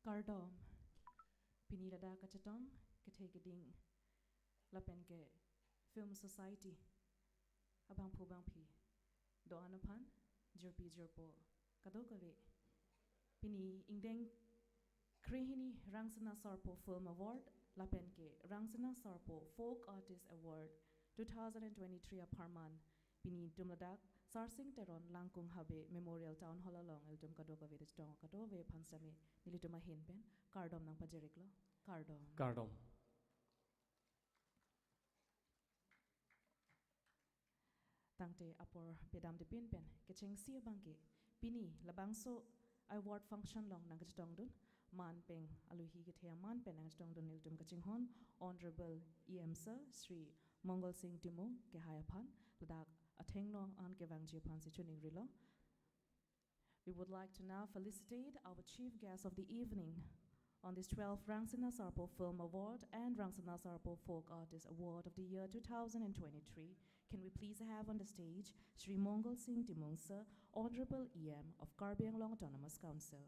Kardom, Pinirada Kachatong, Kategading, Lapenke, Film Society, Abang Pubang Pi, Doanapan, Jerpi Jerpo, Kadokave, Pini Ingdeng, Krihini Rangsana Sarpo Film Award, Lapenke, Rangsana Sarpo Folk Artist Award, 2023 Aparman, Pini Dumladak, Sarsing Teron Langkung Habe Memorial Town Hall along Eldum Kadokave Dong Kadove Pansami, Nilituma Hinpen, Kardom Nang Pajeriklo, Kardom. Kardom. Tangte apor pedam de pinpen, kecheng siya bangke, Pini labangso award function long nang kachdong dun, man peng aluhi kithaya man pen nang kachdong dun Niltum Kachinghon, Honorable EM Sir Sri Mongol Singh Timung Kehayapan, Ladak Atengno an Kevangjiapan Sichuning Rilo. We would like to now felicitate our chief guest of the evening on this 12th Rangsana Sarpo Film Award and Rangsana Sarpo Folk Artist Award of the year 2023. Can we please have on the stage Sri Mongol Singh Timung Sir, Honorable EM of Karbi Anglong Autonomous Council.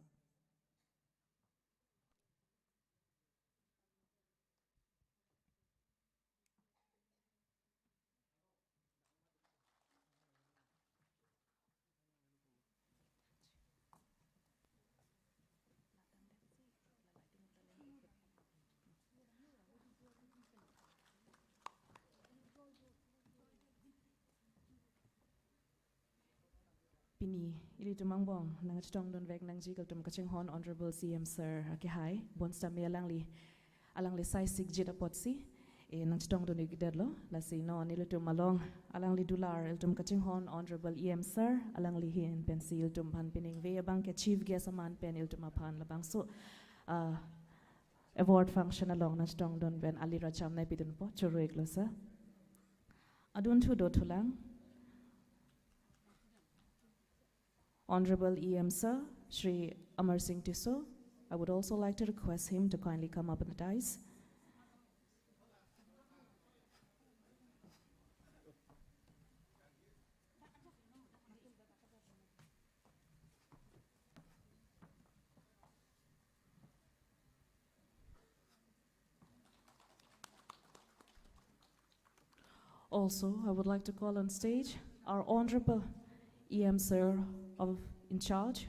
Pini ili tumangbong nang chitong don vek nang jikal tum Kachinghon Honorable CM Sir Akihai bonsta me alangli sai sig jita potsi e nang chitong don igidedlo la si no nilo tum malong alangli dular il tum Kachinghon Honorable EM Sir alangli hin pensi il tum pan pining ve bang ke chief guest aman pen il tum apan labang so award function along nang chitong don ben ali racham nai pidun po churu iglo sa adun tu do tulang Honorable EM Sir, Sri Amar Singh Tissot, I would also like to request him to kindly come up on the dais. Also, I would like to call on stage our Honorable EM Sir in charge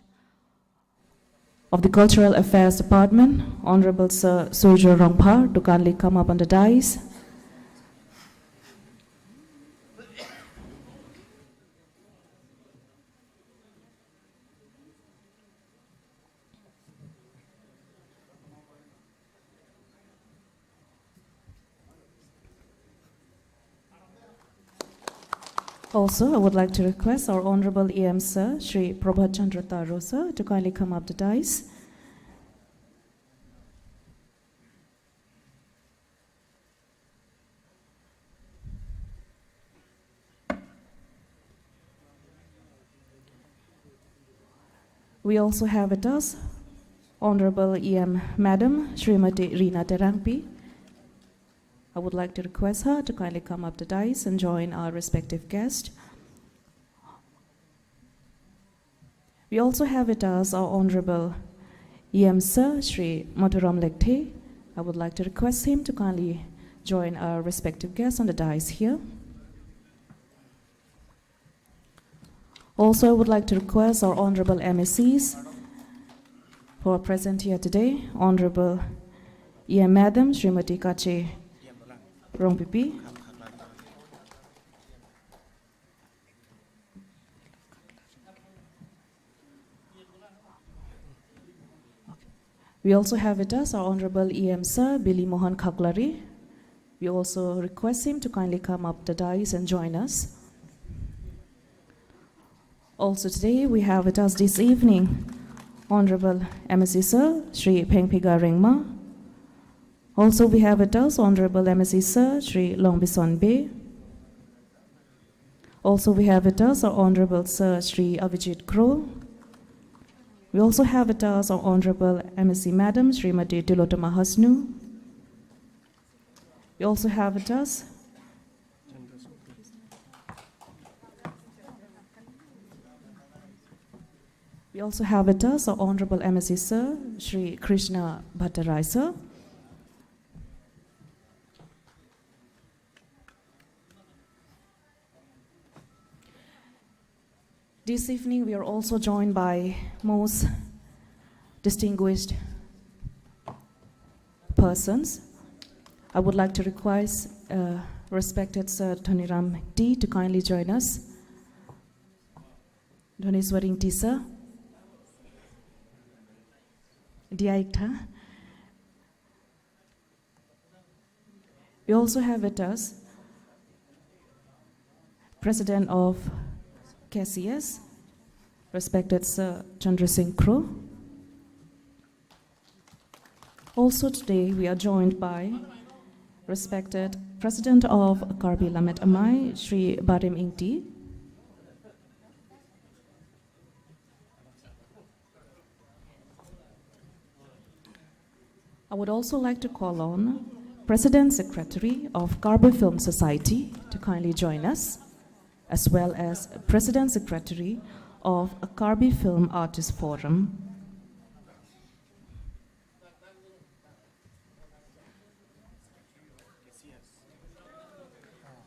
of the Cultural Affairs Department, Honorable Sir Surjo Rongpar, to kindly come up on the dais. Also, I would like to request our Honorable EM Sir, Sri Prabhat Chandra Taro Sir, to kindly come up the dais. We also have with us Honorable EM Madam Srimati Rina Terangpi. I would like to request her to kindly come up the dais and join our respective guests. We also have with us our Honorable EM Sir, Sri Madhuram Legte. I would like to request him to kindly join our respective guests on the dais here. Also, I would like to request our Honorable MSCs who are present here today. Honorable EM Madam Srimati Kache Rongpipi. We also have with us our Honorable EM Sir Billy Mohan Khaklari. We also request him to kindly come up the dais and join us. Also today we have with us this evening Honorable MSc Sir Sri Pengpiga Ringma. Also we have with us Honorable MSc Sir Sri Longbison Bay. Also we have with us our Honorable Sir Sri Avijit Kro. We also have with us our Honorable MSc Madam Srimati Tilotama Hasnu. We also have with us We also have with us our Honorable MSc Sir, Shri Krishna Bhattarai Sir. This evening we are also joined by most distinguished persons. I would like to request respected Sir Dhoniram D to kindly join us. Dhoniswaring T Sir. Diaikta. We also have with us President of KCS, respected Sir Chandra Singh Kro. Also today we are joined by respected President of Karbi Lamet Amai, Shri Barim Ingti. I would also like to call on President Secretary of Karbi Film Society to kindly join us, as well as President Secretary of Karbi Film Artist Forum.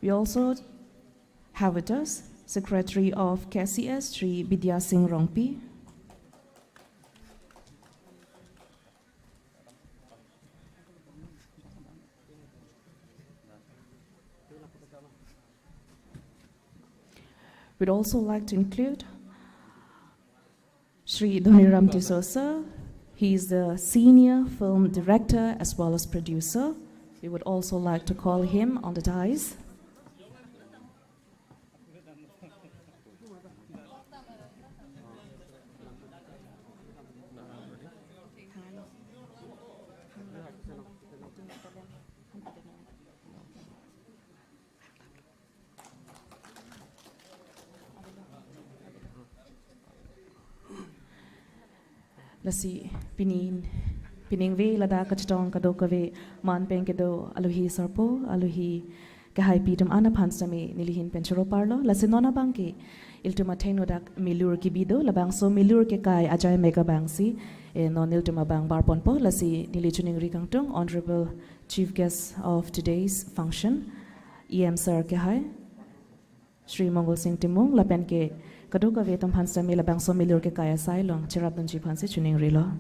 We also have with us Secretary of KCS, Shri Bidya Singh Rongpi. We'd also like to include Shri Dhoniram D'Souza. He is the senior film director as well as producer. We would also like to call him on the dais. Lasi pining ve lada kactong kadokave man peng kedo aluhi sarpo aluhi kahai pitum anapansami nilihin penchoro parlo lasi nona bangke iltuma teno dak milur kibido labang so milur ke kai ajay mega bangsi non iltuma bang barponpo lasi nilichuning rikangtung Honorable Chief Guest of today's function EM Sir Kahai Shri Mongol Singh Timung lapen ke kaduka vetam hansa mila bang so milur ke kaya sailong chirap dun chipan si chuning rilo.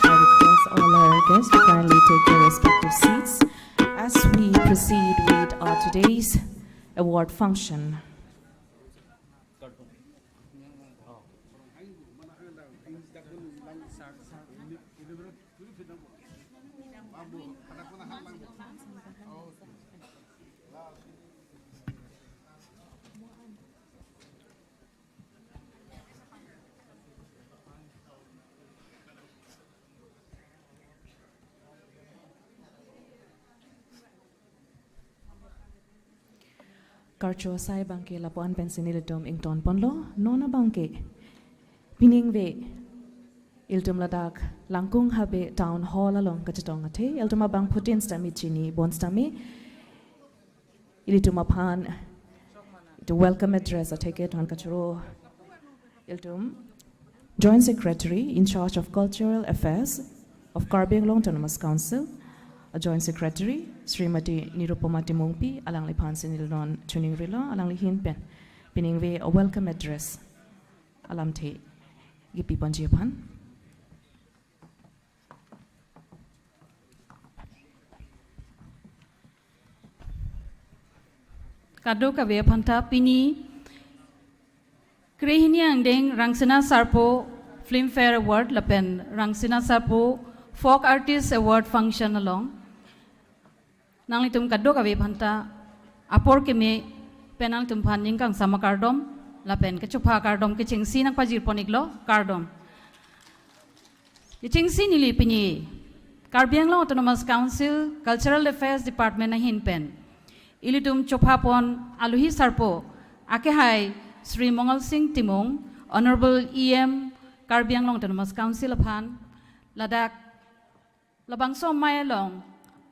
I request all our guests to kindly take their respective seats as we proceed with our today's award function. karcho sai bangke lapuan pensinilitum ington ponlo nona bangke piningve iltum ladak langkung habe town hall along kachatong ate iltum abang putin stami chini bonstami ilitum apan the welcome address atake on kachro iltum Joint Secretary in charge of Cultural Affairs of Karbi Anglong Autonomous Council, a Joint Secretary, Srimati Nirupamati Mungpi, alang lipan sinilon tuning rila, alang lihin pen, piningve a welcome address, alam te, gipi panjipan. Kado kawe panta pini Krehini ang ding Rangsina Sarpo Filmfare Award lapen Rangsina Sarpo Folk Artist Award function along nang litum kado kawe panta apor keme penang tumpan ningkang sama kardom lapen kecupa kardom kecingsi nang pajir poniklo kardom kecingsi nili pini Karbi Anglong Autonomous Council Cultural Affairs Department na hinpen ilitum chopapon aluhi sarpo ake hai Sri Mongol Singh Timong, Honorable EM Karbi Anglong Autonomous Council upon Ladak Labangso Mayalong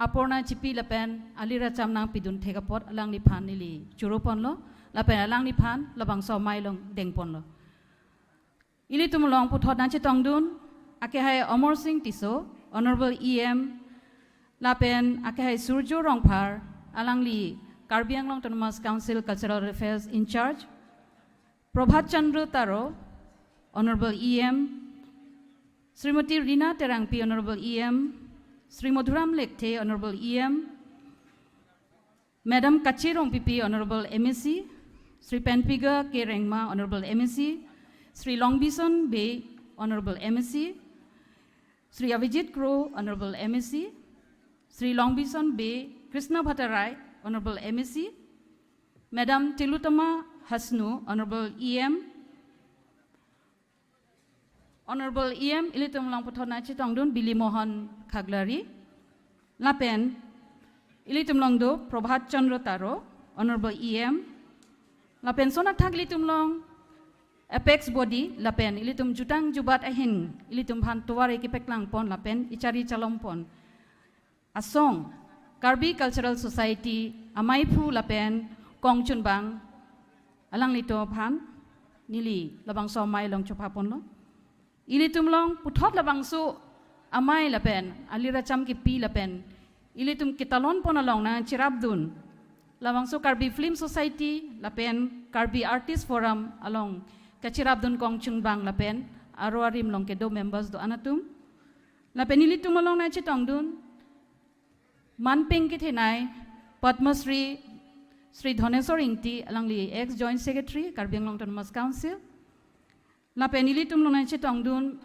Aporna Chipi Lapen Alira Chamnang Pidun Tegapot Alang Nipan Nili Churuponlo Lapen Alang Nipan Labangso Mayalong Dengponlo Ili Tumulong Putot Nanchi Tongdun Ake hai Omor Singh Tiso, Honorable EM Lapen Ake hai Surjo Rongpar Alang Li Karbi Anglong Autonomous Council Cultural Affairs in charge Prabhat Chandra Taro, Honorable EM, Srimati Rina Terangpi, Honorable EM, Sri Madhuram Lekte, Honorable EM, Madam Kachirong PP, Honorable MSc, Sri Penpiga K. Rengma, Honorable MSc, Sri Longbison Bay, Honorable MSc, Sri Avijit Crow, Honorable MSc, Sri Longbison Bay, Krishna Bhattarai, Honorable MSc, Madam Tilutama Hasnu, Honorable EM, Honorable EM, ilitum lang putona chitong dun Billy Mohan Khaglari, Lapen, ilitum lang do Prabhat Chandra Taro, Honorable EM, Lapen sonak thag ilitum lang Apex Body, Lapen, ilitum jutang jubat ahin, ilitum han tuwari kipek lang pon, Lapen, ichari chalom pon, Asong, Karbi Cultural Society, Amaipu Lapen, Kong Chunbang, alang lito phan nili labang so mai long chopapon lo ili tumlong puthot labang su amai lapen alira cham ki pi lapen ili tum kitalon pon along na chirabdun labang su Karbi Film Society lapen Karbi Artist Forum along ka chirabdun kong chungbang lapen aro arim long ke do members do anatum lapen ili tum along na chitong dun manpeng ki thenai Padmasri Sri Dhaneswar Ingti alangli ex-joint secretary Karbi Anglong Autonomous Council Lapen ilitum lonai chitongdun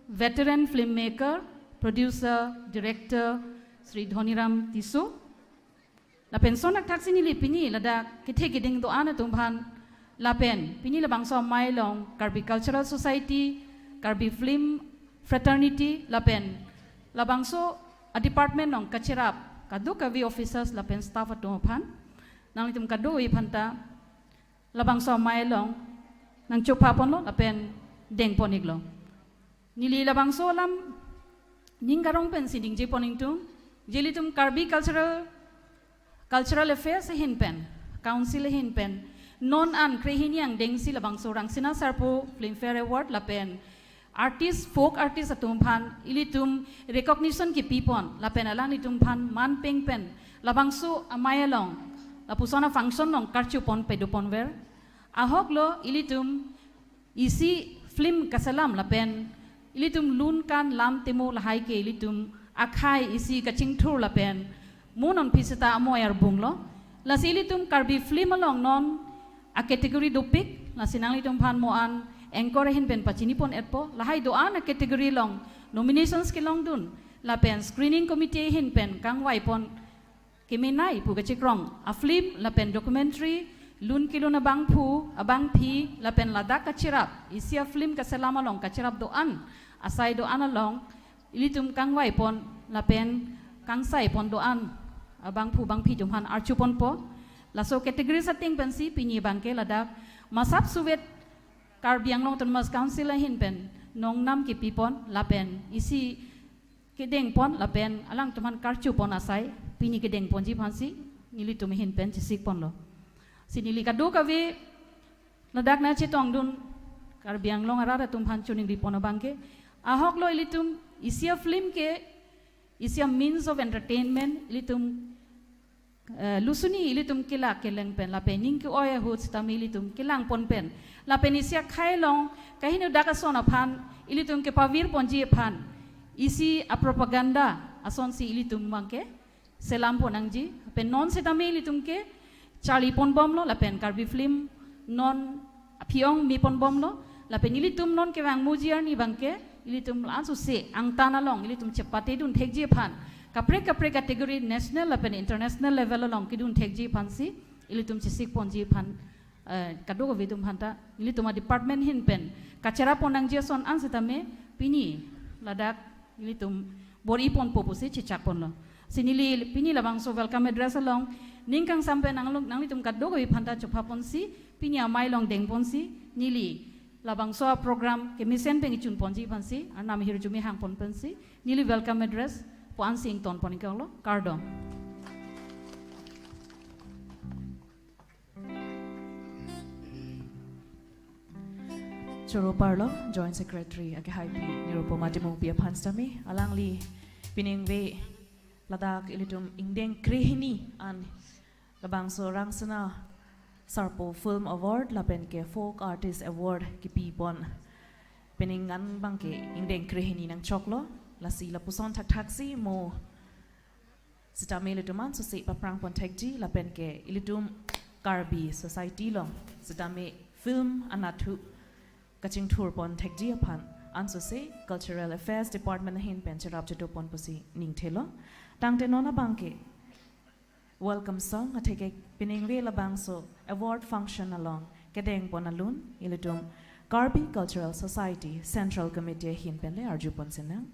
veteran filmmaker producer director Sri Dhoniram Tisu Lapen sonak taksini li pini lada kithe giding do ana tumphan Lapen pini labang so mailong Karbi Cultural Society Karbi Film Fraternity Lapen labang so a department nong kachirap kadu kavi officers Lapen staff atuphan nang itum kado ipanta labang so mailong nang chupapon lo lapen deng poniglo nili labang so lam ninggarong pen siding je poningtum jelitum Karbi Cultural Affairs hin pen council hin pen non an krehiniang deng si labang so Rangsina Sarpo Filmfare Award lapen artist folk artist atum phan ilitum recognition ki pipon lapen alang itum phan man peng pen labang so amayalong lapusana function nong karchupon pedupon ver ahok lo ilitum isi film kasalam lapen ilitum lun kan lam temu lahai ke ilitum akhai isi kaching thur lapen munon pisita amoyar bunglo lasi ilitum Karbi film along non a category dopik lasinang ilitum phan mo an anchor hin pen pachini pon etpo lahai do an a category long nominations ke long dun lapen screening committee hin pen kangwai pon Kiminai pu kachikrong a film lapen documentary lun kilo na bang pu abang pi lapen ladak kachirap isia film kaselama long kachirap doan asai doan along ilitum kangwai pon lapen kangsai pon doan abang pu bang pi jumhan archu pon po laso kategori setting pensi pinyi bangke ladak masap suwet Karbiang long Thomas Council hin pen nong nam ki pipon lapen isi kedeng pon lapen alang tuman karchu pon asai pini kedeng pon ji phansi nili tum hin pen chisik pon lo sinili kadu kawe ladak na chitong dun Karbiang long arara tum phan chuning di pon bangke ahok lo ilitum isia film ke isia means of entertainment ilitum lusuni ilitum kila keleng pen lapen ning ki oya hut stami ilitum kilang pon pen lapen isia khailong kahinu dakasona phan ilitum ke pavir ponji phan isi a propaganda ason si ilitum mangke selam ponangji pen non setame ilitum ke Charlie pon bom lo lapen Karbi film non phiong mi pon bom lo lapen ilitum non ke wang mujiar ni bangke ilitum ansu se ang tanalong ilitum chepate dun thekji phan kapre kategori national lapen international level along kidun thekji phan si ilitum chisik ponji phan kadogo vidum phanta ilitum department hin pen kachara ponang je son an setame pini ladak ilitum bori pon popusi chichak pon lo sinili pini labang so welcome address along ningkang sampai nang litum kadogo phanta chopha pon si pini amai long deng pon si nili labang so program ke misen peng chun ponji phan si anam hirjumi hang pon pen si nili welcome address puan sing ton pon lo kardom Choro Parlo, Joint Secretary, Akihapi, Nirupo Matimong Pia Panstami, Alangli, Piningwe, Ladak Ilitum Indeng Krihini, and Labangso Rangsana, Sarpo Film Award, Lapenke Folk Artist Award, Kipi Bon, Peningan Banke, Indeng Krihini Nang Choklo, Lasi Lapuson Tak Taxi, Mo Sitame Lituman, so say Paprang Pontekji, Lapenke, Ilitum Karbi, Society Long, Sitame Film Anatu. Kaching tour pon thekji aphan anso se Cultural Affairs Department hin pencherap cheto pon posi ning thelo tangte nona bangke welcome song atheke piningre labangso award function along kedeng pon alun ilidum Karbi Cultural Society Central Committee hin penle arju pon senang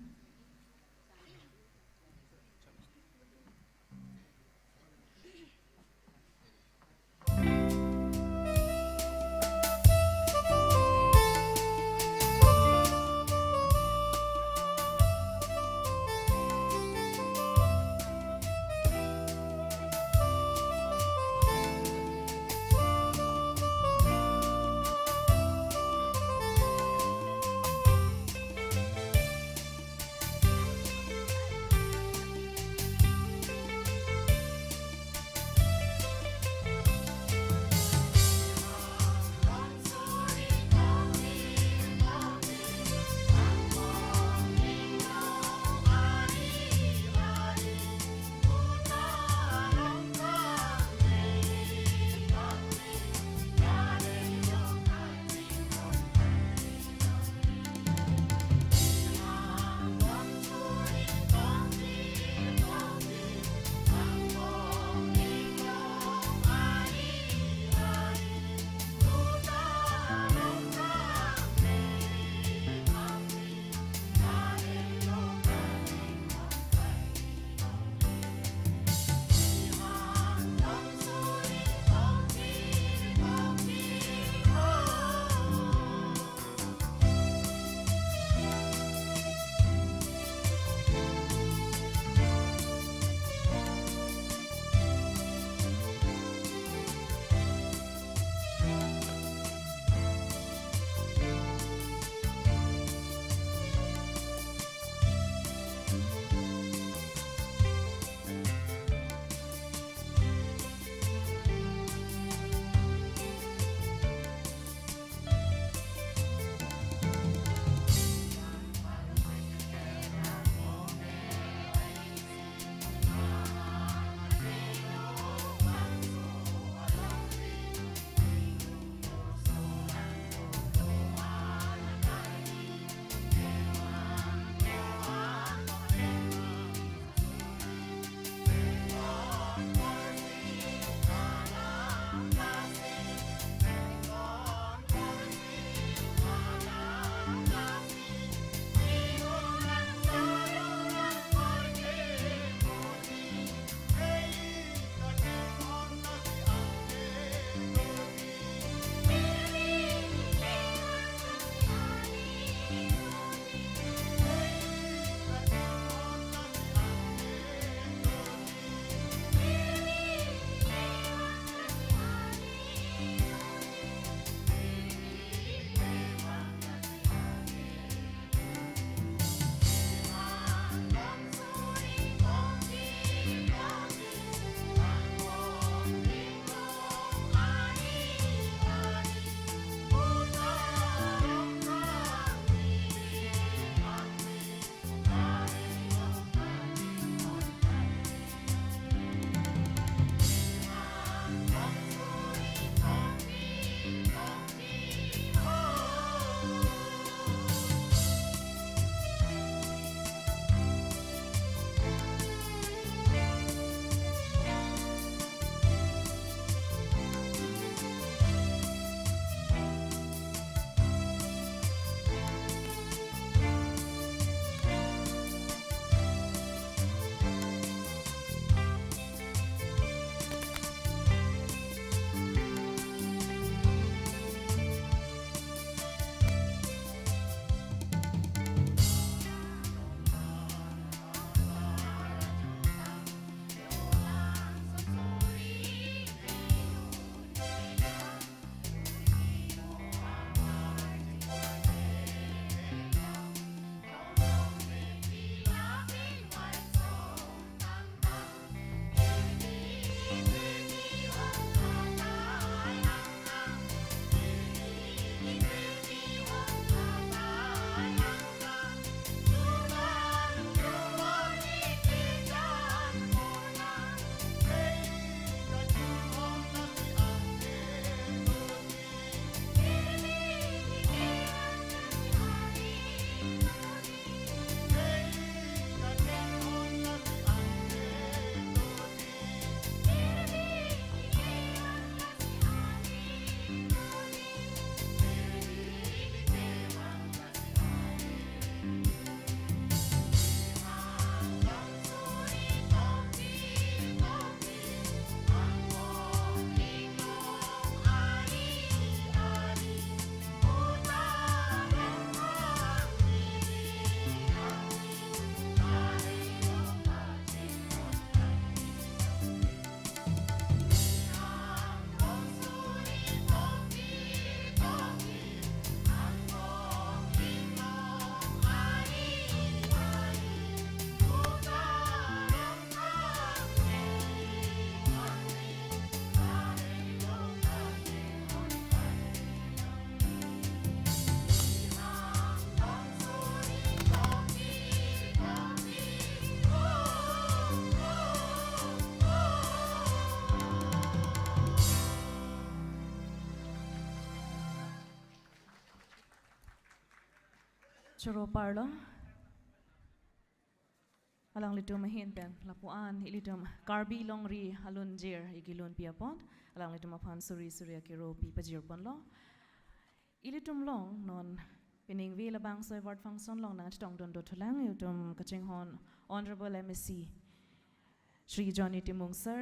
Choro parlo. Alang litum mahin pen lapuan ilitum karbi longri alun jir igilun piapon alang litum apan suri surya kiro pi pajir pon lo ilitum long non pining vi labang soy ward function long nang chitong don do thulang ilitum kaching hon honorable MSc Shri Johnny Timung sir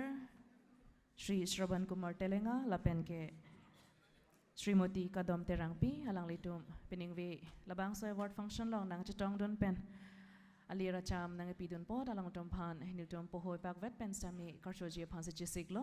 Shri Shravan Kumar Telenga lapen ke Srimoti Kadom Terangpi alang litum pining vi labang soy ward function long nang chitong don pen alira cham nang epidun pod alang tom phan hiniltom pohoi pak vet pen sami karchoji phan se jisiglo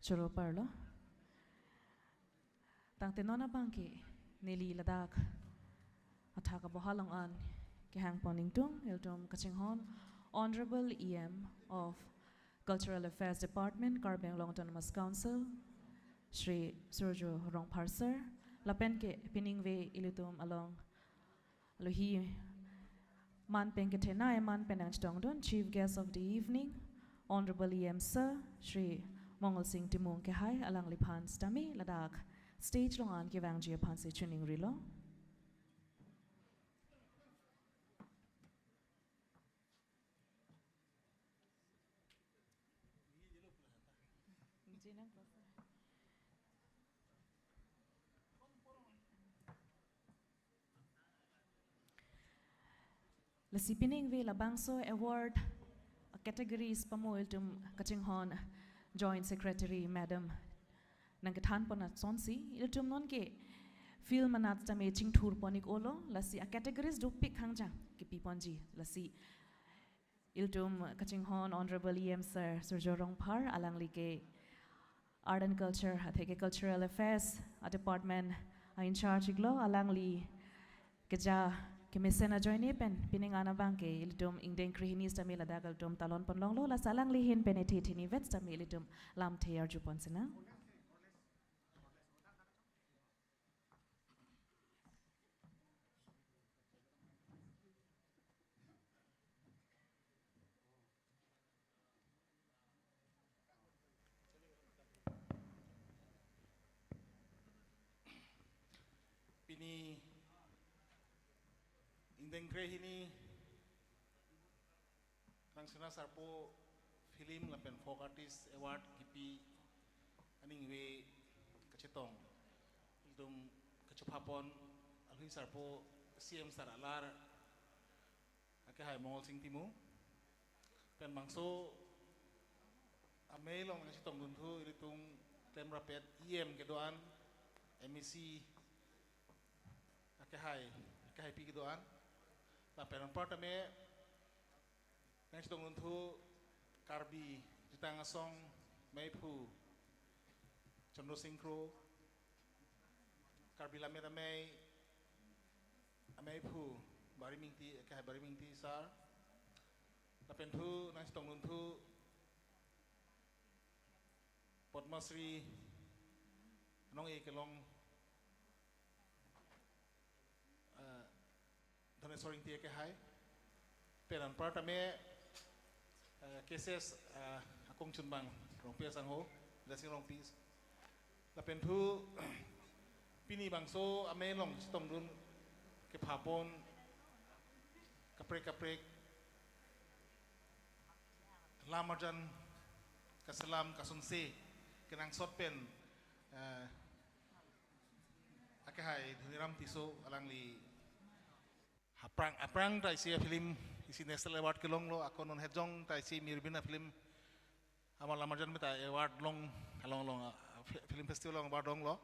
choro parlo tang tenona bangki neli ladak athaka bohalong an ke hang poning tung eltom kaching hon honorable EM of Cultural Affairs Department Karbeng Long Autonomous Council Shri Surjo Rongphar sir lapen ke piningve ilitum along lohi man pen ke thena man penang chong don chief guest of the evening honorable EM sir Shri Mongol Singh Timung ke hai alang lipan stami ladak stage long an ke wang ji pan se chuning rilo Lasi pining vi labangso award categories pamoil tum kaching hon Joint Secretary Madam nang kathan ponat sonsi iltum non ke film manat tame ching thur ponik olo lasi a categories do pick hangja ke piponji lasi iltum kaching hon honorable EM sir Surjo Rongphar alang like art and culture atheke cultural affairs a department in charge iglo alang li keja ke mesena join pen pining ana bangke iltum ingdeng krihinis tamil adagal tum talon ponlong lo la salang li hin peneti thini vet tamil iltum lam thear jupon sena Pini indeng krehini nangsana sarpo film lapen folk artist award kipi aning we kachetong idum kachapapon alhi sarpo CM saralar ake hai Mongol Singh Timung pen mangso amei long kachetong duntu ilitung tem rapet EM kedoan MEC ake hai pi kedoan la peron part ame next dong untu karbi jitang asong maipu Chandro Singkro karbi lame ame pu bari mingti ke bari mingti sar la pentu next dong untu Padmasri nong e kelong dhane soring tie ke hai peran part ame cases akong chunbang rong pia sang ho blessing rong peace la pentu pini bangso ame long chitong dun ke phapon kaprek lamarjan kasalam kasunse kenang sot pen ake hai dhuniram tiso alang li aprang tai sia film isi national award kelong lo akon non hejong tai si mirbina film amal lamarjan meta award long long film festival long award long lo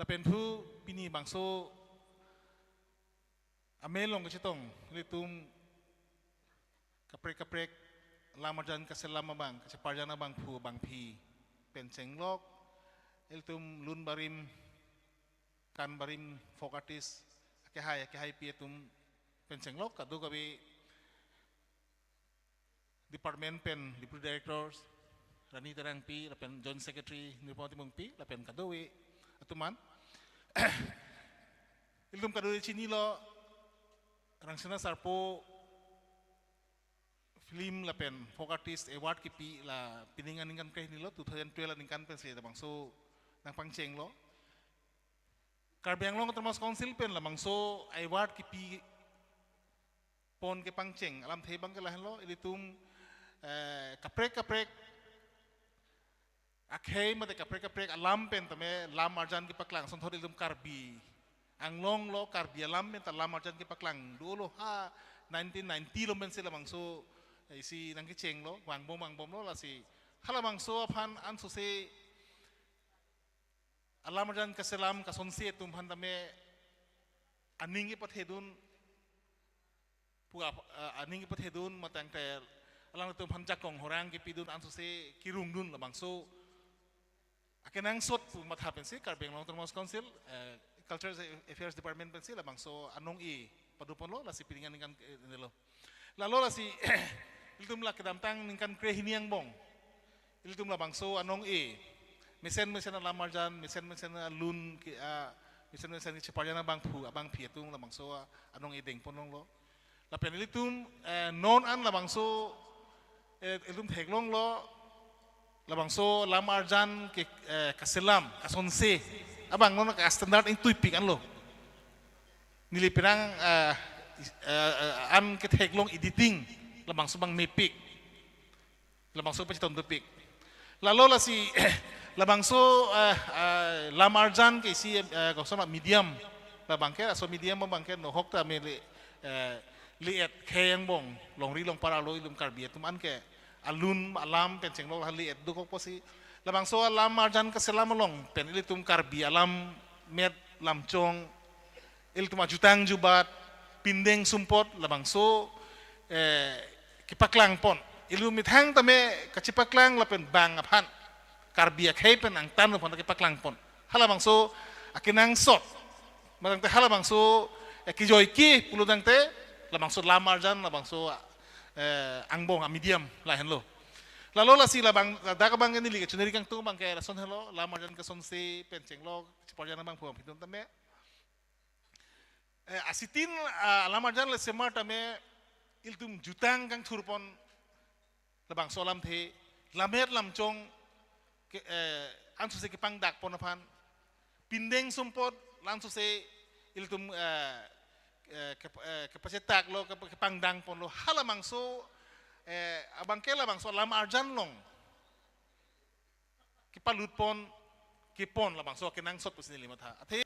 la pentu pini bangso amelong kachitong litum kaprek lamarjan kaselama bang kachaparjana bang phu bang phi pencenglok iltum lun barim kan barim fokatis ke hai pietum pencenglok kadu kabi department pen deputy directors rani terang pi lapen joint secretary nirpati mung pi lapen kadowi atuman iltum kadowi chini lo rangsana sarpo film lapen fokatis award ki pi la piningan ningkan keh ni lo 2012 ningkan pen se bangso nang pangcheng lo Karbiang long termas council pen la bangso award ki pi pon ke pangcheng alam the bang ke lahan lo ilitum kaprek akhei mate kaprek alam pen tame lam arjan ki paklang son thodi iltum karbi anglong lo karbi alam pen ta lam arjan ki paklang dulu ha 1990 lo men se la bangso isi nang ki cheng lo wang bom lo la si hala bangso phan an su se alam arjan ka selam ka son se tum phan tame aning ki pathedun puga aning ki pathedun matang ter alang tum phan jakong horang ki pidun an su se kirung dun la bangso akenang sot pu matha pen se Karbiang long termas council culture affairs department pen se la bangso anong i padupon lo la si piringan kan lo lalu la si iltum la kedamtang ningkan krehiniang bong iltum la bangso anong e mesen la marjan mesen lun ki mesen ki ceparjana bang pu abang pi tung la bangso anong e deng ponong lo la pen iltum non an la bangso iltum theglong lo la bangso la marjan ke kaselam kasonse abang non ka standard in tuipik an lo nilipirang an ke theglong editing labang subang mipik labang so pa chiton tupik lalo la si labang so lamarjan ke si gosama medium labang ke so medium bang ke no hokta me liet khayang bong long ri long para lo ilum karbi tum an ke alun alam penceng lo liet du ko si labang so lamarjan ke selam long pen ilitum karbi alam med lamchong iltum ajutang jubat pindeng sumpot labang so kipaklang pon ilumit hang tame kacipaklang lapen bang aphan karbiak hepen ang tanu pon kipaklang pon halabang so akinang sot matang te halabang so kijoy ki puludang te labang so lamarjan labang so angbong medium lahen lo lalo la si labang dakabang ni liga chuneri kang tu bang ke rason hello lamarjan ka son se penceng lo ciparjan bang puang pitun tame asitin lamarjan le semar tame iltum jutang kang thurpon labang solam the lamet lamchong ke ansu se ke pangdak ponapan pindeng sumpot lansu se iltum ke pacetak lo ke pangdang pon lo halamang so abang ke labang so lam arjan long ke palut pon ke pon labang so ke nang sot pusini limat ha ate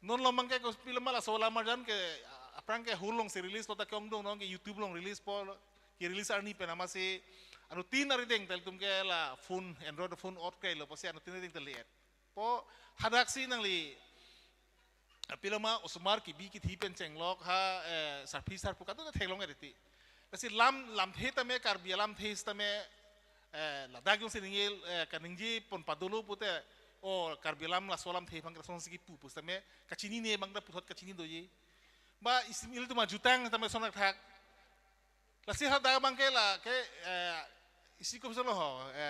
non lamang ke ko film mala so lam arjan ke aprang ke hulong se release to ta kong dong nong ke YouTube long release po ki release arni pe nama se anu tin ari deng tel tum ke la phone android phone out ke lo po se anu tin deng tel liet po hadak si nang li pilama usmar ki bi ki thi pen cheng lok ha sarphi sar pu ka to thelong eriti kasi lam the ta me kar bi lam the sta me la dagyong se ningil kaningji pon padulu pute o kar bi lam la solam the phang ka son si pu pu sta me kachini ne bang da puthot kachini do ji ba isimil tu majutang tama sonak thak lasi hada bang ke la ke isi ko solo ho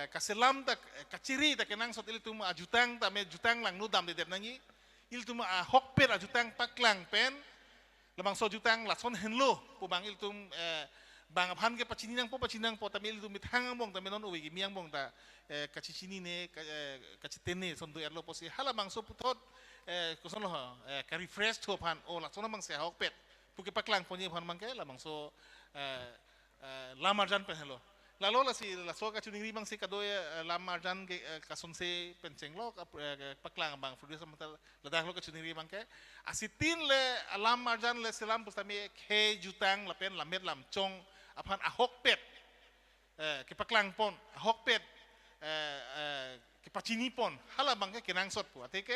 kaselam tak kaciri tak kenang sot il tu majutang tame jutang lang nu dam de nangi il tu ma hokper ajutang paklang pen labang so jutang la son henlo pu bang il tu bang aphan ke pacinang po tame il tu mithang bong tame non uwi miang bong ta kachichini ne kachitene son do erlo po si hala bang so puthot kuson lo ka refresh to pan o la sona mang se hok pet puke paklang ponye pan mang ke la mang so lamarjan pen hello la lo la si la so ka chuning bang se kadoy lamarjan ke ka son se penceng lo paklang bang producer matal la dak lo ka chuning bang ke asitin le lamarjan le selam pustami ke jutang la pen la met lam chong apan ahok pet ke paklang pon ahok pet ke pachini pon hala bang ke kenang sot pu ateke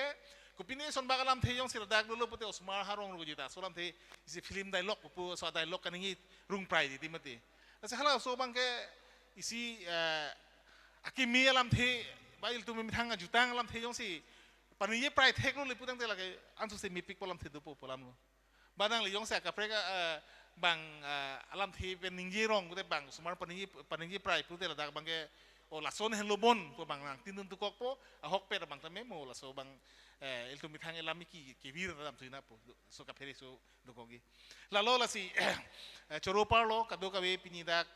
kupini son bakalam the yong siradag dulu pute osmar harong rugo jita solam the isi film dialog pu so dialog kaningi rung prai di timati asa hala so bang ke isi Akimi alam the bail tu mi thang jutang alam the jong si paniye prai thek lo le putang te lagi ansu se mi pik polam the du po polam lo badang le jong se ka preka bang alam the pen ningji rong te bang sumar paniye prai pute la dak bang ke o la son hen lo bon po bang nang tin tu kok po a hok pe bang tame mo la so bang el tu mi thang elam ki vir dam tuina po so ka pere so do kogi la lo la si choro parlo ka do ka be pinidak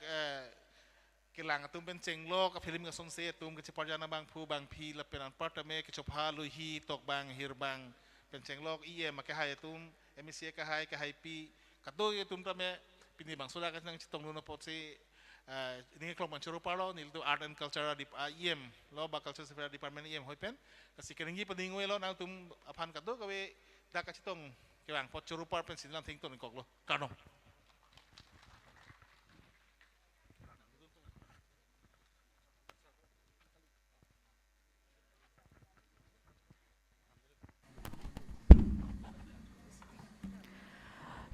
kilang atum pen cenglo ka film ka sonse atum ke ciparjana bang phu bang phi la penan partame ke chopha lu hi tok bang hir bang pen cenglo ma ke hai atum emisi ka hai pi ka do atum tame pini bang soda ka nang chitong no pot se ini klong man choro paro nil do art and culture di lo ba culture affairs department hoi pen ka sikeningi padingoi lo nang tum aphan ka do ka we da ka chitong ke bang pot choro par pen sinlam thing ton kok lo kano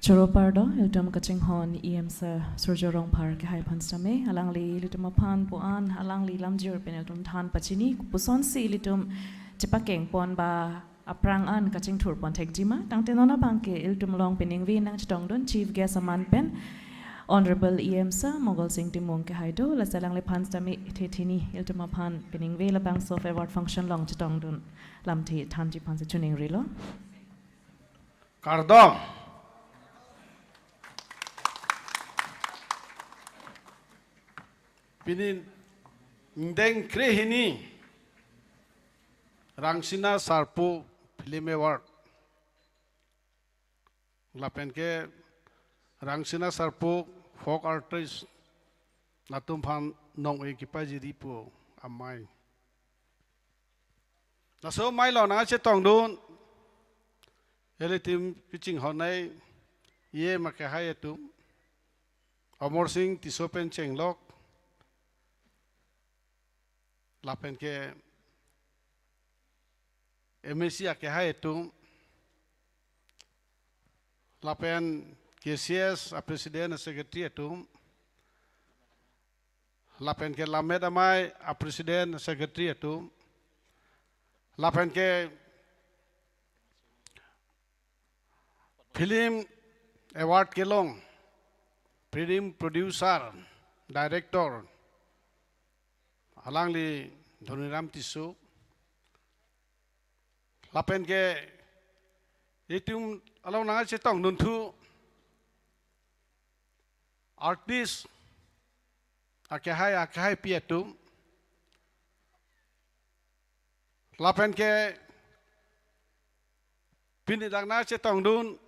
Choropardo, iltum kaching hon sa surjorong par ke hai panstame, alang li litum apan puan, alang li lamjir pen iltum than pachini, puson si litum chipakeng pon ba aprang an kaching tur pon tek jima, tang tenona bangke iltum long pening vi nang chitong don chief guest aman pen, Honorable sa Mogol Singh Timong ke hai do, la salang le panstame tetini iltum apan pening vi la bang sof award function long chitong don, lam te than ji pansa chuning rilo. Kardom. Pinin ndeng krehini Rangsina Sarpo Film Award lapen ke Rangsina Sarpo folk artist natum phan nong ekipaji ripo amai na so mai lo na che tong dun ele tim pitching honai ma ke hai tu Amor Singh tisopen chenglok lapen ke MSC ke hai tu lapen KCS a presiden a secretary tu lapen ke lamed amai a presiden a secretary tu lapen ke film award ke long film producer director alang li Dhoniram Tisu lapen ke itum alang nang chetong nuntu artist akai pietum lapen ke pinidang na chetong dun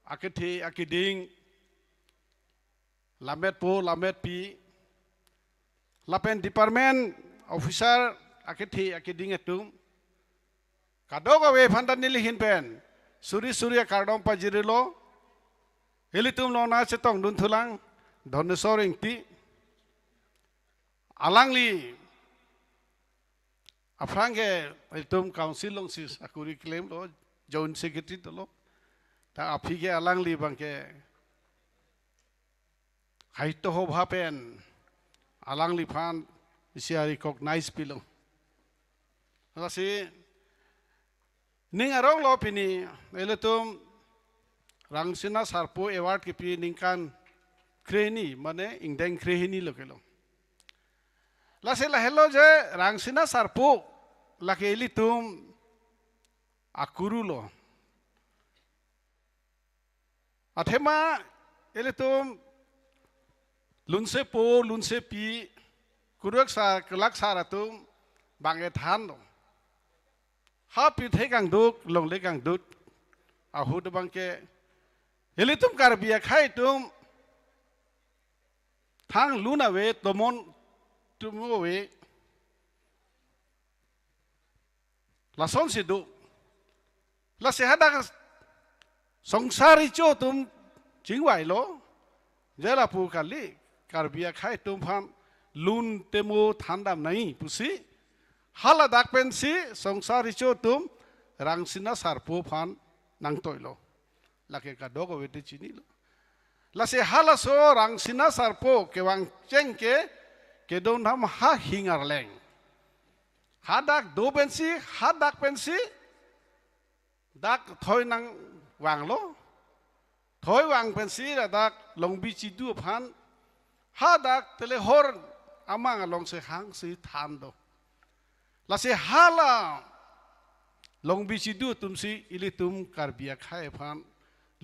aketi akiding lamet po lamet pi lapen department officer aketi akiding etum kadoga we phandan nilihin pen surya kardom pajirilo elitum nona chetong dun thulang dhonesoring ti alangli afrange elitum council long sis akuri claim lo joint secretary to lo ta aphige alangli bangke haito ho bhapen alangli phan isia recognize pilo rasi ning arong lo pini eletum Rangsina Sarpo award ki pi ningkan kreni mane ingdeng krehini lo kelo lase la hello je Rangsina Sarpo la ke elitum akuru lo athema eletum lunse po lunse pi kurak sa kelak saratum bange than lo happy thegang duk long legang dut ahud bangke elitum karbia khai tum thang luna we tomon tumo we lason sidu la sehada songsari cho tum jingwai lo jela pu kali karbia khai tum phan lun temo thandam nai pusi hala dak pensi songsari cho tum Rangsina Sarpo phan nang toilo lake ka dogo wete chini lo la se hala so Rangsina Sarpo ke wang chengke ke don ham ha hingar leng hadak do pensi hadak pensi dak thoi nang wang lo thoi wang pensi la dak long bi chi du phan hadak tele hor amang long se hang si than do la se hala long bi chi du tum si ili tum karbia khai phan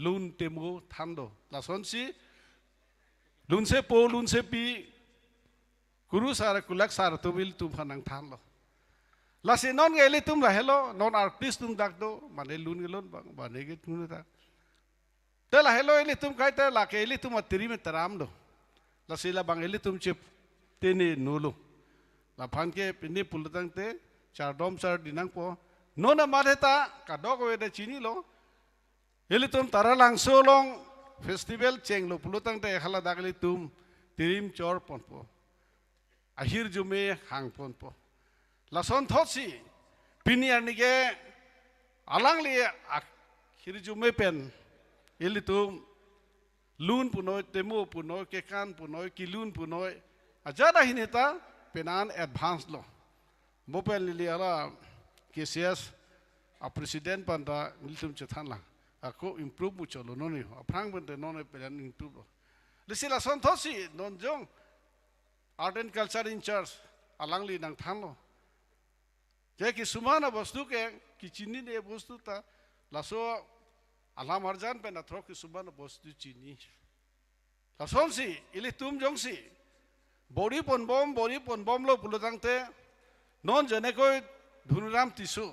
lun temu than do la son si lun se po lun se pi guru sara kulak sara tu bil tum phanang than lo la se non ge ili tum la hello non artist tum dak do mane lun ge lon ba ne ge tum ta te la hello ili tum kai te la ke ili tum atri me taram do la se la bang ili tum chip te ne no lo la phan ke pini pul tang te char dom char dinang po non ma de ta ka dog we de chini lo ili tum taralang so long festival cheng lo pul tang te hala dak ili tum tirim chor pon po ahir jume hang pon po la son thosi pini ani ge alang li ahir jume pen ili tum lun punoi temu punoi ke kan punoi kilun punoi ajada hineta penan advance lo mobile li ala KCS a president panda niltum chethan la ako improve bu cholo noni aprang bente non pelan improve lisila son thosi non jong art and culture in charge alang li nang than lo je ki sumana bostu ke ki chini ne bostu ta laso alam arjan pe na thro ki sumana bostu chini la son si ili tum jong si bori pon bom lo pulutang te non jane koi dhunuram tisu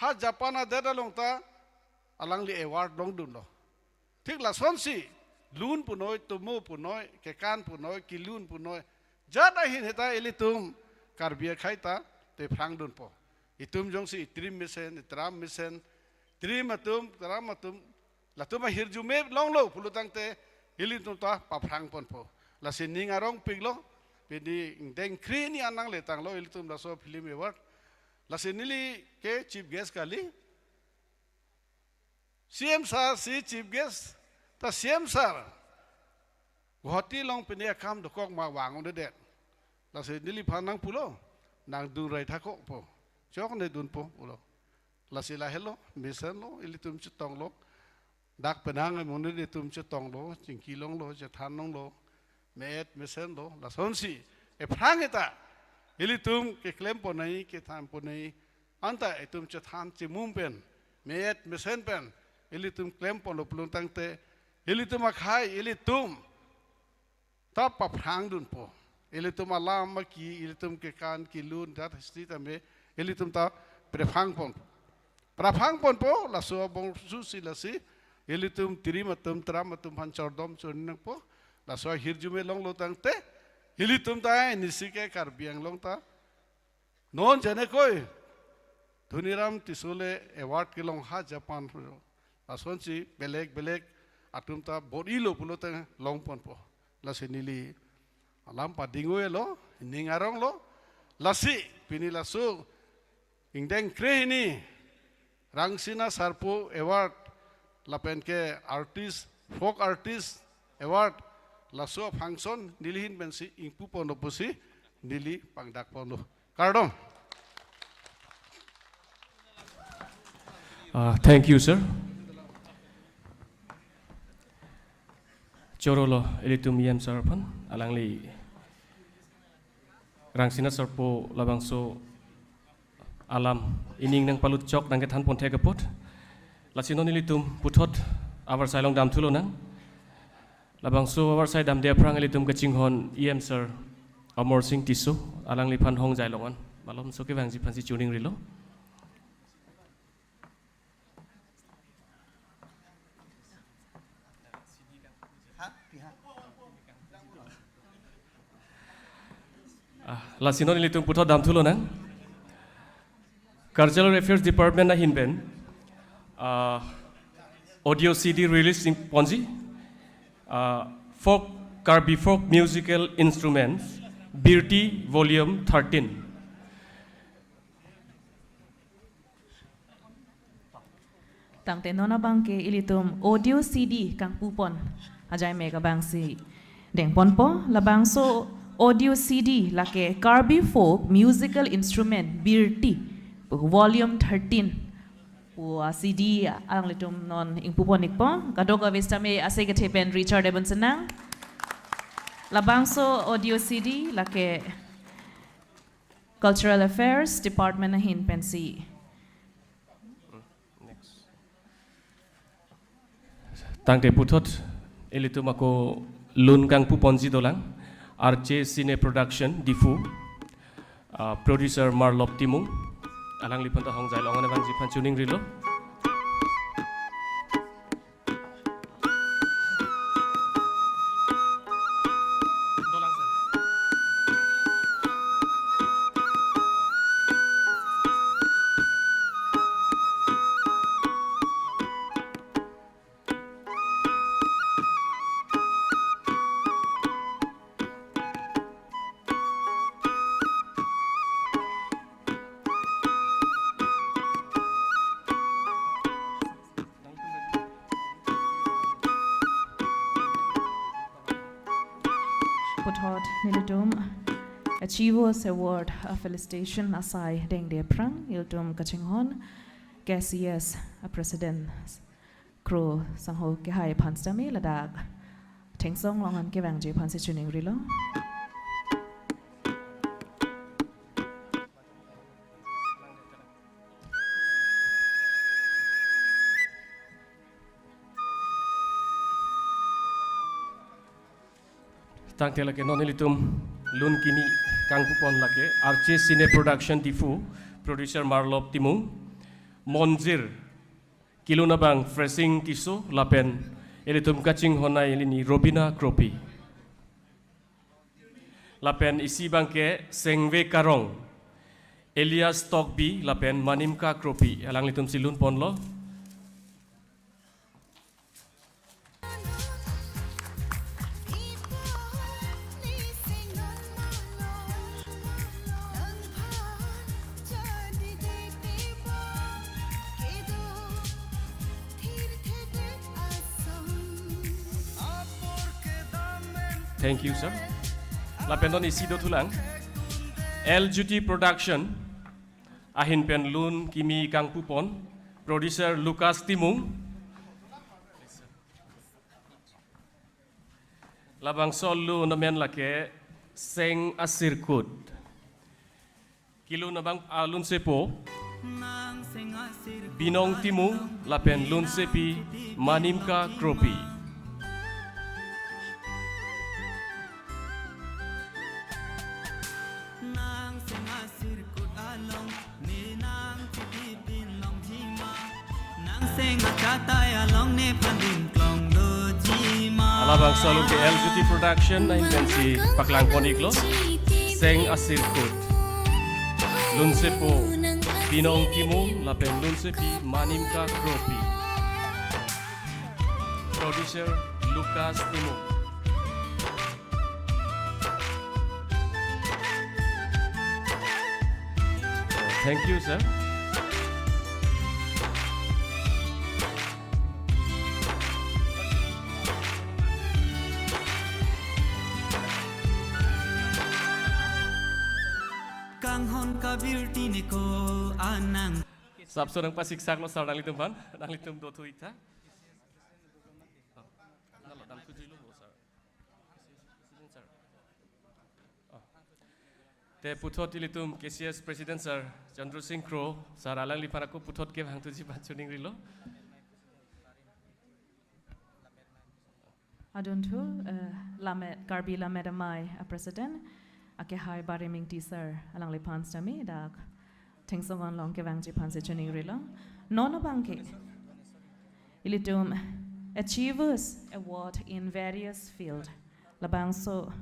ha japana deda long ta alang li award long dun lo thik la son si lun punoi tumu punoi ke kan punoi ki lun punoi jada hin heta ili tum karbia khaita te phrang dun po itum jong si trim misen tram misen trim atum tram atum la tuma hirjume long lo pulutang te ili tum ta pa phrang pon po la sining arong piglo pedi deng kri ni anang le tang lo ili tum la so film award la sinili ke chief guest kali CM sir si chief guest ta CM sir Guwahati long peni akam do kok ma wang on de la sinili phanang pulo nang du rai thako po chok ne dun po ulo la sila hello mission lo ili tum chitong lo dak penang mon de tum chitong lo chingki long lo je than long lo met mission lo la son si e phrang eta ili tum ke claim po nai ke tham po nai anta e tum che than che mum pen met mission pen ili tum claim po lo plung tang te ili tum khai ili tum ta pa phrang dun po ili tum alam ma ki ili tum ke kan ki lun dat sti ta me ili tum ta prefang pon po la so bong su si la si ili tum tirim tum tram tum han chor dom chon nak po la so hirjume long lo tang te ili tum ta nisike kar biang long ta non jane koi dhuniram tisule award ke long ha japan la son si belek atum ta bodi lo pulo ta long pon po la senili alam pa dingoe lo ningarong lo la si pini la su ingdeng krehini rangsina sarpo award la pen ke artist folk artist award la so function nilihin bensi ingpu pono pusi nili pangdak pono kardom Thank you, sir. Chorolo elitum yam sarpan alangli rangsina sarpo labangso alam ining nang palut chok nang kethan ponte kapot lasinon elitum puthot abar sailong dam thulo nang labangso abar sai dam dia prang elitum kachinghon em sir amor sing tisu alangli phan hong jailongan malom so ke wangji phansi tuning rilo lasinon elitum puthot dam thulo nang Cultural Affairs Department na hinben audio CD release in Ponzi folk Karbi folk musical instruments Birti volume 13 tangte nona bangke ilitum audio CD kang pupon ajay mega bangsi deng ponpo labangso audio CD lake Karbi folk musical instrument birti volume 13 pu CD ang litum non ing puponik po kadoga vestame asege tepen Richard Evanson nang labangso audio CD lake Cultural Affairs Department na hin pensi Tangte putot ilitum ako lun kang puponji dolang RJ Cine Production Difu producer Marlop Timung alang lipan ta hong jai long na bang jipan tuning rilo dolang sir putot nilidum Achievers Award felicitation asai deng de prang iltum kachinghon KCS President Kro sangho ke hai panstami ladak tengsong longan ke bang je pansi chuning rilo Tang te lake non ilitum lun kini kang pupon lake RJ Cine Production Difu producer Marlop Timung Monzir kiluna bang freshing kiso lapen ilitum kaching honai ilini Robina Kropi lapen isi bangke Sengve Karong Elias Tokbi lapen Manimka Kropi alang litum silun ponlo Thank you, sir. Lapendon isido tulang. LGT Production. Ahin pen lun kimi kang pupon. Producer Lucas Timung. Labang solu namen lake Seng Asirkut. Kilo nabang alun sepo. Binong Timung. Lapen lun sepi Manimka Kropi. Alabang solo ke LGT Production na intensi Paklang Poniklo Seng Asirkut Lunsepo Binong Timung Lapen Lunsepi Manimka Kropi Producer Lucas Timung Thank you, sir. Sab sorang pasiksak lo sarang litum pan, nang litum do tu ita. Te putot ilitum KCS President Sir Chandru Singh Kro sar alang lipan aku putot ke bang tuji pancuning rilo. aduntu lamet Karbi lamet amai President ake hai bariming teaser alang lipan stami dak tengsongon long ke bang jipan se chuning rilo nono bangke ilitum Achievers Award in various field labangso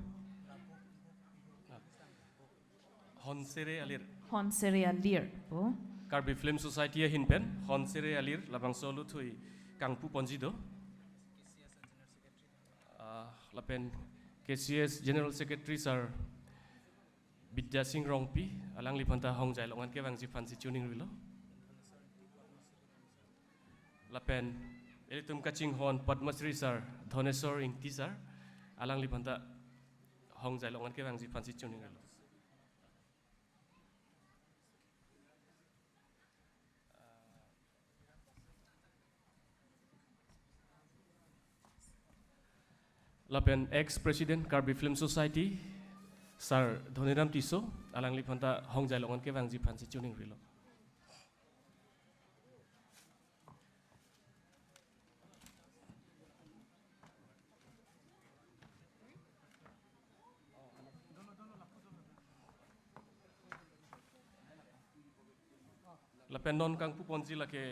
Honsere alir. Honsere alir po Karbi Film Society a hinpen Honsere alir labang solo thui kangpu ponjido. Lapen KCS General Secretary Sir Bidya Singh Rongpi alang lipanta hong jai longan ke bang jipan si tuning rilo. Lapen elitum kaching hon Padmasri Sir Thonesor Ingti Sir alang lipanta hong jai longan ke wang ji phansi chuning rilo lapen ex president Karbi Film Society Sir Dhoniram Tiso alang lipanta hong jai longan ke wang ji phansi chuning rilo lapen non kang puponji lake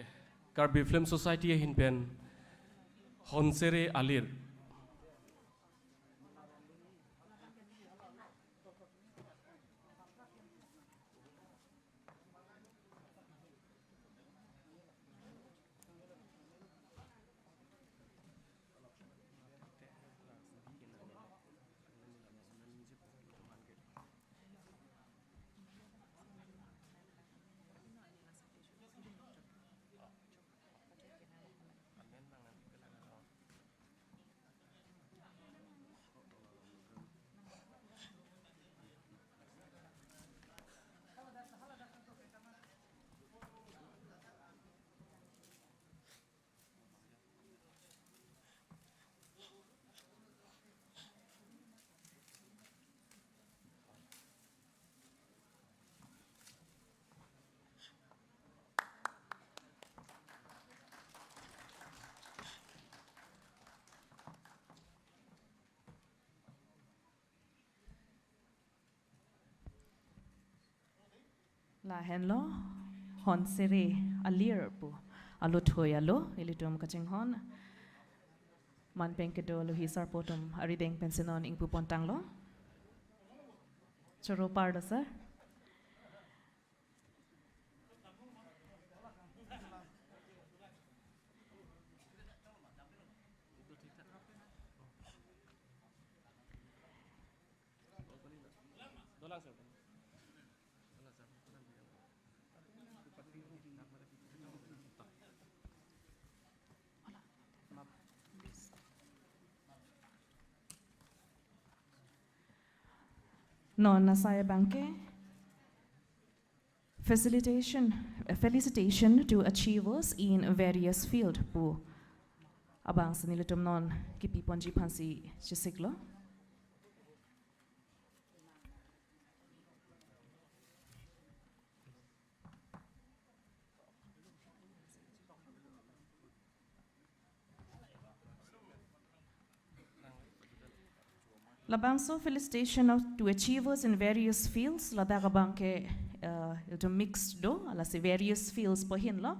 Karbi Film Society hin pen honsere alir la hen lo hon sere alir pu alu thoi alo ilitum kaching hon man peng ke do lo hi sar potom ari deng pensionon ing pu pontang lo choro par da sir non nasaya banke felicitation to achievers in various field pu abang sanilutum non kipi ponji phansi chisiklo Labangso felicitation to achievers in various fields. Ladagabangke to mixed do, alasi various fields po hinlo.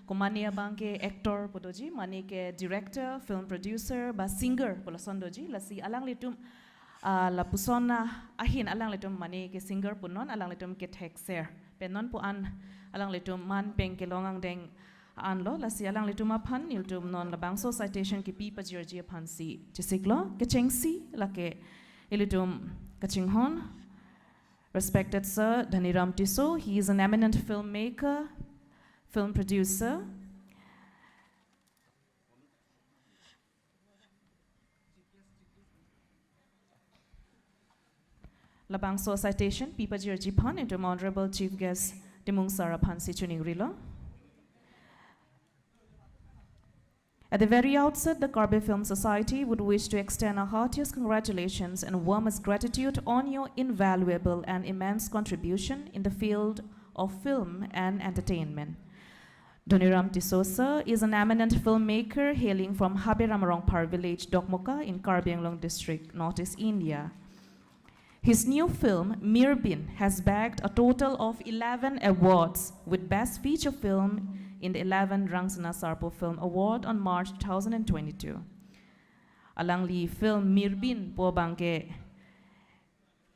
Kumania bangke actor podoji, manike director, film producer, ba singer polo sondoji. Lasi alang litum la pusona ahin alang litum manike singer punon, alang litum ke texer. Penon po an alang litum man peng kelongang deng anlo lasi alang litum apan niltum non labangso citation ki pipa jirji apan si chisiklo ke chengsi lake ilitum kachinghon. Respected Sir Dhoniram Tiso, he is an eminent filmmaker, film producer. Labangso citation pipa jirji pan into Honorable Chief Guest Dimung Sarapan Sichuning Rilo. At the very outset, the Karbi Film Society would wish to extend our heartiest congratulations and warmest gratitude on your invaluable and immense contribution in the field of film and entertainment. Dhoniram Tiso sir is an eminent filmmaker hailing from Haberamarongpar village, Dokmoka in Karbi Anglong district, Northeast India. His new film, Mirbin, has bagged a total of 11 awards, with Best Feature Film in the 11 Rangsana Sarpo Film Award on March 2022. Alangli film Mirbin po bangke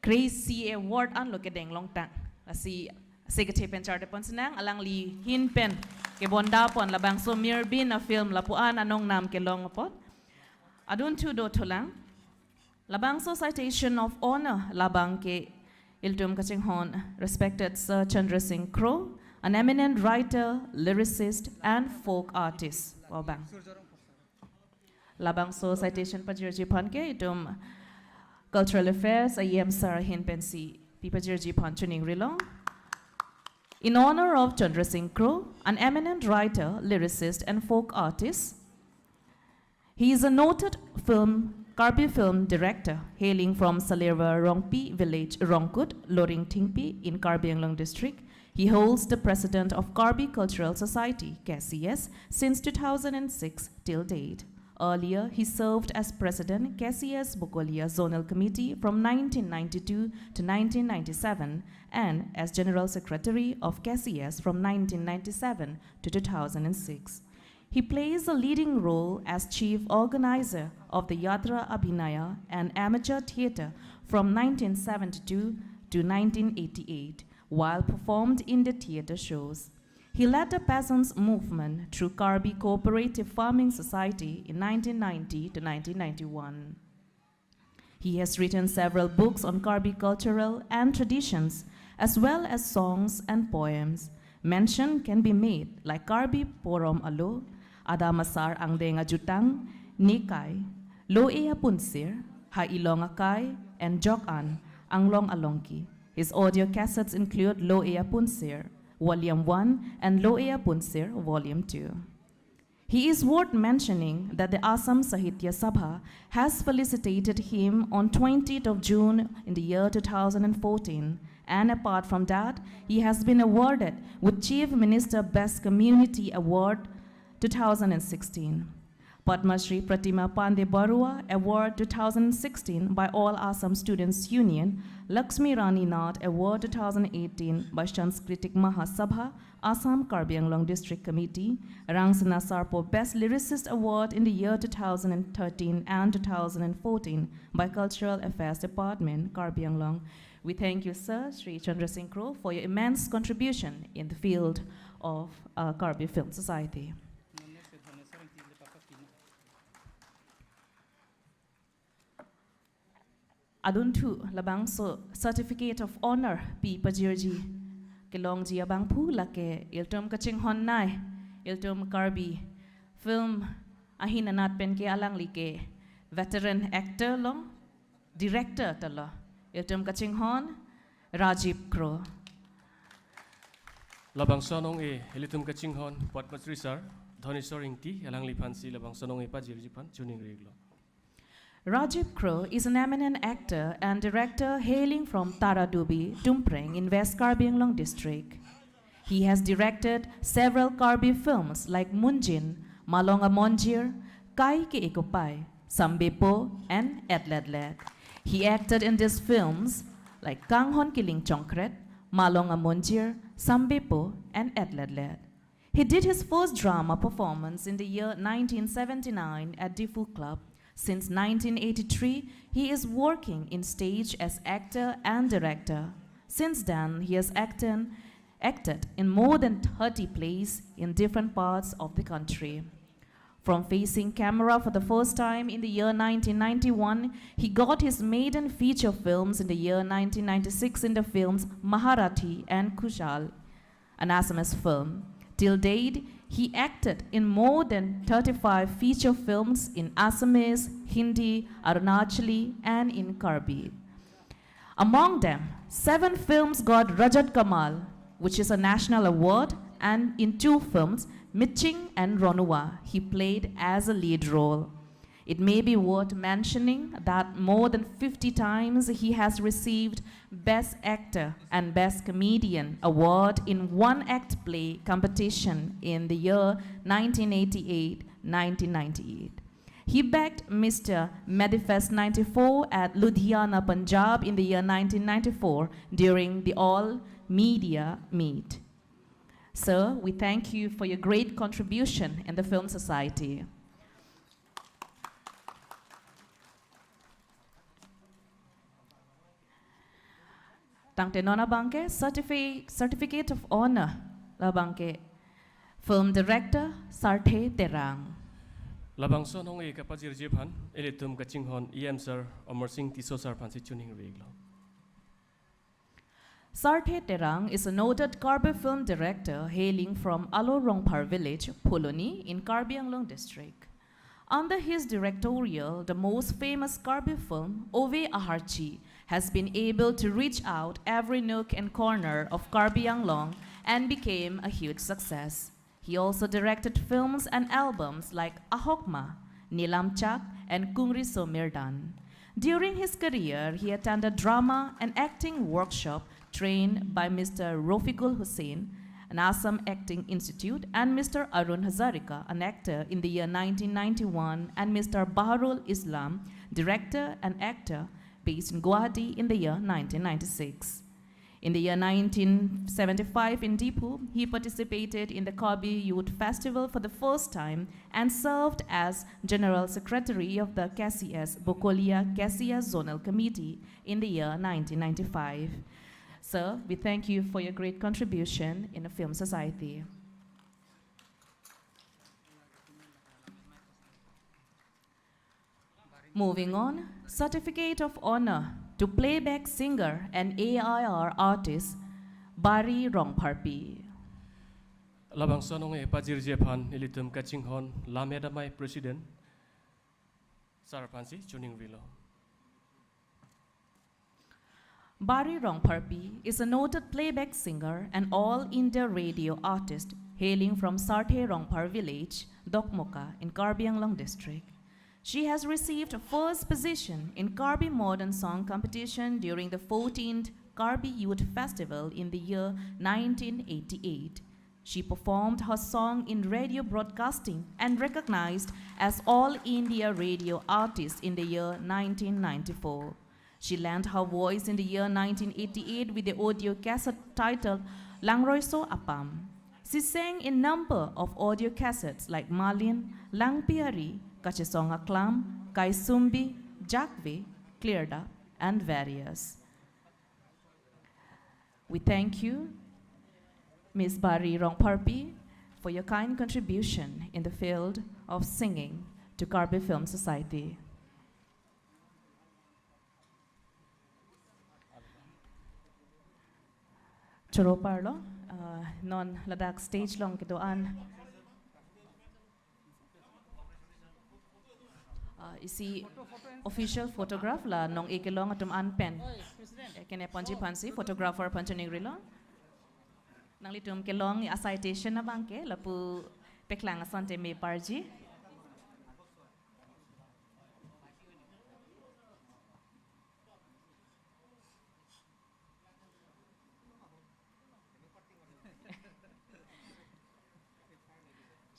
Crazy Award an lo ke deng long tang. Asi Secretary Penchar de Ponsenang alangli hin pen ke bonda pon labang so Mirbin a film lapuan anong nam ke long pot. Adun tu do tulang. Labang so citation of honor labang ke iltum kaching hon respected Sir Chandra Singh Crow, an eminent writer, lyricist, and folk artist. Wabang. Labang so citation pa jirji panke itum Cultural Affairs, IEM Sarah Hinpensi, Pipajirji Panchuning Rilong. In honor of Chandra Singh Crow, an eminent writer, lyricist, and folk artist, he is a noted Karbi film director hailing from Salerva Rongpi village, Rongkut, Loring Tingpi in Karbi Anglong district. He holds the president of Karbi Cultural Society, KCS, since 2006 till date. Earlier, he served as president KCS Bukolia Zonal Committee from 1992 to 1997 and as general secretary of KCS from 1997 to 2006. He plays a leading role as chief organizer of the Yatra Abhinaya and amateur theatre from 1972 to 1988, while performed in the theatre shows. He led the peasants' movement through Karbi Cooperative Farming Society in 1990 to 1991. He has written several books on Karbi cultural and traditions, as well as songs and poems. Mention can be made like Karbi Porom Alo, Adamasar Angdenga Jutang, Nikai, Loea Punsir, Hailong Akai, and Jokan, Anglong Alongki. His audio cassettes include Loea Punsir, Volume 1 and Loea Punsir, Volume 2. He is worth mentioning that the Assam Sahitya Sabha has felicitated him on 20th of June in the year 2014, and apart from that, he has been awarded with Chief Minister Best Community Award 2016. Padma Shri Pratima Pande Barua Award 2016 by All Assam Students Union, Lakshmi Rani Nath Award 2018 by Sanskritik Mahasabha, Assam Karbi Anglong District Committee, Rangsana Sarpo Best Lyricist Award in the year 2013 and 2014 by Cultural Affairs Department, Karbi Anglong. We thank you, Sir, Sri Chandra Singh Crow, for your immense contribution in the field of Karbi Film Society. Aduntu labangso Certificate of Honor P Pajirji Kelongji abangpu lake iltum kaching honnai iltum Karbi film ahinanat penke alang like veteran actor long director tala iltum kaching hon Rajiv Crow. Labang sonong ilitum kaching hon Pat Matrisar Dhoni Soringti alang lipansi labang sonong Pajirjipan tuning reglo. Rajiv Crow is an eminent actor and director hailing from Taradubi, Tumpreng in West Karbi Anglong district. He has directed several Karbi films like Munjin, Malonga Monjir, Kai Ke Ekopai, Sambepo, and Etledled. He acted in these films like Kanghon Kiling Chongkret, Malonga Monjir, Sambepo, and Etledled. He did his first drama performance in the year 1979 at Difu Club. Since 1983, he is working in stage as actor and director. Since then, he has acted in more than 30 plays in different parts of the country. From facing camera for the first time in the year 1991, he got his maiden feature films in the year 1996 in the films Maharathi and Kushal, an Assamese film. Till date, he acted in more than 35 feature films in Assamese, Hindi, Arunachali, and in Karbi. Among them, 7 films got Rajat Kamal, which is a national award, and in 2 films, Mitching and Ronua, he played as a lead role. It may be worth mentioning that more than 50 times he has received Best Actor and Best Comedian award in one-act play competition in the year 1988-1998. He backed Mr. Medifest 94 at Ludhiana, Punjab in the year 1994 during the All Media Meet. Sir, we thank you for your great contribution in the Film Society. Tangte nona bangke certificate of honor la bangke film director Sarthe Terang. Labang sonong kapajirjipan ilitum kaching hon Sir Omar Singh Tiso Sar Pansi tuning reglo. Sarthe Terang is a noted Karbi film director hailing from Alorongpar village, Puloni, in Karbi Anglong district. Under his directorial, the most famous Karbi film, Ove Aharchi, has been able to reach out every nook and corner of Karbi Anglong and became a huge success. He also directed films and albums like Ahokma, Nilamchak, and Kungri Somirdan. During his career, he attended drama and acting workshop trained by Mr. Rofiqul Hussain, an Assam Acting Institute, and Mr. Arun Hazarika, an actor in the year 1991, and Mr. Baharul Islam, director and actor based in Guwahati in the year 1996. In the year 1975 in Dipu, he participated in the Karbi Youth Festival for the first time and served as General Secretary of the KCS Bokolia Kesia Zonal Committee in the year 1995. Sir, we thank you for your great contribution in the film society. Moving on, Certificate of Honor to playback singer and AIR artist Bari Rongparpi. Labang sonong e pajir jepan ilitum kachinghon lamedamai president Sarapansi Chuning Rilo. Bari Rongparpi is a noted playback singer and all-India radio artist hailing from Sarthe Rongpar village, Dokmoka in Karbi Anglong district. She has received first position in Karbi Modern Song Competition during the 14th Karbi Youth Festival in the year 1988. She performed her song in radio broadcasting and recognized as All India Radio Artist in the year 1994. She lent her voice in the year 1988 with the audio cassette titled Langroiso Apam. She sang in number of audio cassettes like Malin, Langpiari, Kachesong Aklam, Kaisumbi, Jakve, Clearda, and various. We thank you, Ms. Bari Rongparpi, for your kind contribution in the field of singing to Karbi Film Society. Choro parlo, non ladak stage long kitoan. Isi official photograph la nong ikilong atum an pen. Kene ponji pansi photographer panchaning rilo. Nang litum kelong a citation na bangke lapu peklang asante me parji.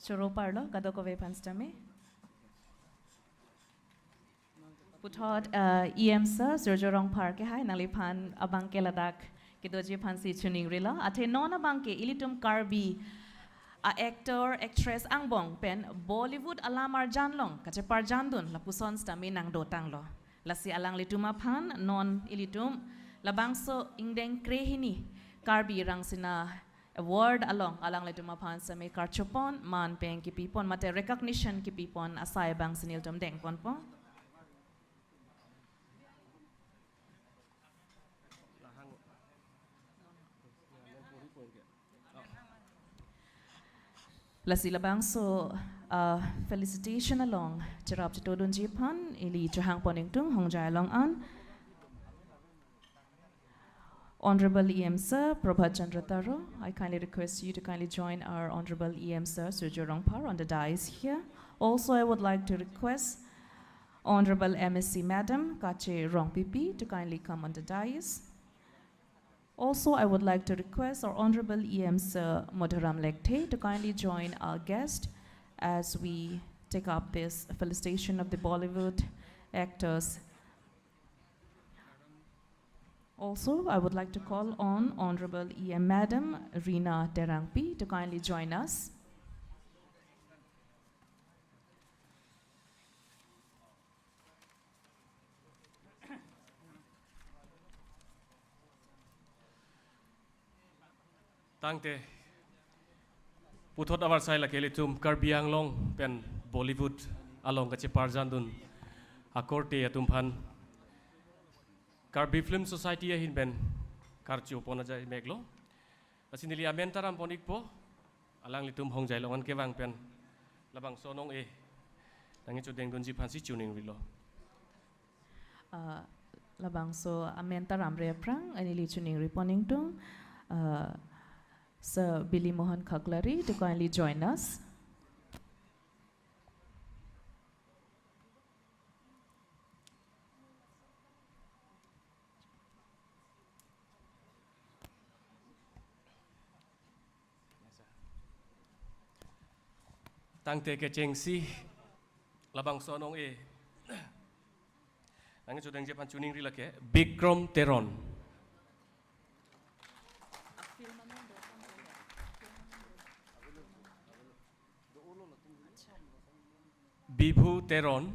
Choro parlo kadoko ve panstame. Puthot EM sir Sergio Rongpar ke hai nalipan abangke ladak kidoji pansi chuning rila ate non abangke ilitum Karbi a actor actress angbong pen Bollywood alamar janlong kache par jandun lapuson stami nang dotang lo lasi alang lituma pan non ilitum labangso ingdeng krehini Karbi rang sina award alang lituma pan sa me karchopon man peng ki pipon mate recognition ki pipon asay bang siniltum deng pon po. Lasila bang so felicitation along charap chitodun jipan ili chahang poningtung hongjai long an Honorable EM Sir Prabhat Chandra Taro, I kindly request you to kindly join our Honorable EM Sir Sergio Rongpar on the dais here. Also, I would like to request Honorable MSc Madam Kache Rongpipi to kindly come on the dais. Also, I would like to request our Honorable EM Sir Modharam Lekte to kindly join our guest as we take up this felicitation of the Bollywood actors. Also, I would like to call on Honorable EM Madam Reena Terangpi to kindly join us. Tangte puthot awar sai la kelitum Karbi Anglong pen Bollywood along kache parjandun akorte atum phan Karbi Film Society hin ben karchu pona jai meglo asinili amentaram ponik po alang litum hongjai longan kewang pen labang sonong nangin chudeng don jipan si tuning rilo labang so amen taram re prang ani li chuning reporting tung Sir Billy Mohan Khaglari to kindly join us. tang te ke cheng si labang so nong e nangin chudeng jipan tuning rilo ke Bikram Teron Bibhu Teron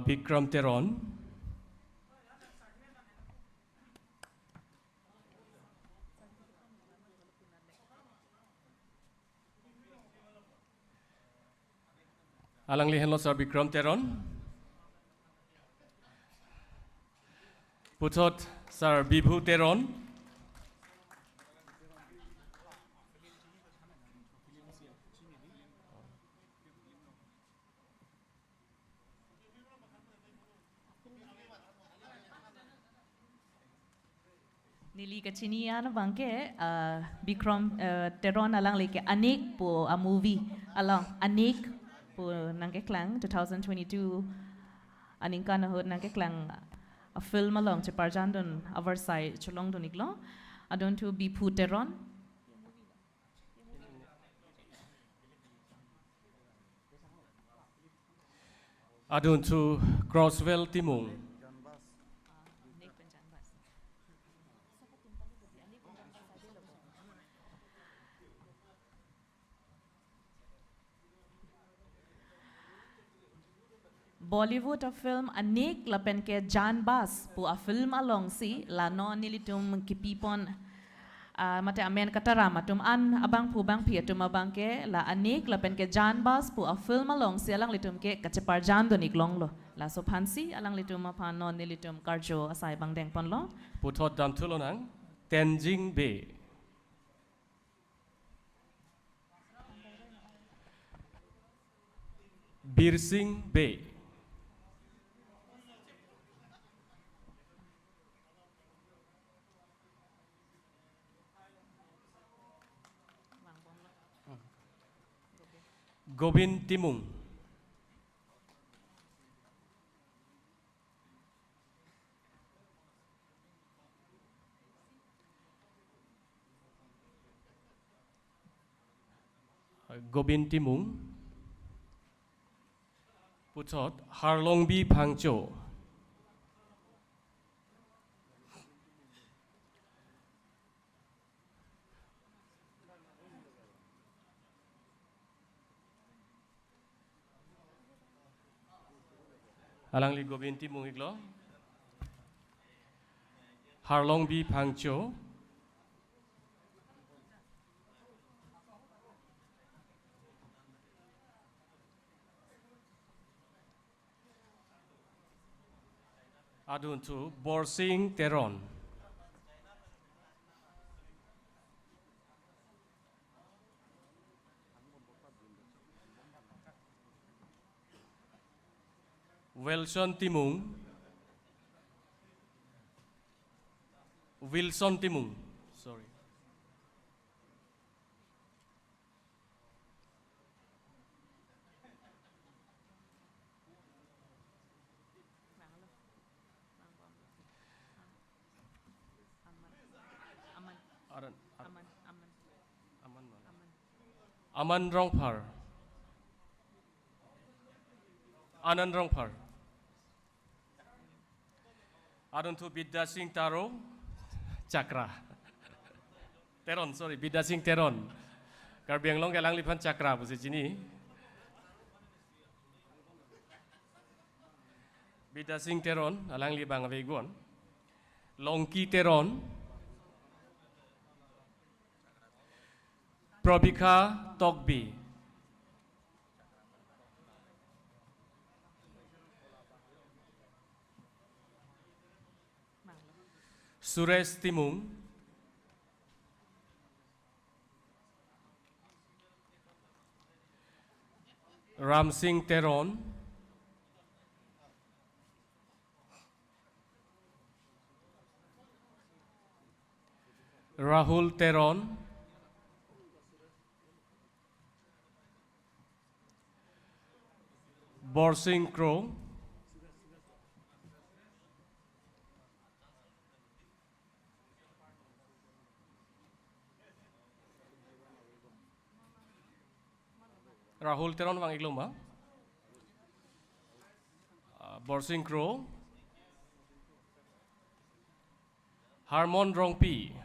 Bikram Teron alang lihen lo Sir Bikram Teron putot Sir Bibhu Teron Nili kachiniya na bangke Bikram Teron alang like anik po a movie alang anik po nangke klang 2022 aning ka na hod nangke klang a film along che parjandon avarsai cholong doniklo adon to Bibhu Teron adun to Crosswell Timung Bollywood a film anik lapen ke Jan Bas po a film along si la no nilitum kipipon mate amen katara matum an abang pu bang pia tum abang ke la anik lapen ke Jan Bas po a film along si alang litum ke kachepar jan do niklong lo la so phansi alang litum aphan no nilitum karjo asai bang deng pon lo putot dam thulo nang Tenzing Bay Bir Singh Bay Gobind Timung Gobind Timung putot Harlongbi Phangcho alang li Gobind Timung iglo Harlongbi Phangcho adun to Borsing Teron Wilson Timung sorry Aman Rongpar Anand Rongpar adun to Bidya Singh Taro Chakra Teron sorry Bidya Singh Teron karbiang long galang lipan Chakra bu sini Bida Singh Teron, alang li bang avegon. Longki Teron. Probika Tokbi. Suresh Timung. Ram Singh Teron. Rahul Teron. Borsing Crow. Rahul Teron bang iglom ba? Borsing Crow. Harmon Rongpi.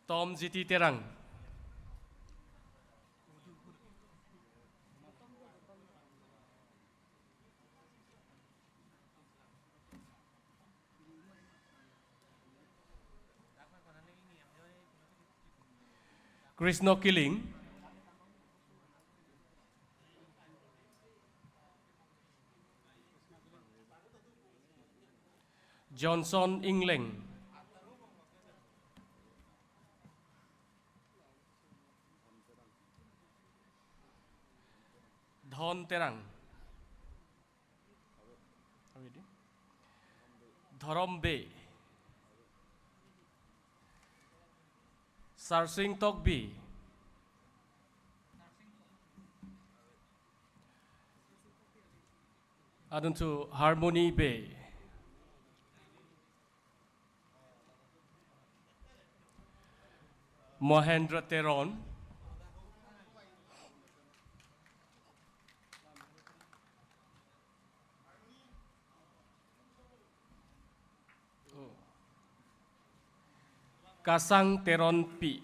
Tom Jiti Terang. Krishna Killing. Johnson Ingling. Dhon Terang. Dharam Bay. Sarsing Tokbi. Adun to Harmony Bay. Mohendra Teron. Kasang Teron P.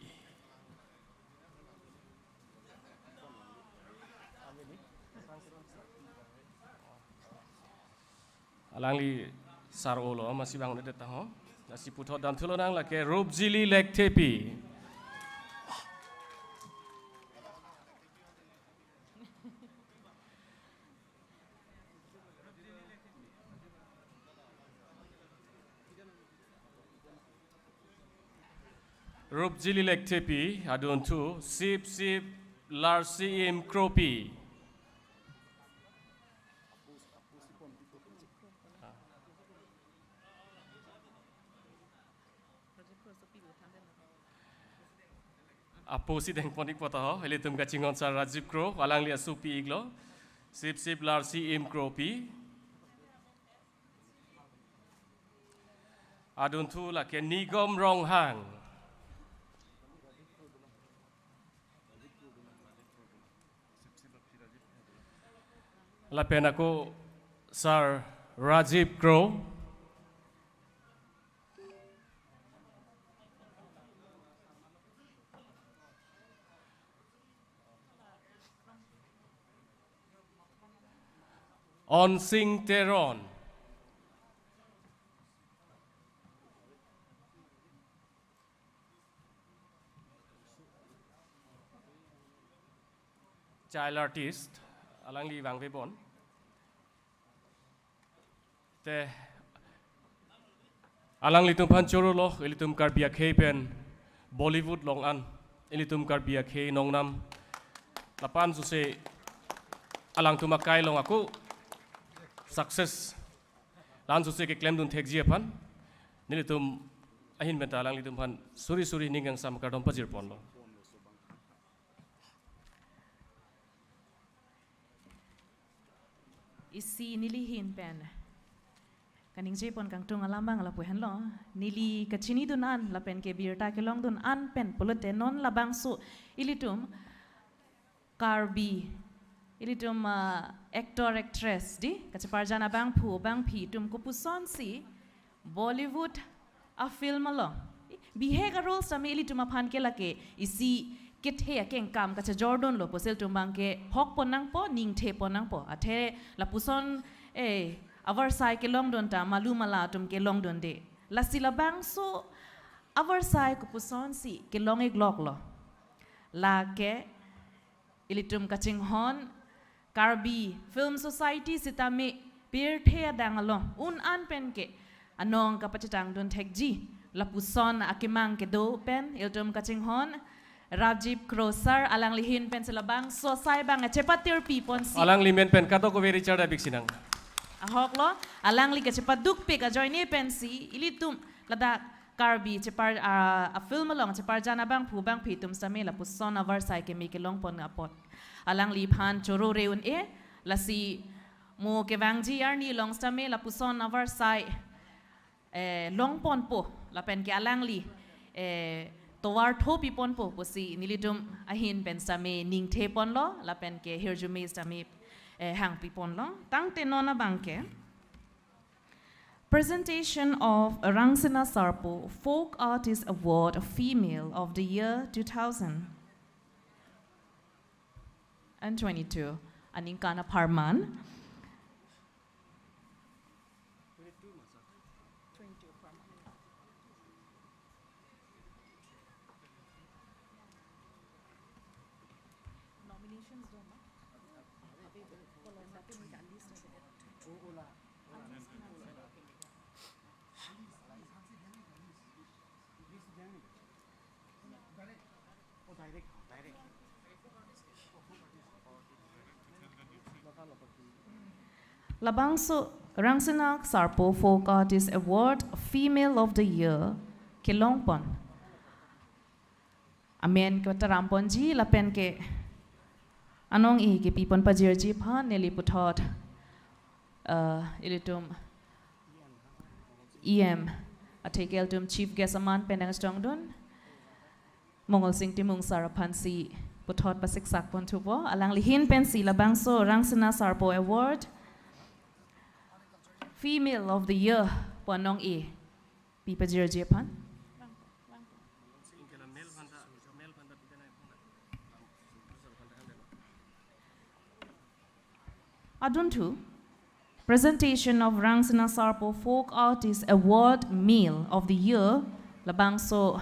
Alangli sarolo masih bang udah tahu. Nasi putot dan tulunang laki Rubzili Lektepi. Rubzili Lektepi adun tu Sip Larsi Im Kropi. Apo si deng ponik potaho, hele tum kacingon sa Rajiv Kro, alang lia supi iglo, Sip Larsi Im Kropi. Adun tu la ke Nigom Ronghang. Lapen ako Sir Rajiv Kro. On Sing Teron. Child artist, alang li bang vebon. Te alang litum panchoro lo, ilitum karbia pen Bollywood long an, ilitum karbia nong nam. Lapan suse alang tumakai long aku success. Lan suse ke claim dun thekji apan, nilitum ahin benta alang litum pan suri ningang sam kardom pajir pon lo. Isi nilihin pen. Kaning Japon kang tung alambang la puhan lo. Nili kachini dunan la pen ke birta ke long dun an pen pulute non labang su ilitum karbi ilitum actor actress di kachaparjana bang phi tum kupuson si Bollywood a film lo. behave roles sa meli tuma phan ke lake isi kit he keng kam ka cha Jordan lo posel tumbang ke hok ponang po ning the ponang po athe la puson avar sai ke long don ta malumala tum ke long don de la silabang so avar sai ko puson si ke long e glok lo la ke ilitum kaching hon Karbi Film Society sitame bir the dang along un an pen ke anong kapachitang don tek ji lapuson akimang ke do pen iltum kaching hon Rajiv Krosar alang lihin pen selabang so sai bang cepatir pipon si alang limen pen kato ko Richard abik sinang ahok lo alang li ke cepat duk pe ka join ni pen si ilitum lada Karbi cepar a film along cepar jana bang pu bang pitum same lapuson avar sai ke mi ke long pon apot alang li phan choro reun lasi mo ke wangji arni long same lapuson avar sai long pon po la pen ke alang li towar thopi pon po posi nilidum ahin pen same ning the pon lo la pen ke hirjume same hang pi pon lo tang te nona bangke presentation of Rangsina Sarpo Folk Artist Award Female of the Year 2022 aning kana parman Labangso Rangsina Sarpo Folk Artist Award Female of the Year Kilongpon Amen ko tarampon ji lapen ke anong ke pipon pajir ji pha neli puthot ilitum EM atekel tum chief guest aman penang stongdon Mongol Singh Timung Sarapansi puthot pasik sakpon tubo alang lihin pensi labangso Rangsina Sarpo Award Female of the Year ponong pipa jirjepan Aduntu presentation of Rangsina Sarpo Folk Artist Award Male of the Year labangso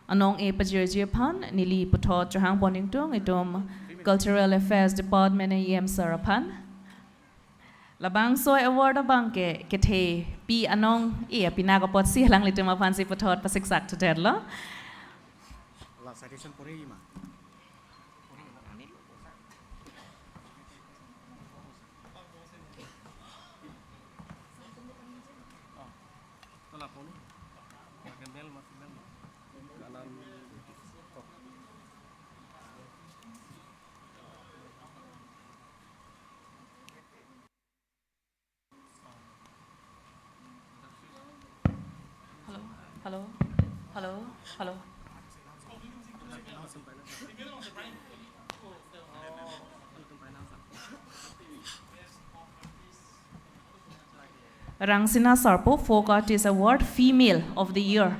anong pajirjepan nili puthot johang poningtung itom Cultural Affairs Department EM Sarapan Labang so award abang ke the pi anong pinagapot si lang litum apansi puthot pasiksak to dedlo la citation pore ma Hello. Rangsina Sarpo Folk Artist Award Female of the Year.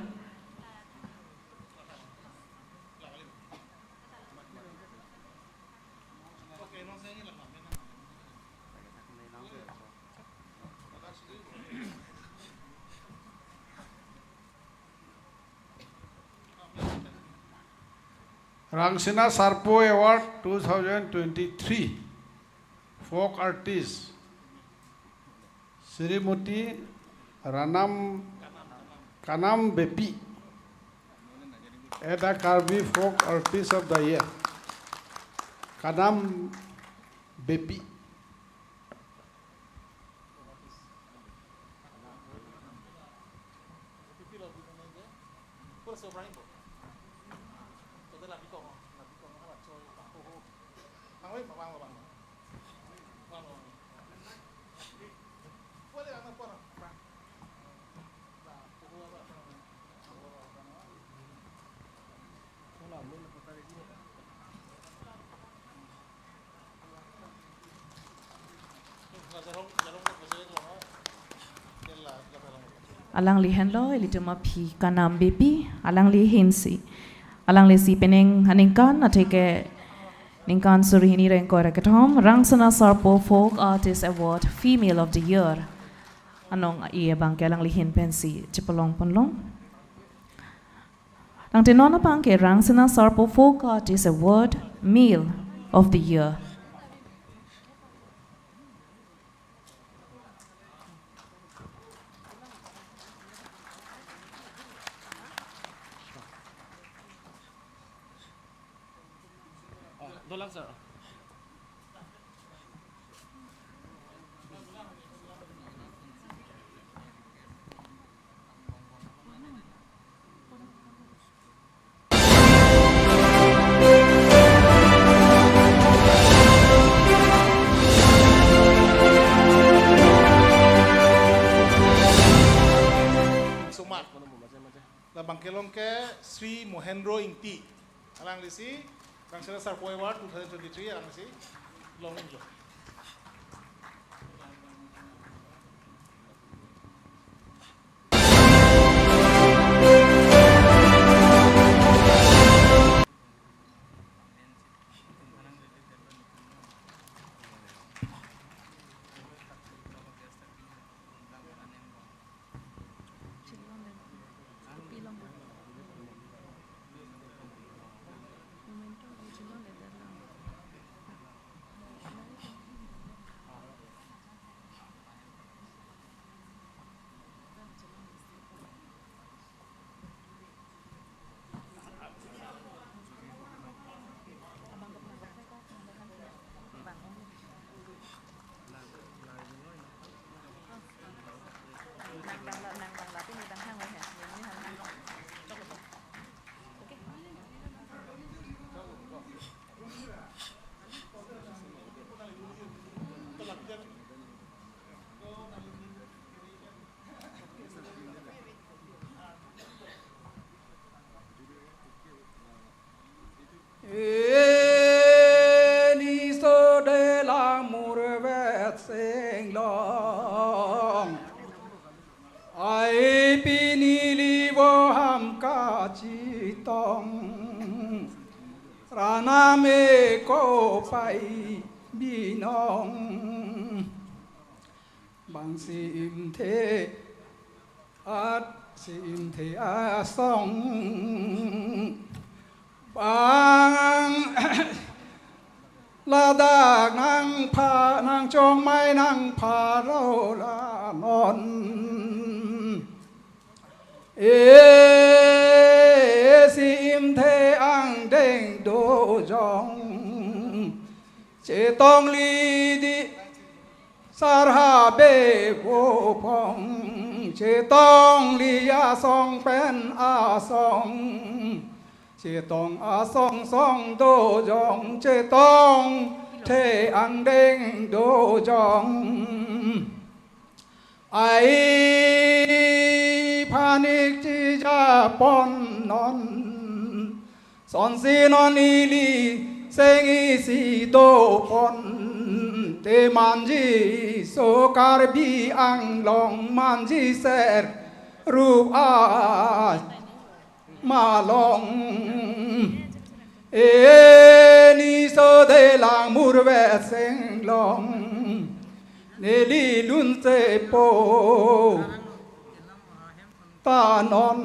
Rangsina Sarpo Award 2023 Folk Artist Srimati Kanam Bepi Eda Karbi Folk Artist of the Year Kanam Bepi alang li hen lo ilituma phi kanam bepi alang li hinsi alang li si peneng haningkan ateke ningkan surihini rengko rekatom Rangsana Sarpo Folk Artist Award Female of the Year anong iya bang ke alang li hin pensi chipolong ponlong nang tenona bang ke Rangsana Sarpo Folk Artist Award Male of the Year Dolang sir. Sumat. Labang kelong ke Sri Mohendro Ingti. Alang lisi Rangsana Sarpo Award 2023 alang lisi long jo. Ni so de la murvet sing long ai pini li wo ham ka chi tong rana me ko pai bi nong bang sim the at sim the a song bang la đạc năng phà năng chong mai năng phà rô la non sim thế ang đeng đô jong chế tông li đi sar ha bê vô phong chế tông li ya song pen a song chế tông a song song đô jong chế tông thế ang đeng đô jong ai panic chi ja pon non son si non li seng i si do pon te man ji so kar bi ang long man ji ser rup a ma long ni so de lang mur ve seng long ne li lun se po ta non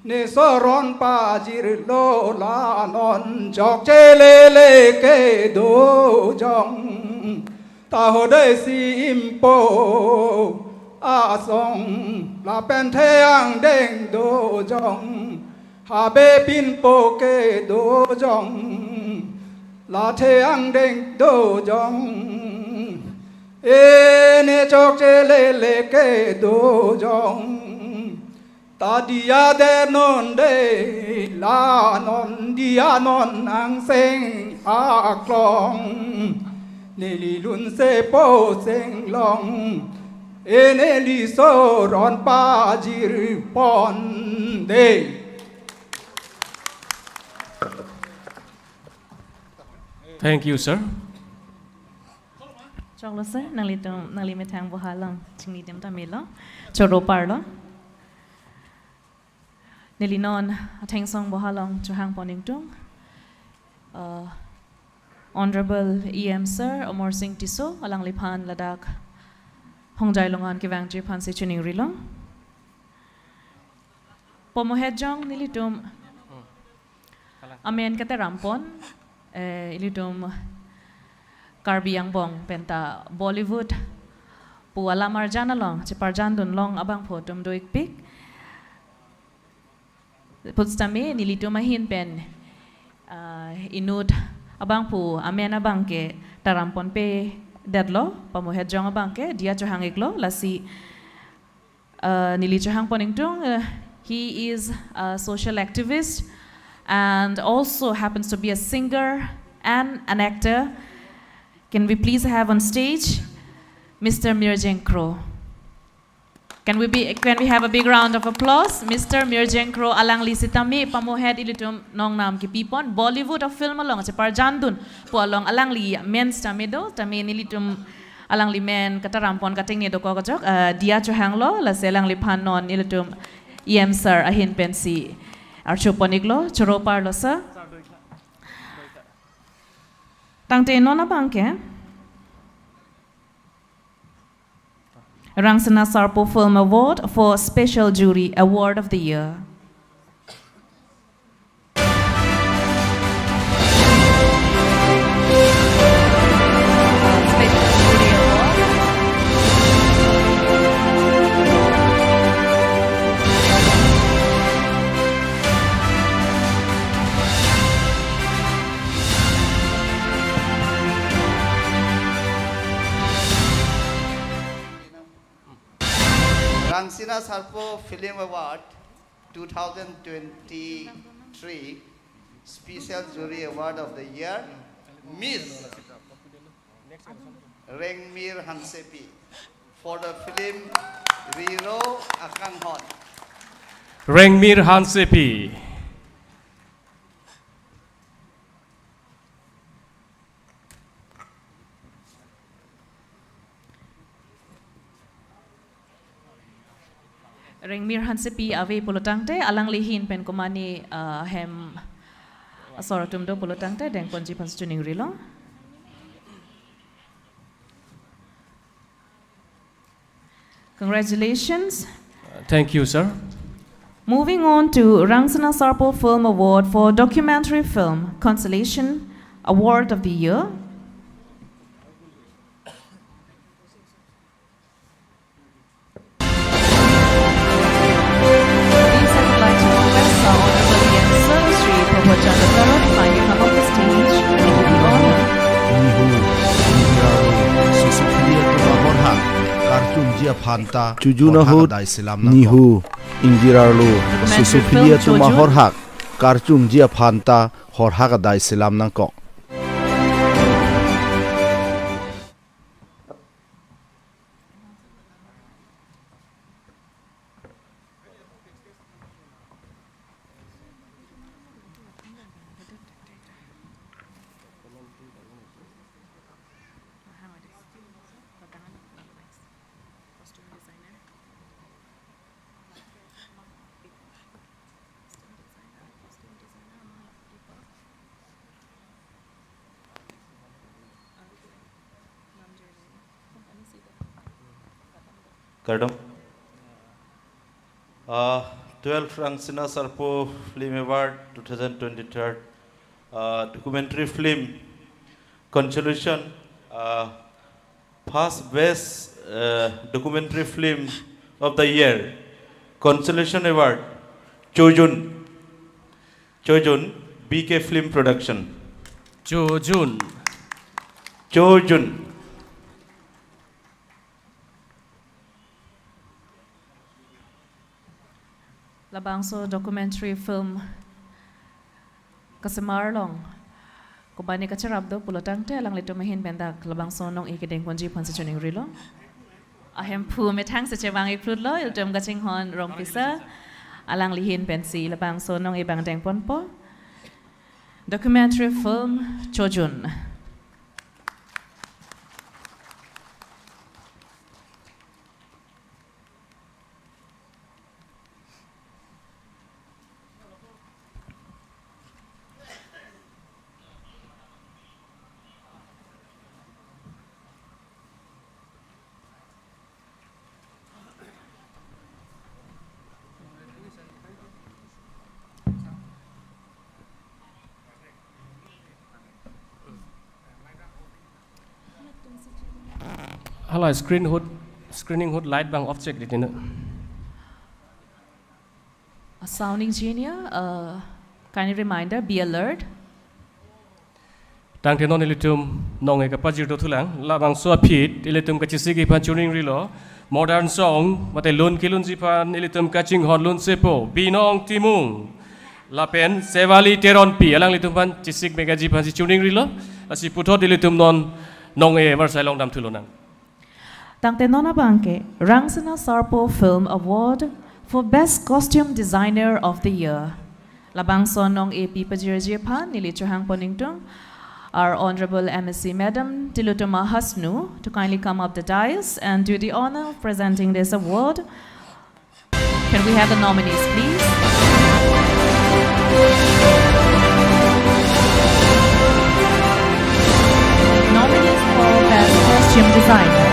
ne so ron pa jir lo la non chok che le ke do jong ta ho de sim po a song la pen the ang deng do jong ha be pin po ke do jong la the ang deng do jong ne chok che le ke do jong ta dia de non de la non dia non ang seng a klong ne li lun se po seng long ne li so ron pa jir pon de Thank you, sir. Chok lo sir, nang li metang bohalang chingni dem tamilo. Choro parlo. Nili non ateng song bohalang chuhang poning tung. Honorable EM Sir Omar Singh Tiso alang lipan ladak hongjai longan ki wang pan si chuning rilong. Pomohedjong nilitum amen kate rampon ilitum Karbi yang bong penta Bollywood pu ala marjana long ciparjan dun long abang photum do ikpik putstame nilitum mahin pen inut abang pu amen abang ke tarampon pe deadlo pamohedjong abang ke dia johang iklo lasi nili johang poningtung he is a social activist and also happens to be a singer and an actor. Can we please have on stage Mr. Mirjenkro? Can we have a big round of applause? Mr. Mirjenkro alang lisitami pamohed ilitum nong nam ki pipon Bollywood of film along sa parjandun po along alang li men's tamido tami nilitum alang li men katarampon kating ni doko kajok dia johanglo la selang li panon ilitum EM sir ahin pensi archoponiglo choro parlo sa tangte nona bangke Rangsana Sarpo Film Award for Special Jury Award of the Year. Special Jury Award. Rangsana Sarpo Film Award 2023 Special Jury Award of the Year, Miss Rengmir Hansepi for the film Riro Akanghon. Rengmir Hansepi. Rengmir Hansepi ave polotangte alang lihin pen kumani hem asoratum do polotangte deng ponji panstuning rilong. Congratulations. Thank you, sir. Moving on to Rangsana Sarpo Film Award for Documentary Film Consolation Award of the Year. Chujunahut Nihu Indirarlu Susupilia to Mahorhak Karchung Jia Panta Horhaka Dai Silam Nangkok. Kardam. 12th Rangsana Sarpo Film Award 2023 documentary film Consolation first best documentary film of the year Consolation Award Chojun BK Film Production Chojun Labangso documentary film Kasemarlong Kubani kacharabdo pulotangte alang lito mahin bendak labangso nong ikideng ponji ponsi chuning rilo ahem pu metang sa chewang ikrudlo iltum gaching hon rong pisa alang lihin pensi labangso nong ibang deng ponpo documentary film Chojun. Hala screening hood light bang object dit ini. A sound engineer, kind of reminder, be alert. Tang tenon ilitum nong e kapajir do thulang labang so phit ilitum kachisigi pan tuning rilo modern song mate lun kilun jipan ilitum kaching hon lun sepo binong timung lapen sevali teron pi alang litum pan chisig mega jipan si tuning rilo asi puthot ilitum non nong e mar sailong dam thulonang. Tang tenon abangke Rangsana Sarpo Film Award for Best Costume Designer of the Year. Labang so nong e pi pajir jipan nilichuhang poningtung. Our Honorable MSc Madam Tilutuma Hasnu to kindly come up the dais and do the honor of presenting this award. Can we have the nominees, please? Nominees for Best Costume Designer.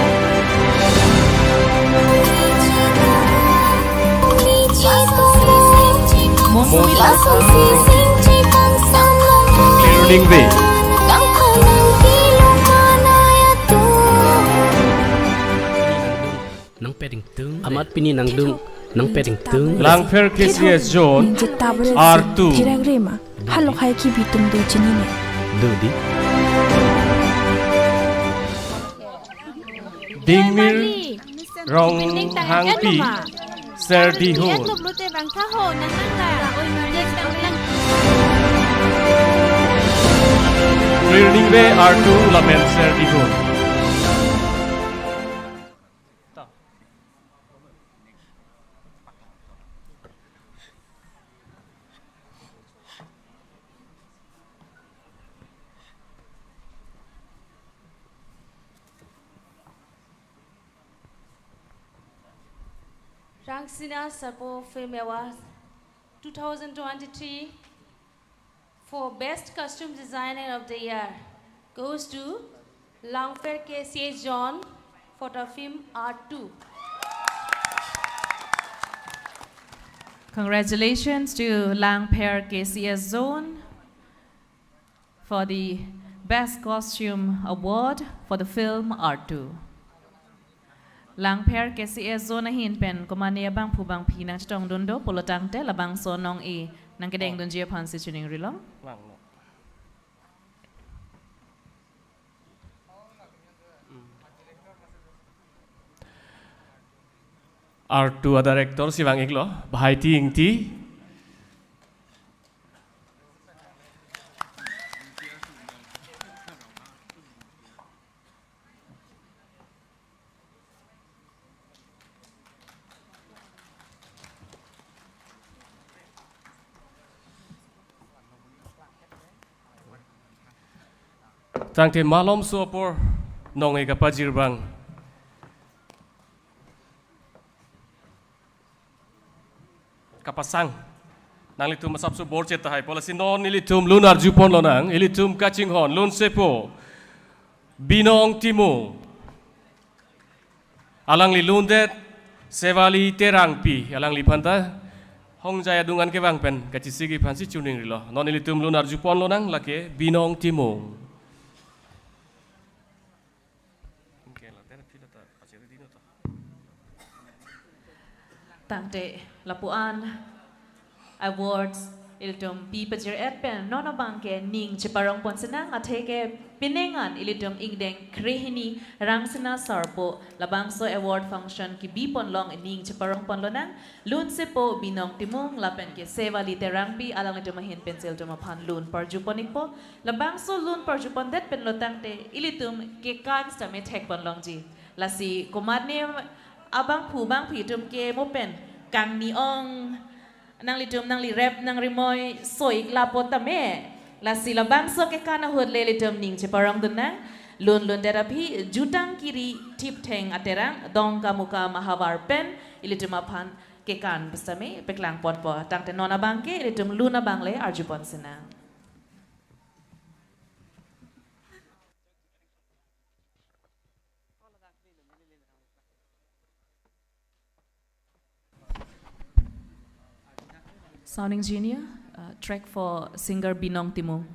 Clearing way. Amat pini nang dung nang peding tung Langfer KCS Zone R2 Kirang halok hai ki bitum do chini ne dudi Dingmir Rong Hang Pi Serdi Ho Clearing way R2 Lamen Serdi Ho. Rangsana Sarpo Film Award 2023 for Best Costume Designer of the Year goes to Langfer KCS John for the film R2. Congratulations to Langper KCS Zone for the Best Costume Award for the film R2. Langper KCS Zone hin pen komania bang pubang pinang chitong dundo polotang te labang sonong e nang kedeng dun jia pan si chuning rilong. R2 director si bang iklo bahai ti ingti Tangte malom suapor nong e kapajir bang kapasang nang litum masap su bor ceta hai policy non ilitum lunar jupon lonang ilitum kaching hon lun sepo binong timu alang li lundet sevali terang pi alang li panta hong jaya dungan ke bang pen kachisigi pansi tuning rilo non ilitum lunar jupon lonang lake binong timu. Tante lapuan awards ilitum pi pajir pen nona bangke ning chiparong ponsenang atheke pinengan ilitum ingdeng krehini Rangsana Sarpo labangso award function ki bipon long ning chiparong ponlonang lun sepo binong timung lapen ke sevali terangpi alang ilitum hin pencil tumapan lun parjuponik po labangso lun parjupon det pen lotangte ilitum ke kan stame thek ponlongji lasi kumadne abang pubang pitum ke mopen kang niong nang litum nang li rep nang rimoy soik lapotame la sila bangso ke kana hud le litum ning cheparang dunang lun terapi jutang kiri tip teng aterang dong kamuka mahavar pen ilitum apan ke kan besame peklang pot po tang tenona bangke ilitum luna bangle arjupon senang. Sound engineer, track for singer Binong Timu.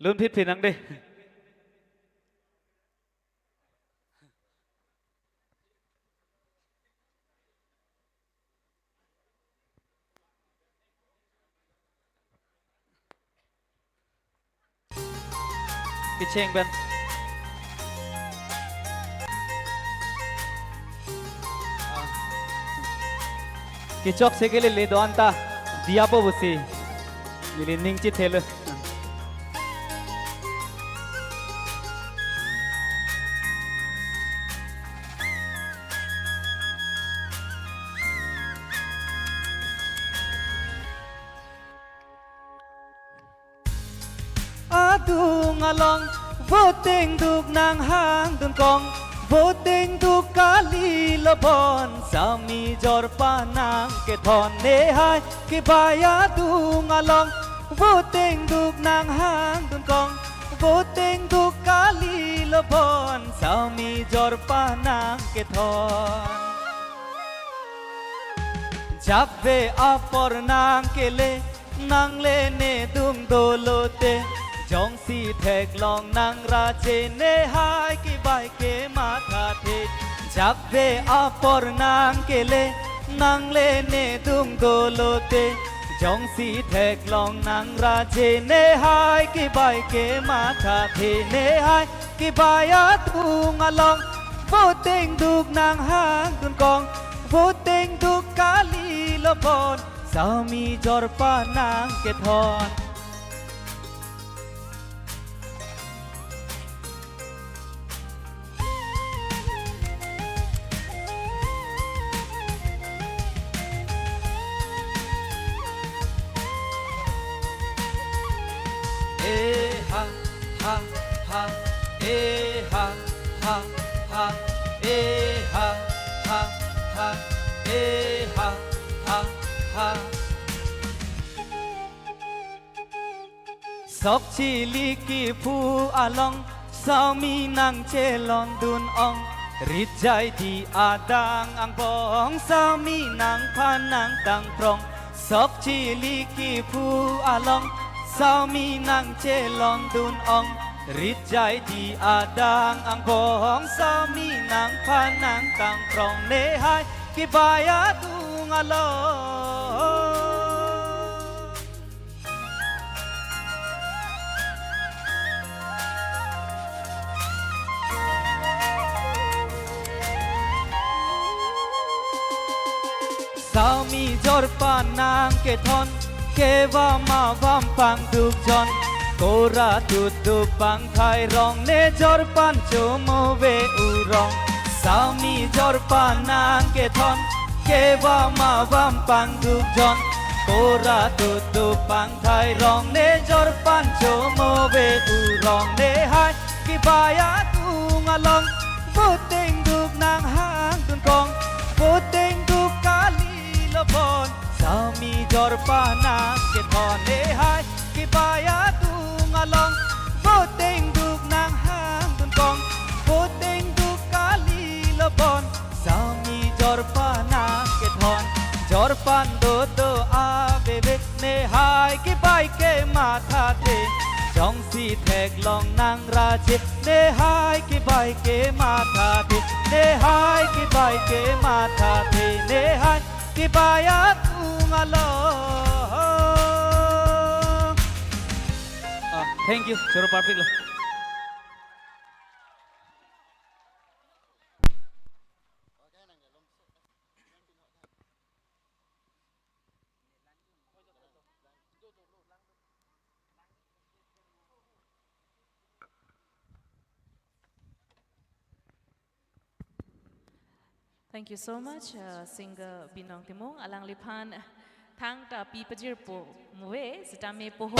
ลุ้นผิดผิดนังดิกิเชงเป็นกิจอกเสกเลยเลดอันตาดิอาโปบุษีลินิงจิตเทลดูงาลองโวเต็งดูนางหางดุนกองโวเต็งดูกาลีละบอนสามีจอร์ปานางเกทอนเนหายกิบายาดูงาลองโวเต็งดูนางหางดุนกองโวเต็งดูกาลีละบอนสามีจอร์ปานางเกทอนจับเวอาปอร์นางเกเลนางเลเนดุมโดโลเตจงสีเทกลองนางราเจเนหายกิบายเกมาคาเทจับเวอาปอร์นางเกเลนางเลเนดุมโดโลเตจงสีเทกลองนางราเจเนหายกิบายเกมาคาเทเนหายกิบายาตุงอลองโวเต็งดุกนางหางดุนกองโวเต็งดุกกาลีละบอนสามีจอร์ปานางเกทอนฮะฮะฮะเอฮะฮะฮะเอฮะฮะฮะเอฮะฮะฮะสอกชีลีกีผู้อาลองสามีนางเจลอนดุนอองริดใจที่อาดังอังบองสามีนางพานางตังพรองสอกชีลีกีผู้อาลองสามีนางเจลองดุนอองริดใจที่อาดังอังบองสามีนางพานางตังพรองเนหายกิบายาตุงอลอสามีจอร์ปานางเกทอนเกวามาวัมปังดุกจอนโกราตุตุปังไทยรองเนจอร์ปันโจโมเวอุรองสามีจอร์ปานางเกทอนเกวามาวัมปังดุกจอนโกราตุตุปังไทยรองเนจอร์ปันโจโมเวอุรองเนหายกิบายาตุงอลองโวเต็งดุกนางหางดุนกองโวเต็งดุกกาลีละบอนสามีจอร์ปานางเกทอนเนหายกิบายาตุงอลองโวเต็งดุกนางหางดุนกองโวเต็งดุกกาลีละบอนสามีจอร์ปานางเกทอนจอร์ปันโดโดอาเบเบเนหายกิบายเกมาทาเทจงสีเทกลองนางราเจเนหายกิบายเกมาทาเทเนหายกิบายเกมาทาเทเนหายกิบายาตุงอลอ Thank you, Choro Parpik lah. Thank you so much, singer Binong Timong, Alang Lipan, Tang Ta Pi Pajir Po Mue, Sitame Poho.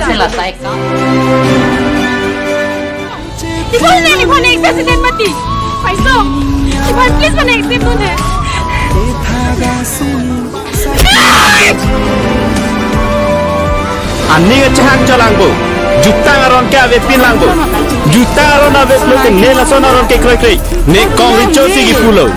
selesai kau. Di mana ni Presiden mati? Faisal, cepat please mana exit tu deh. Ani ngecahang jalangbo, jutang aron ke ave pilangbo, jutang aron ave peluk ne lason aron ke krai krai, ne kong rico sigi pulau.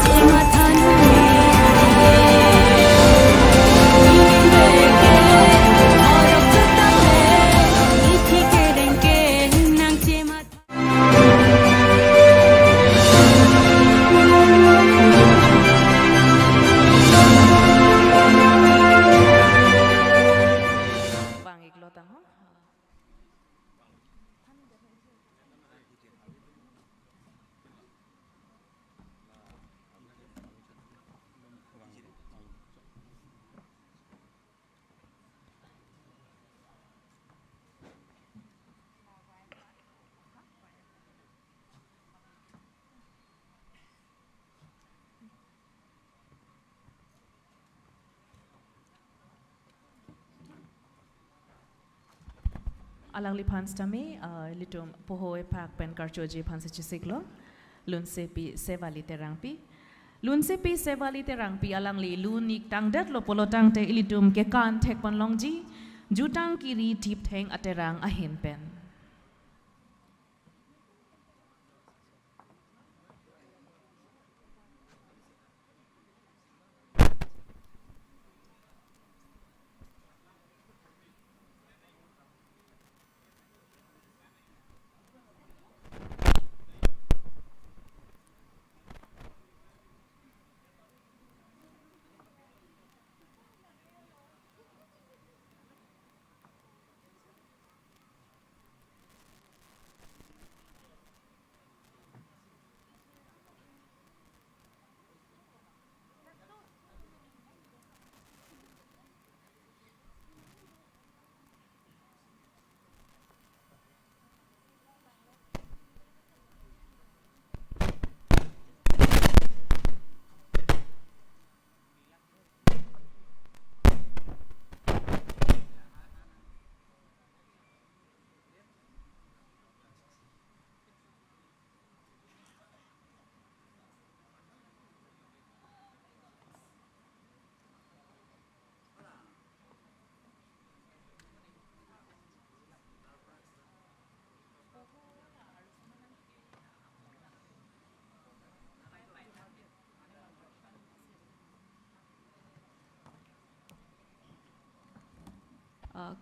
Alang lipan stami litum pohoe pak pen karchoji panse chisiklo lunse pi sevali terangpi lunse pi sevali terangpi alang li lunik tangdat lo polotang te ilitum ke kan tek pan longji jutang kiri tip theng aterang ahin pen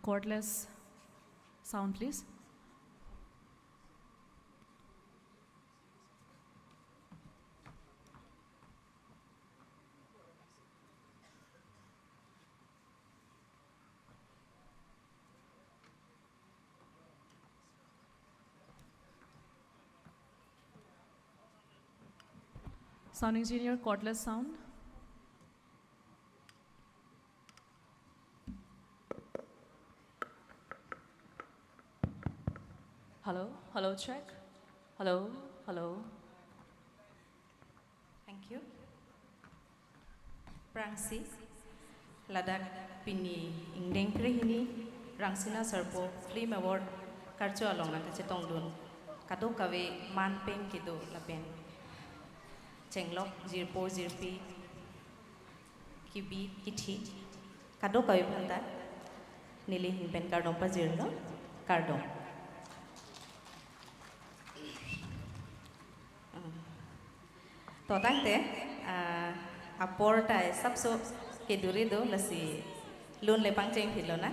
cordless sound please. Sound engineer, cordless sound. Hello, hello, check. Hello, hello. Thank you. Prangsi, Ladak Pini, Ingdeng Krihini, Rangsina Serpo, Film Award, Karcho Along Nakachetongdun, Kado Kawe, Man Peng Kido, Lapen, Chenglok, Zirpo, Zirpi, Kibi, Kiti, Kado Kawe Panda, Nili Hinben Kardon Pazirno, Kardon. Totante aporta sabso ke durido lasi lun le pangcheng hilona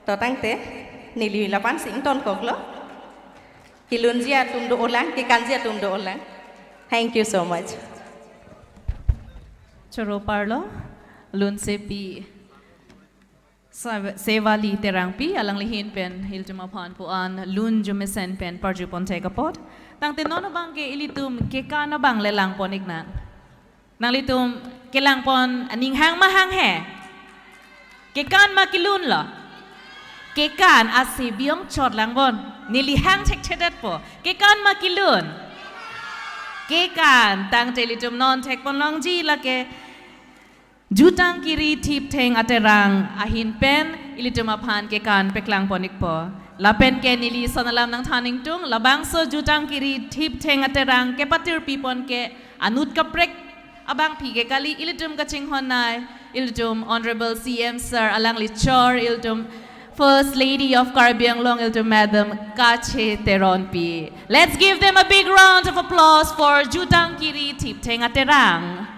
to tang te nili lapan sing ton koklo kilunjia tumdo olang kikanjia tumdo olang. Thank you so much. Choro parlo lun sepi sevali terangpi alang lihin pen hiltuma phan puan lun jumesen pen parju ponte kapot tang tenono bang ke ilitum ke kana bang lelang ponik nan nang litum ke lang pon aning hang mahang he ke kan makilun lo ke kan asibiong chot lang bon nili hang chek chedat po ke kan makilun ke kan tang telitum non tek pon long ji la ke jutang kiri tip teng aterang ahin pen ilitum aphan ke kan peklang ponik po lapen ke nili sonalam nang thaning tung labang so jutang kiri tip teng aterang ke patir pipon ke anut kaprek abang pi ke kali ilitum kaching honai ilitum honorable CM sir alang lichor ilitum First Lady of Caribbean Long Iltum Madam Kache Teronpi. Let's give them a big round of applause for Jutang Kiri Tip Teng Aterang.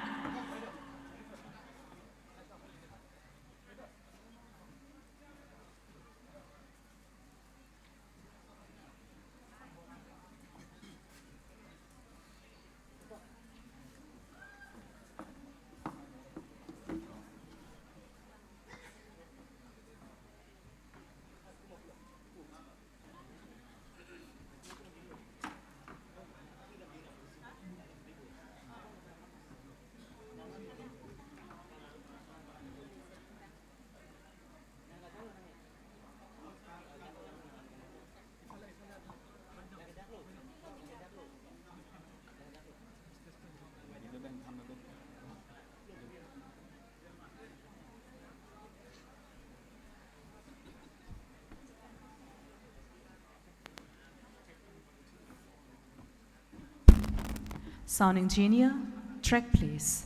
Sound engineer, track please.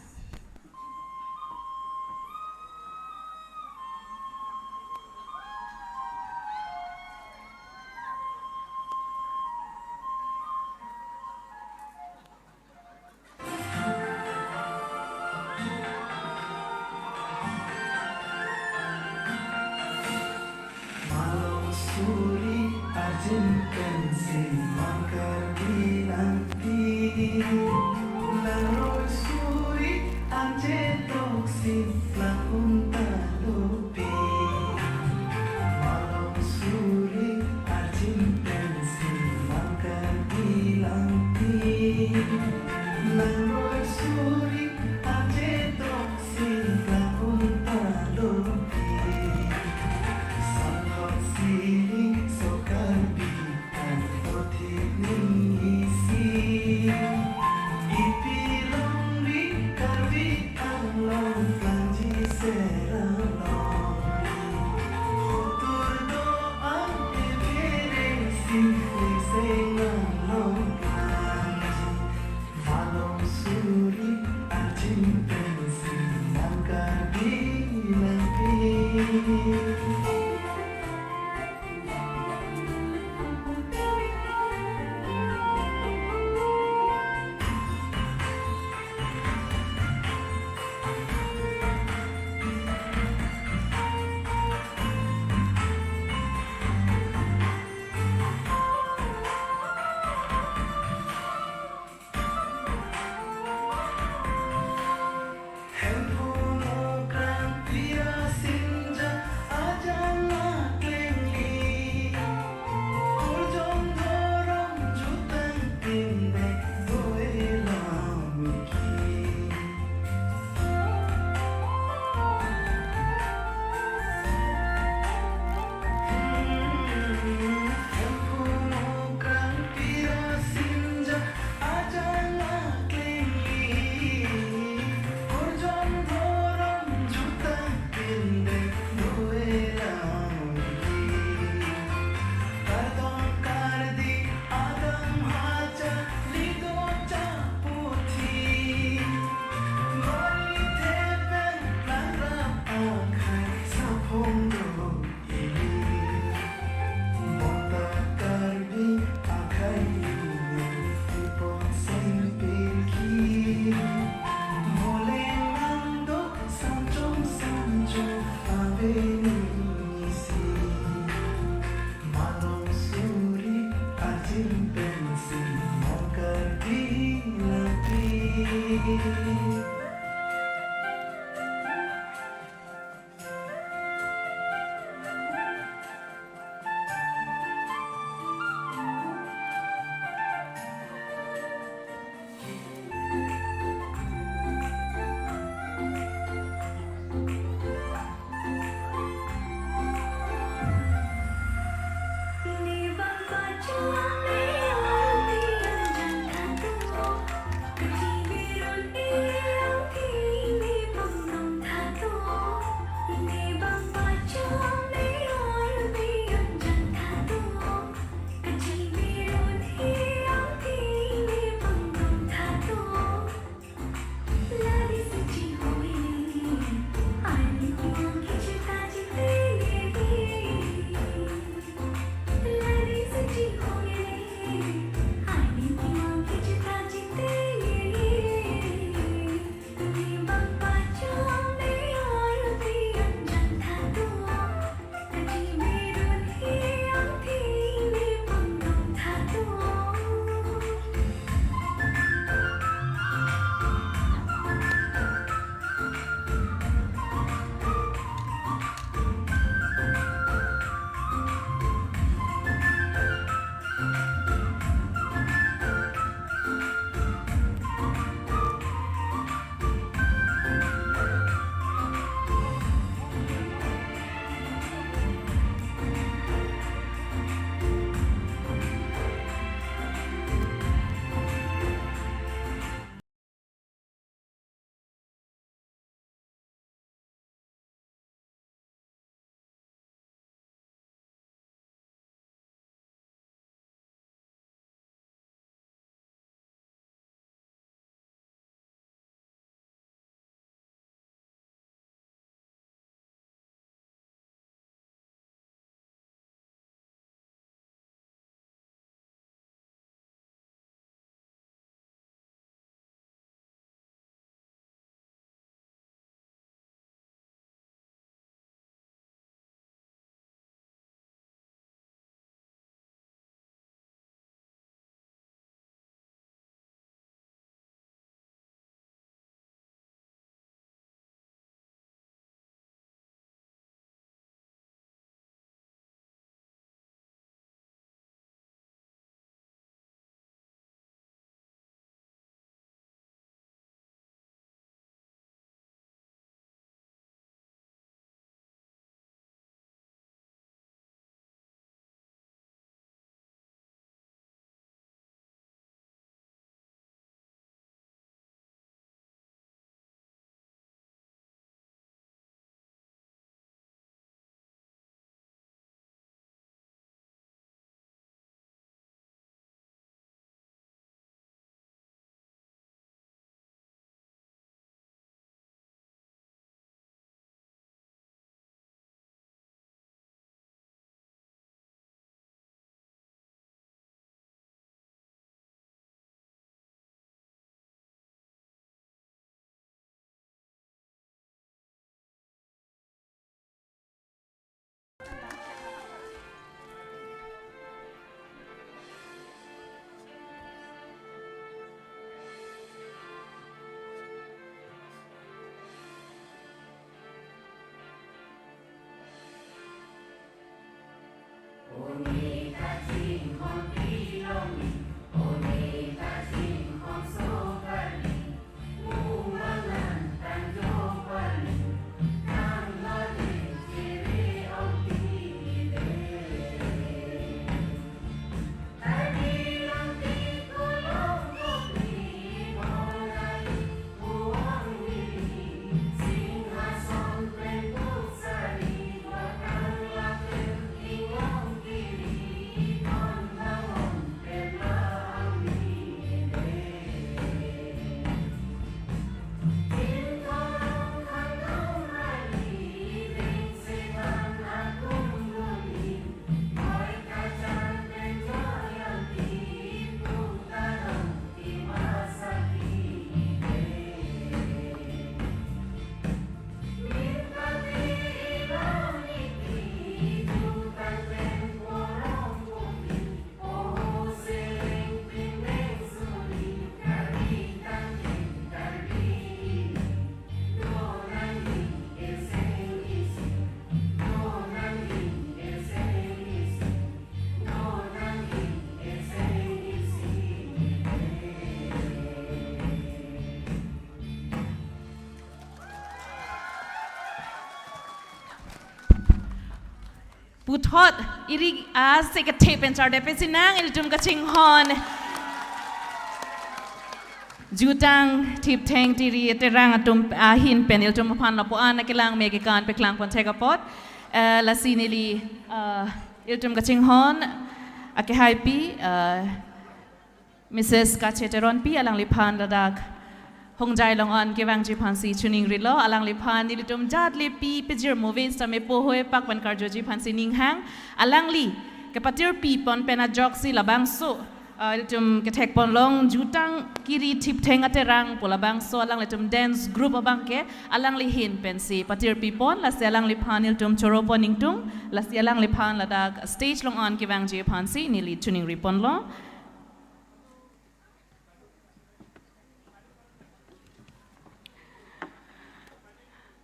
Será Hãy subscribe cho kênh Ghiền Mì Gõ để không bỏ lỡ puthot iri secretary penchar de pesinang ilitum kaching hon jutang tip theng tiri terang atum ahin pen iltum phan la po an kilang me kan pe klang pon thegapot la sinili iltum kaching hon ake happy Mrs. Kacheteron pi alang lipan ladak hongjai long on kewang ji phansi chuning rilo alang lipan ilitum jat li pi pejir movies ta me po hoy pak ban karjo ji phansi ning hang alang li kapatir pi pon pena joksi labang so ilitum ketek pon long jutang kiri tip theng aterang polabang so alang litum dance group abang ke alang li hin pensi patir pi pon la se alang lipan ilitum choro pon ningtung la se alang lipan ladak stage long on kewang ji phansi ni li chuning ripon lo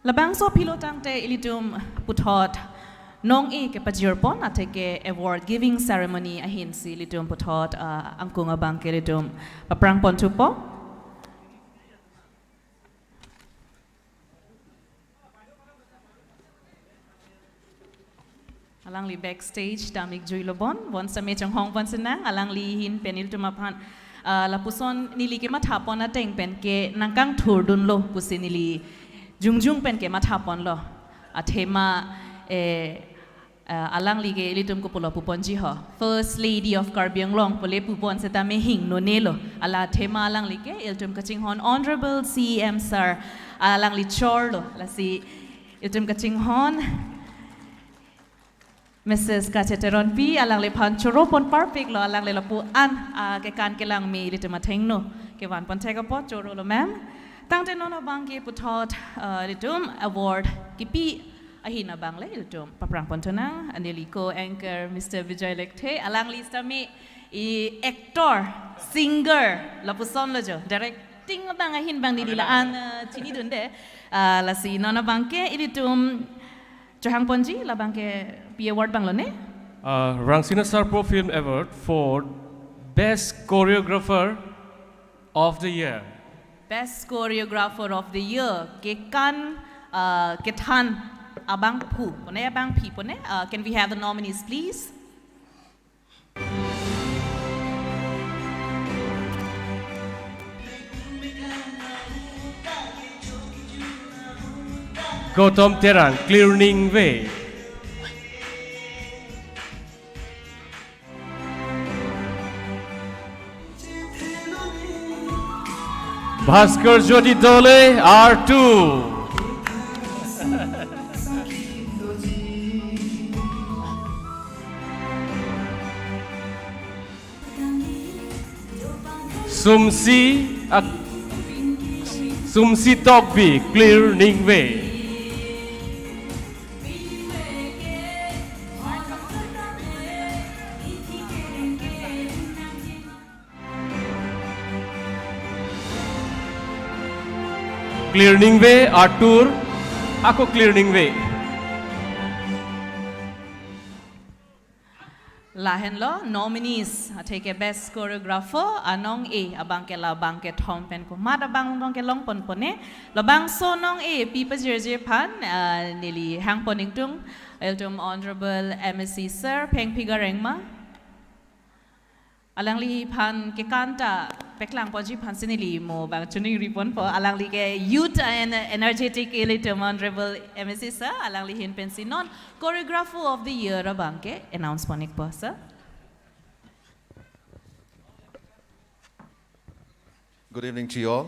labang so pilotang te ilitum puthot nong e ke pajirpon ateke award giving ceremony ahin si ilitum puthot angkung abang ke ilitum paprang pon tupo alang li backstage damik juilobon bon same chang hong pon senang alang li hin penil tumapan lapuson nili ke mathapon ateng pen ke nangkang thurdun lo pusinili jungjung pen ke mathapon lo athema alang lige ilitum ko pulo pupon ji ho first lady of Karbiang Long pole pupon seta me hing no nelo ala thema alang lige iltum kaching hon honorable CM sir alang li chorlo la si iltum kaching hon Mrs. Kacheteron pi alang le pan choro pon perfect lo alang le lapu an ke kan ke lang mi ilitum atheng no ke wan pon thega pot choro lo ma'am tang te nono bang ki puthot ilitum award kipi ahina bang le ilitum paprang pontonang anili ko anchor Mr. Vijay Lekte alang lista mi actor singer lapuson lo jo directing bang ahin bang nilila an chini dunde la si nono bang ke ilitum johang ponji la bang ke pi award bang lo ne Rangsina Sarpo Film Award for Best Choreographer of the Year. Best Choreographer of the Year ke kan ke than abang pu pone abang pi pone can we have the nominees please Gautam Terang, Clearing Way. Bhaskar Jyoti Dole, R2. Sumsi Tokbi, Clearing Way. Clearing Way, Arthur, ako Clearing Way. Lahen lo nominees take best choreographer anong e abang ke la bang ke thom pen ko mat abang long ke long pon pone lo bang so nong e pipa jerje pan nili hang poning tung eltum honorable MSc sir peng pigareng ma alang li pan ke kanta peklang poji pan sinili mo bang chuni ripon po alang li ke youth and energetic eltum honorable MSc sir alang li hin pen sinon choreographer of the year abang ke announce ponik po sir. Good evening to you all.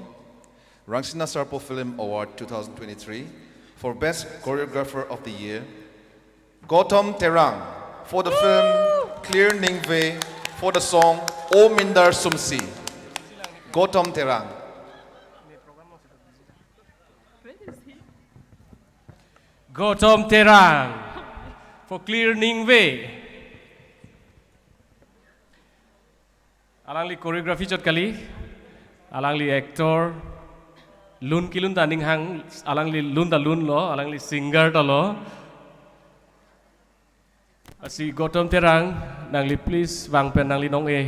Rangsina Sarpo Film Award 2023 for Best Choreographer of the Year, Gautam Terang for the film Clear Ningve for the song O Mindar Sumsi. Gautam Terang. Gautam Terang for Clearing Way. Alang li choreography chot kali, alang li actor, lun kilun taning hang, alang li lun ta lun lo, alang li singer ta lo. Asi Gautam Terang, nang li please wang pen nang li nong e,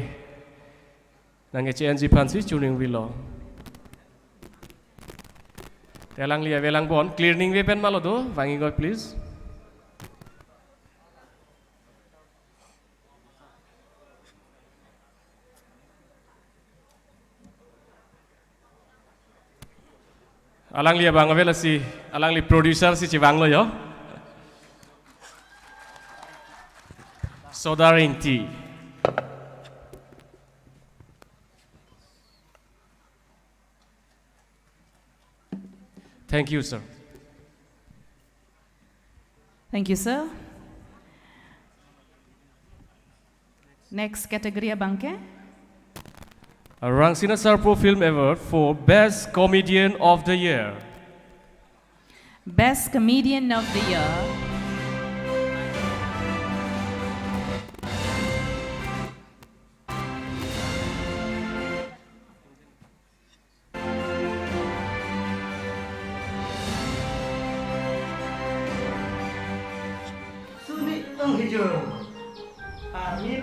nang e CNG Pansi Chuning Vilo. Telang li avelang bon, Clearing Way pen malo do, wangi god please. Alang li abang avela si alang li producer si Chivang lo yo. Sodaring tea. Thank you, sir. Thank you, sir. Next category abangke. Rangsina Sarpo Film Award for Best Comedian of the Year. Best Comedian of the Year.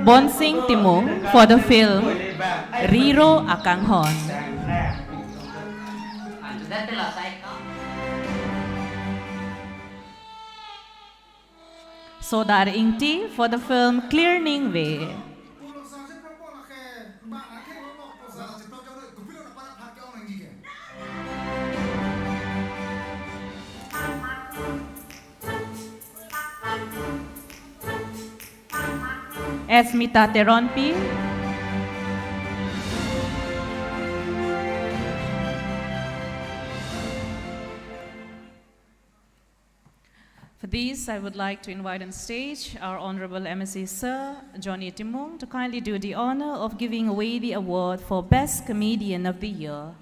Bonsing Timong for the film Riro Akanghon. Sodar Ingti for the film Clear Ning Way. Esmita Teronpi. For these, I would like to invite on stage our Honorable MSc Sir Johnny Timong to kindly do the honor of giving away the award for Best Comedian of the Year.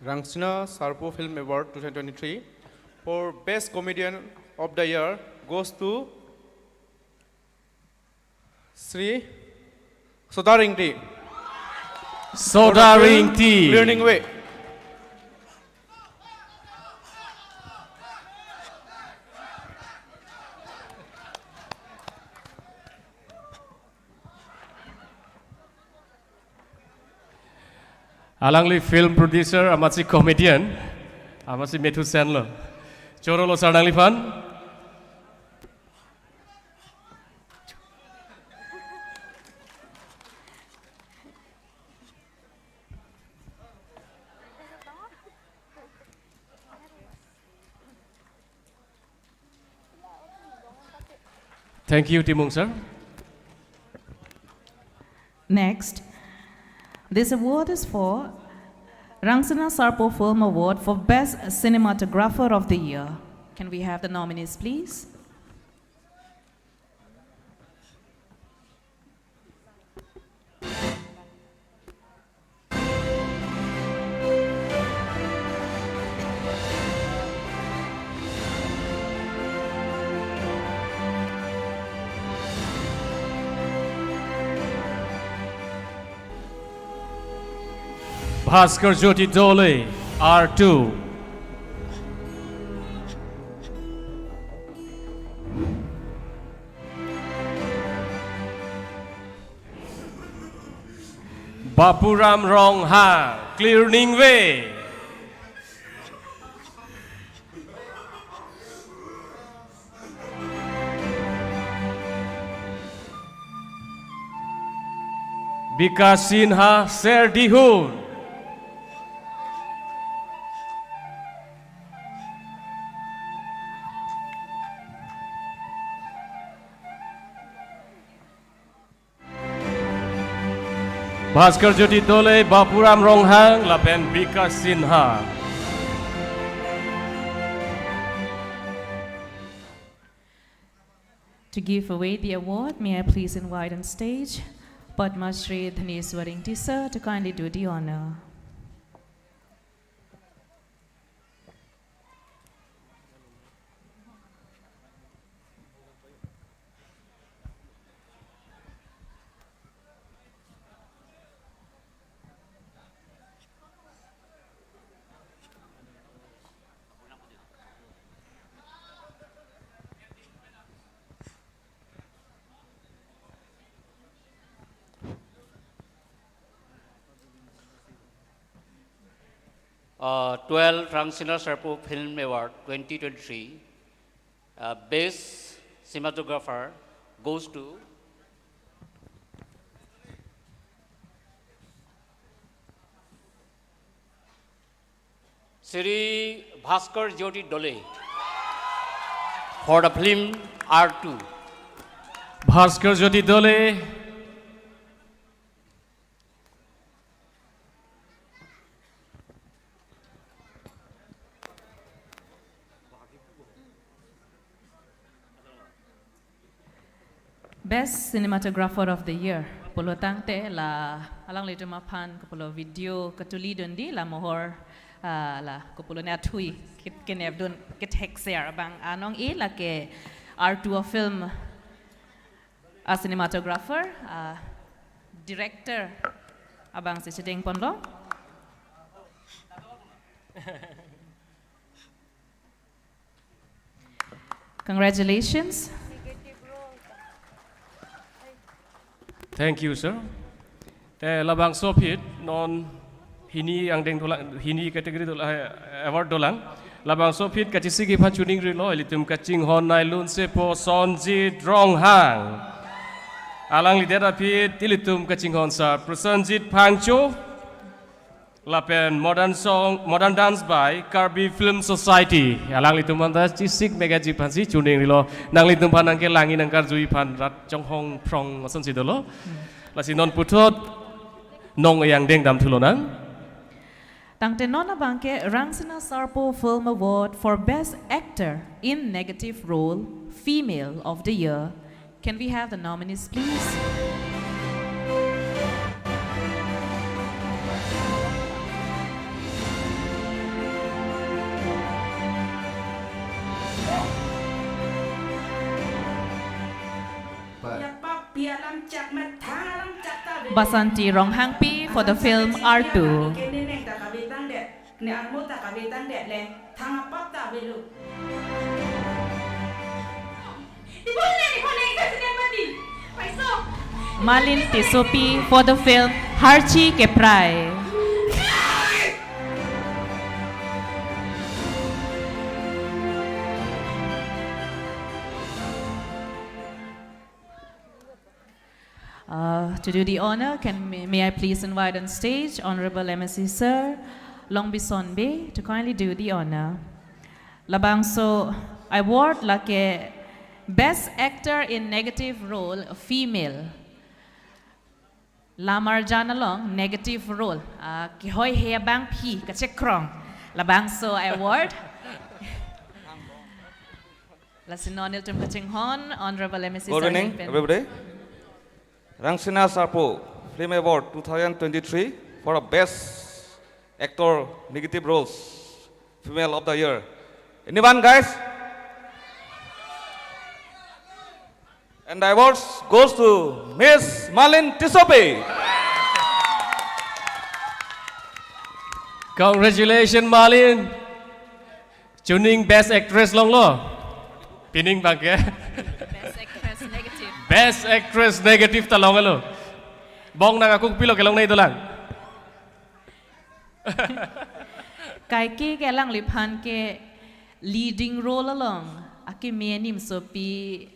Rangsina Sarpo Film Award 2023 for Best Comedian of the Year goes to Sri Sodaring Tea. Sodaring Tea. Learning Way. Alangli film producer, amat si comedian, amat si Methu Sen lo. Coro lo sarang lipan. Thank you, Timung sir. Next, this award is for Rangsina Sarpo Film Award for Best Cinematographer of the Year. Can we have the nominees, please? Bhaskar Jyoti Dole, R2. Bapuram Rongha, Clear Ning Way. Vikas Sinha, Ser Dihun. Bhaskar Jyoti Dole, Bapuram Ronghang, Lapen Vikas Sinha. To give away the award, may I please invite on stage Padma Shri Dhaneswaring Tisa to kindly do the honor. 12 Rangsinah Sarpo Film Award 2023. Best cinematographer goes to Sri Bhaskar Jyoti Dole for the film R2. Bhaskar Jyoti Dole. Best Cinematographer of the Year. Polo tangte la alang le mapan polo video katuli dundi la mohor la polo na thui kit keneb dun kit hexer abang anong e la ke R2 film a cinematographer director abang si chedeng ponlo. Congratulations. Thank you, sir. Te labang sopit non hini ang deng dolang hini kategori dolang award dolang labang sopit kachisigi pachuning rilo elitum kaching hon nailun sepo sonji drong hang alang lidera pit ilitum kaching hon sa Prasanjit Pangcho lapen modern dance by Karbi Film Society alang litum mandas chisik megaji pansi chuning rilo nang litum panang ke langi nang karjui pan rat chong hong prong masan sidolo lasi non putot nong yang deng dam tulonang Tangte nona bangke Rangsinah Sarpo Film Award for Best Actor in Negative Role Female of the Year. Can we have the nominees please? Basanti Ronghangpi for the film R2. Malin Tisopi for the film Harchi Keprai. To do the honor, may I please invite on stage Honorable MSc Sir Longbison Bay to kindly do the honor. Labangso award like Best Actor in Negative Role Female. Lamar Janalong Negative Role. Kihoy hea bang pi kachekrong. Labangso award. Lasinonil tum kachinghon Honorable MSc Sir. Good evening, everybody. Rangsinah Sarpo Film Award 2023 for a Best Actor Negative Roles Female of the Year. Anyone, guys? And the award goes to Miss Malin Tisopi. Congratulations, Malin. Tuning Best Actress long lo. Pining bangke. Best Actress Negative talong alo. Bong nang akong pilo kelong na ito lang. Kay ki kelang lipan ke leading role along. Aki menim so pi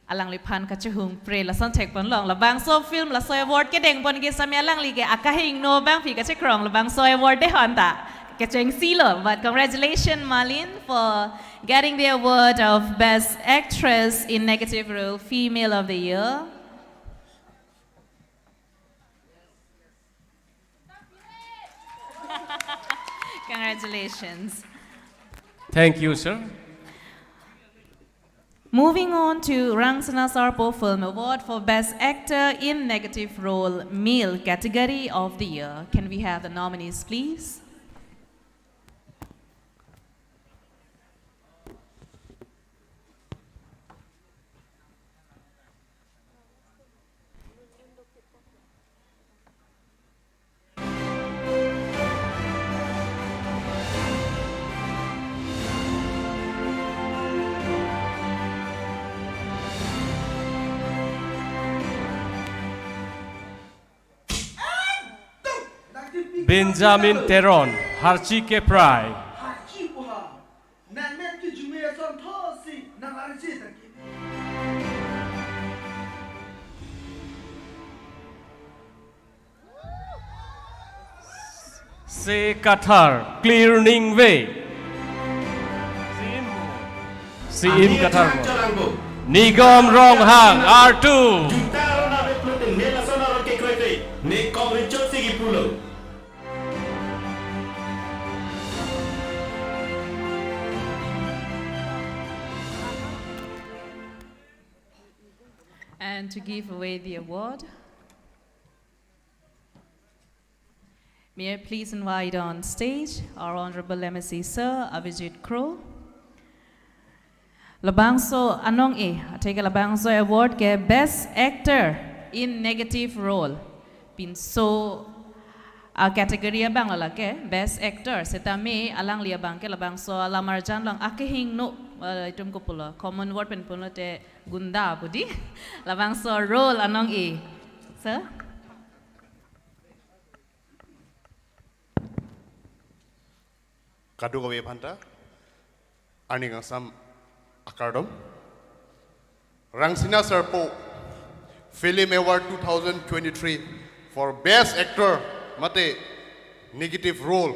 alang lipan kachehung pre la son tek pon long la bang so film la so award ke deng pon ke samya lang li ke akahing no bang pi kache krong la bang so award de honta. Kacheng silo, but congratulations Malin for getting the award of Best Actress in Negative Role Female of the Year. Congratulations. Thank you, sir. Moving on to Rangsinah Sarpo Film Award for Best Actor in Negative Role Male category of the year. Can we have the nominees, please? Benjamin Teron. Harchi ke prai. Harchi puha. Nan men ki jume son thosi nang arji taki. Se Qatar clearing way. Sim Qatar. Nigam Rong Hang R2. And to give away the award, may I please invite on stage our Honorable Embassy Sir Avijit Crow. Labangso Anong take a Labangso Award ke Best Actor in Negative Role. Pinso category abang ala ke Best Actor. Setame alang liya bang ke Labangso alamarjan lang akehing no itum ko pula common word pen pula te gunda budi. Labangso role Anong Sir. Kadu gawe phanta earning some akardom Rangsina Serpo Film Award 2023 for Best Actor mate Negative Role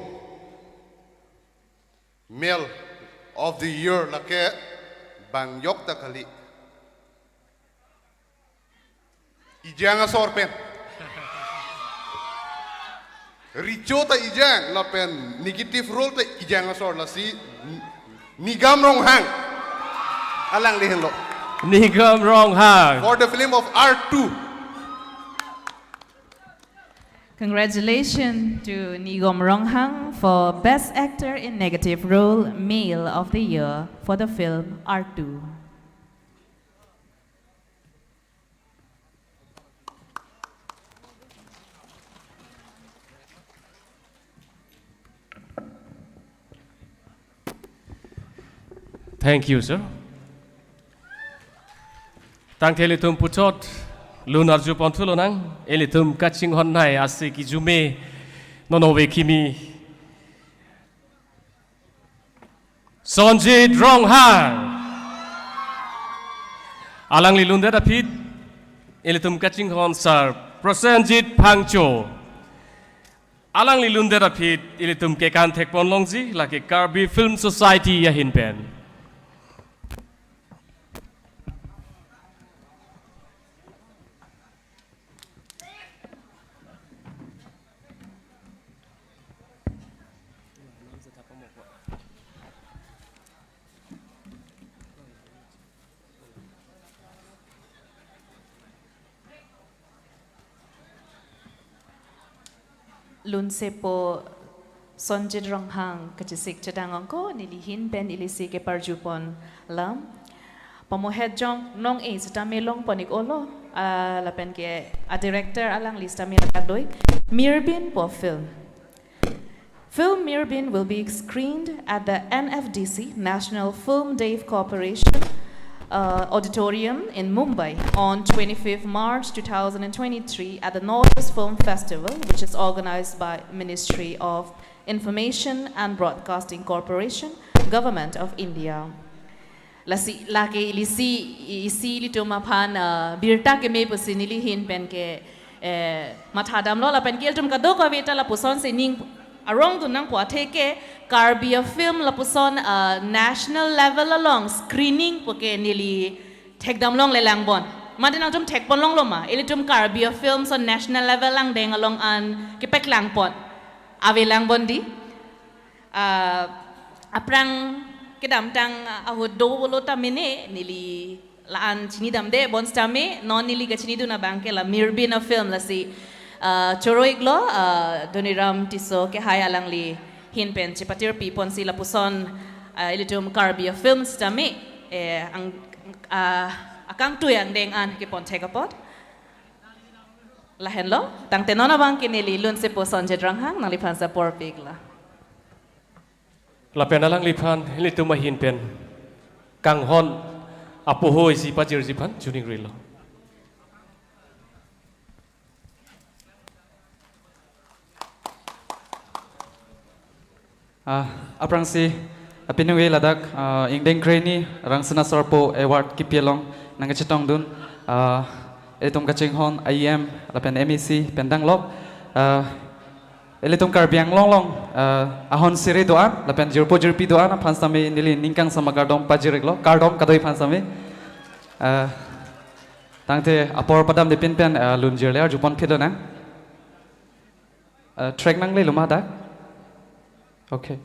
Male of the Year lake Bang Yok Takali Ijang Sorpen Richo ta ijang lapen negative role ta ijang asor la si Nigam Rong Hang alang lihin lo Nigam Rong Hang for the film of R2. Congratulations to Nigam Rong Hang for Best Actor in Negative Role Male of the Year for the film R2. Thank you, sir. Tang telitum putot lunar ju pontulo nang elitum kaching hon nai ase ki jume nonowe kimi Sonjit Rong Hang alang li lunda dapit elitum kaching hon sar Prosenjit Phangcho alang li lunda dapit elitum ke kan thekpon longji la ke Karbi Film Society yahin pen Lun sepo Sonjit Rong Hang kachisik cadang ko nilihin ben ilisi ke parjupon lam pamohet jong nong setamelong ponik olo lapen ke a director alang lista mirakadoi Mirbin po film. Film Mirbin will be screened at the NFDC National Film Day Corporation Auditorium in Mumbai on 25th March 2023 at the Northeast Film Festival, which is organized by Ministry of Information and Broadcasting Corporation, Government of India. Lasi laki isi lito mapan birta ke me posinili hin pen ke mathadam lo la pen ke tum kado ka veta la puson sining arong tu nang puateke Karbia film lapuson national level along screening poke nili tekdam long lelang bon madin ang tum tek pon long loma ili tum Karbia film on national level lang deng along an kipek lang pon ave lang bon di aprang kedam tang ahud do bolo tamene nili laan chini dam de bon stame non nili ga chini du na bangke la Mirbin film la si Choroiglo, Doniram Tiso, Kehaya Langli, Hinpen, Chipatir Pipon Sila Puson, Ilitum Karbia Films Tami, Akang Tuyang Deng An Kipon Tegapot. Lahenlo, Tang Tenona Bang Kinili, Lun Sipo Sonjit Rong Hang, Nalipan sa Porpigla. Lapen alang lipan, Ilitum Mahinpen, Kang Hon, Apuhoy si Pajir Zipan, Juning Rilo. aprang si pinungwi ladak ingdeng kreni rangsana sorpo award kipielong nang chitong dun elitum kaching hon IEM lapen MEC pendang lok elitum karbiang long long ahon siri doan lapen jirpo jirpi doan phansami nili ningkang samagardom pajiriglo kardom kadoi phansami tangte apor padam de pin pen lunjir ler jupon phido na track nang le luma dak okay.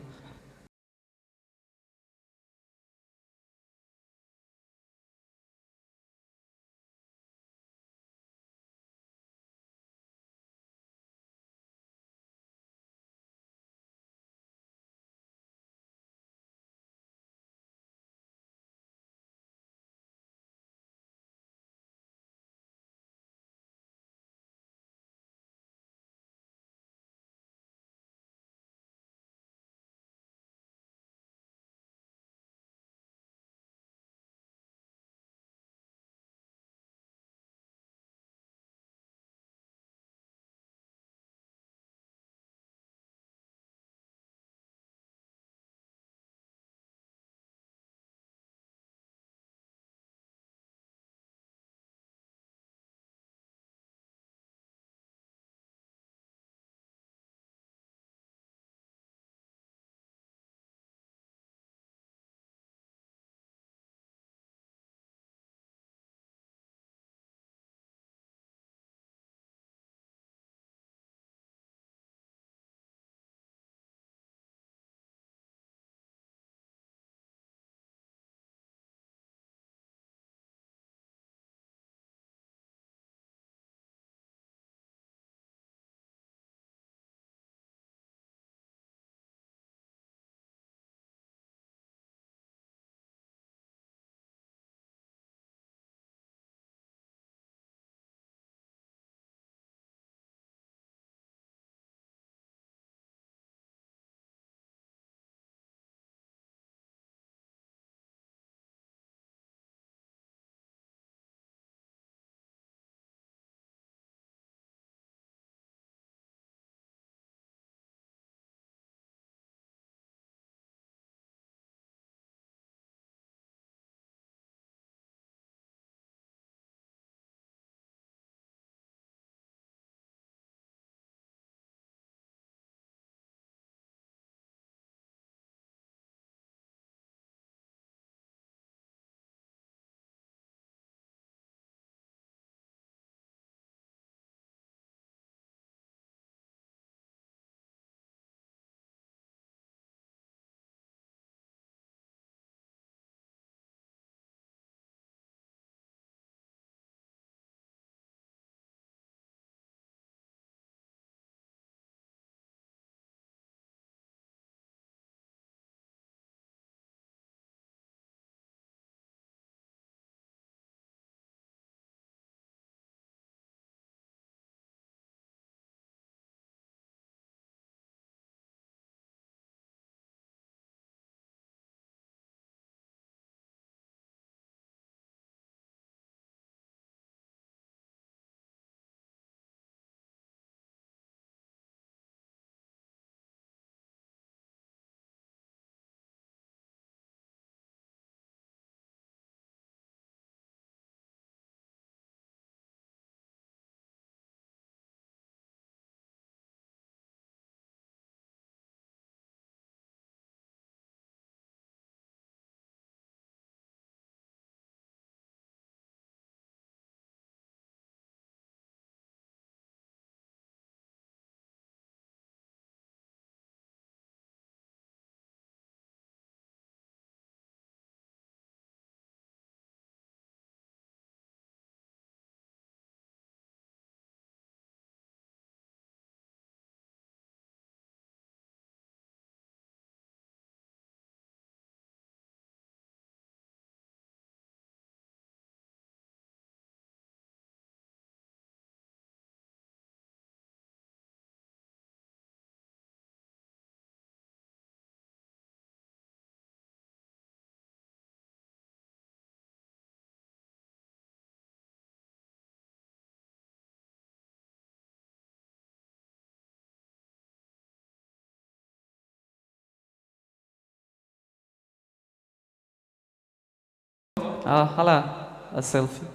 Hala, a selfie.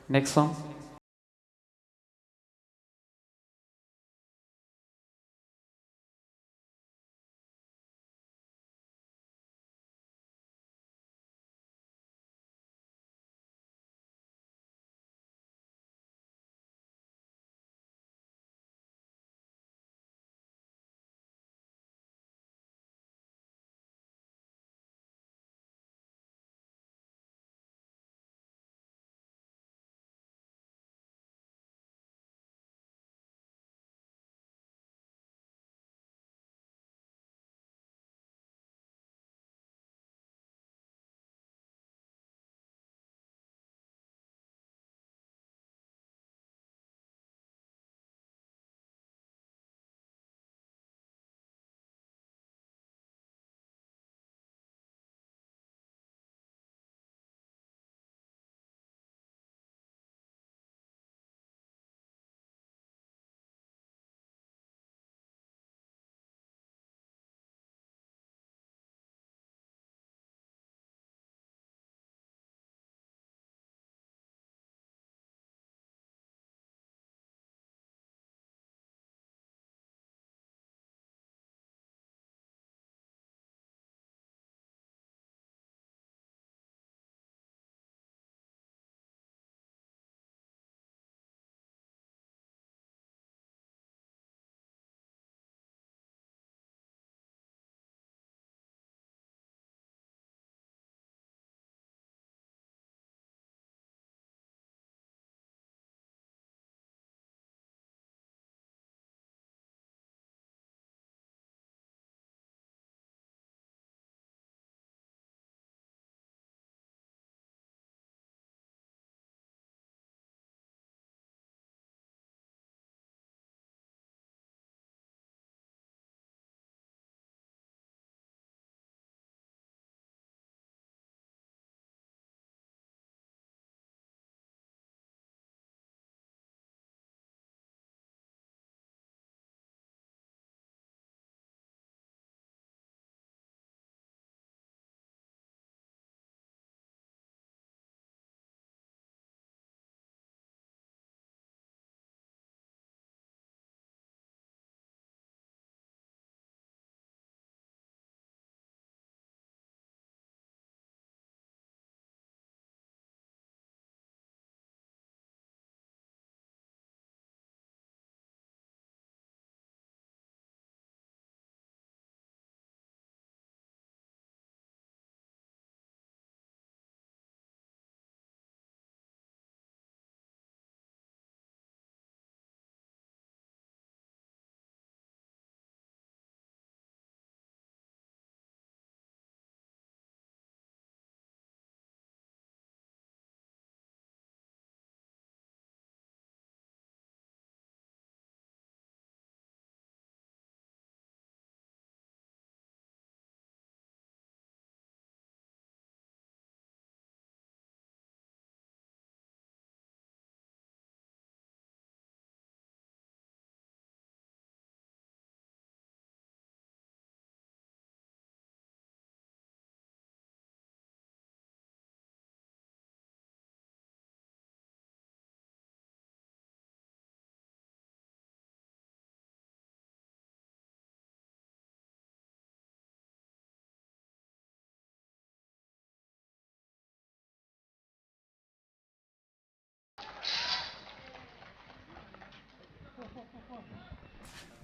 Next song.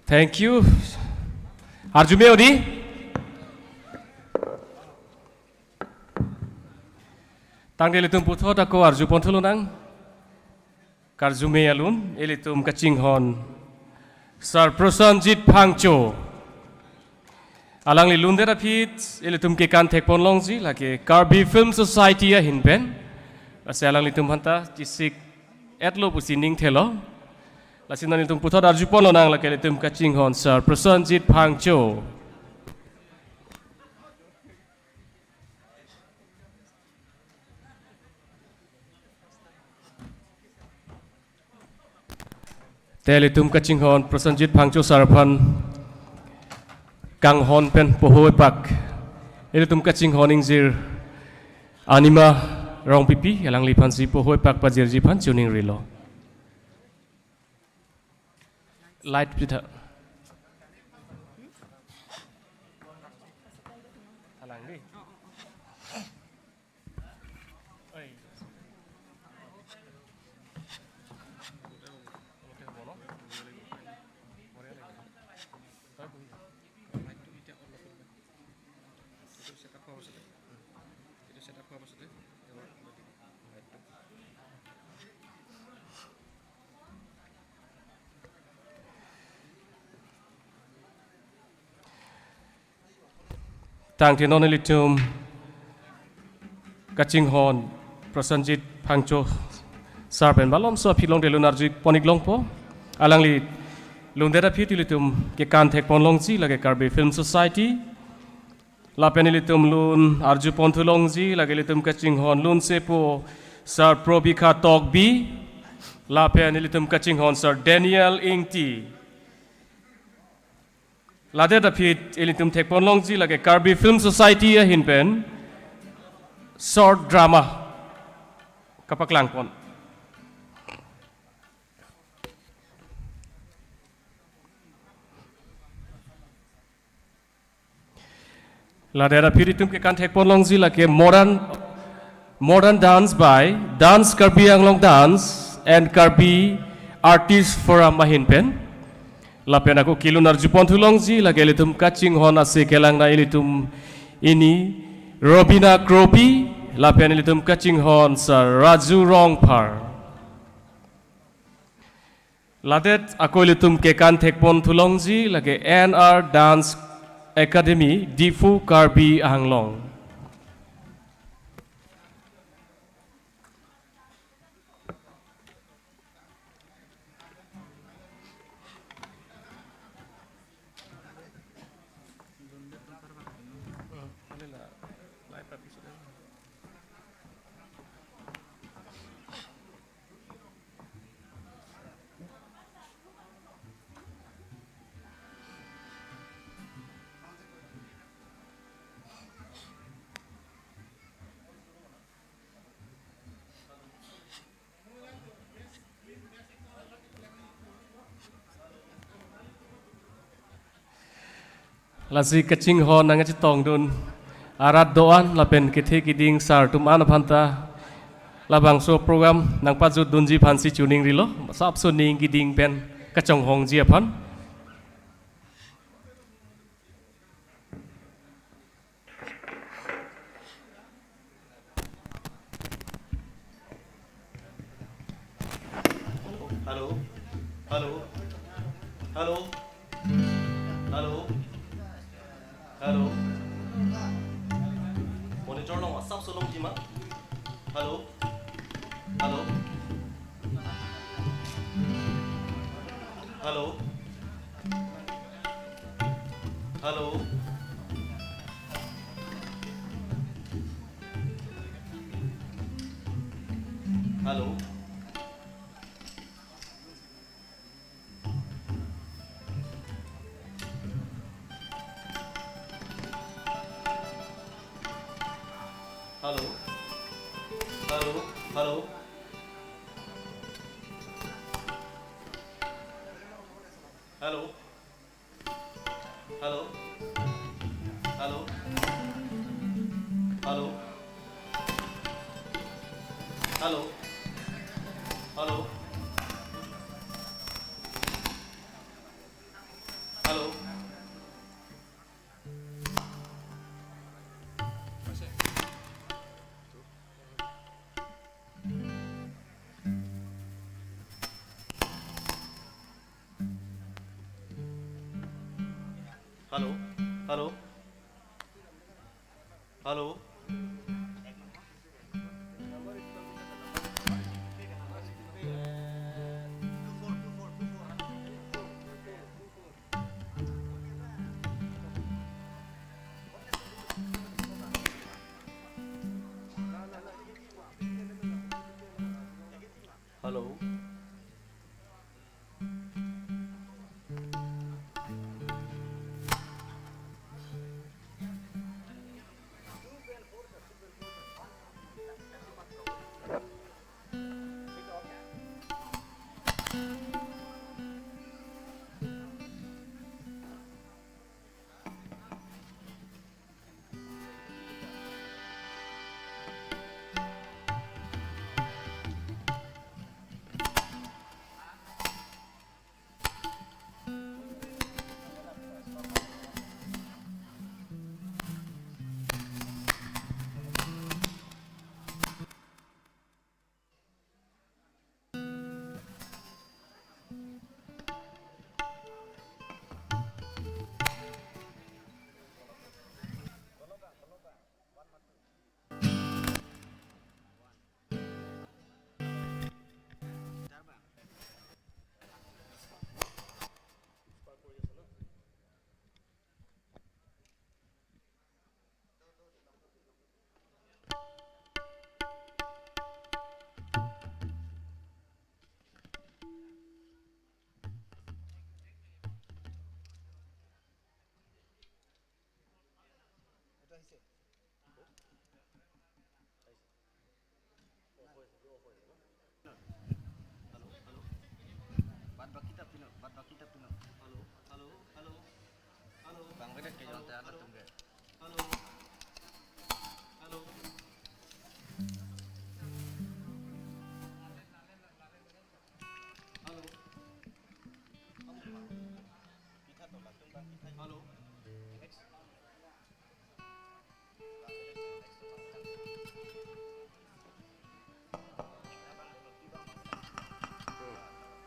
Thank you. Arjume Odi. Tang delitum puthot ako Arju Pontholunang. Karjume alun elitum Kachinghon. Sir Prosanjit Phangcho. Alang li lunde rapid elitum ke kan thek ponlongji lake Karbi Film Society a hinben. Ase alang litum hanta jisik etlo pusining thelo. Lasinan itung puthot Arju Ponlonang lake elitum Kachinghon Sir Prosanjit Phangcho. Telitum Kachinghon Prosanjit Phangcho Sarpan Kang Hon Pen Pohoi Pak Elitum Kachinghon Ingzir Anima rong pipi yalang lipan si po hoi pak pajir jipan tuning rilo light pita tang thiên nôn litum kaching hon prasanjit phangcho sarpen balom so philong de lunarji ponik long po alang li lundera phiti litum ke kan thek pon long ji lage karbe film society la penilitum lun arju pon thulong ji lage litum kaching hon lun se po sar probika tok bi la penilitum kaching hon sir Daniel Ingti Lade dapit elitum tekpon longji lage Karbi Film Society a hinpen short drama kapaklang pon Lade dapit itum ke kan tekpon longji lage modern dance by Dance Karbi Anglong Dance and Karbi Artist Forum a hinpen Lapen aku kilun arjupon thulongji lage litum kaching hon ase kelang na ilitum ini Robina Kropi lapen ilitum kaching hon sa Raju Rongpar Ladet aku ilitum ke kan thekpon thulongji lage NR Dance Academy Difu Karbi Anglong Lasi kaching hon nang chitong dun arat doan lapen kithe kiding sar tum an phanta labang so program nang pajut dunji phansi tuning rilo sap so ning kiding pen kachong hong ji aphan Hello hello hello hello Hello. Monitor long WhatsApp so long jima. Hello. Hello. Hello. Hello. Hello. Hello. Hello. Hello. Hello. Hello. Hello. Hello. Hello. Hello. Hello. Hello. Hello. Hello. Hello.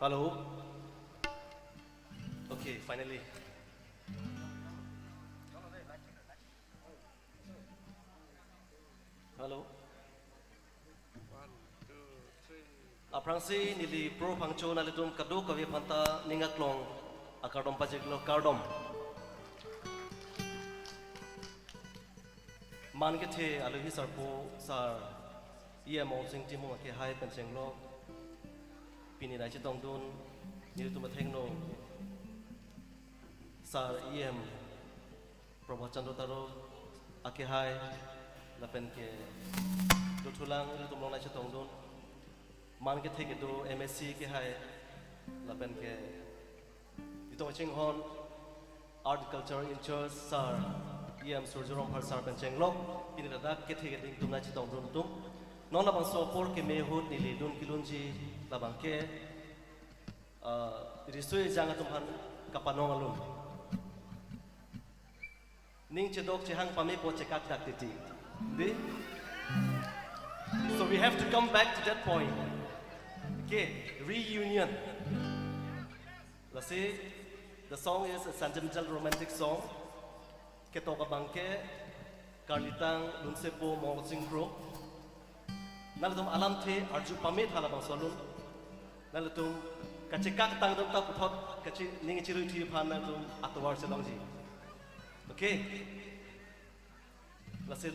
Hello. Okay, finally. Hello. Aprangsi nili pro pangcho na litum kadu kavi panta ningaklong akardom pajeklo kardom. Man ke the aluhi sarpo sar EMO sing timu ke hai penchenglo pini nai chitong dun nilu tu mathengno sar EM Prabhachandra taro ake hai lapen ke do thulang nilu tu long nai chitong dun man ke the ke do MSc ke hai lapen ke itong chinghon art culture in church sar EM Surjurong Phar sar penchenglo pini da ke the ke ding tum nai chitong dun tum non labang so por ke mehut nili dun kilunji labang ke risui jang atumhan kapanong alum ning chedok chehang pame po chekak dak titi di so we have to come back to that point. Okay, reunion. Let's say the song is a sentimental romantic song. Ketoka bangke karlitang lunsepo mo singkro nalatum alam the arju pamit halabang solun nalatum kachekak tang dum ta puthot kachi ningi chiru thi phan nalatum atwar selongji. Okay, lasil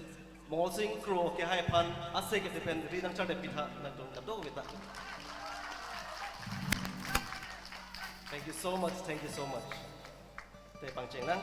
mo singkro ke hai phan ase ke depend ri nang chade pitha nalatum kadok vita. Thank you so much, thank you so much. Te pangcheng nang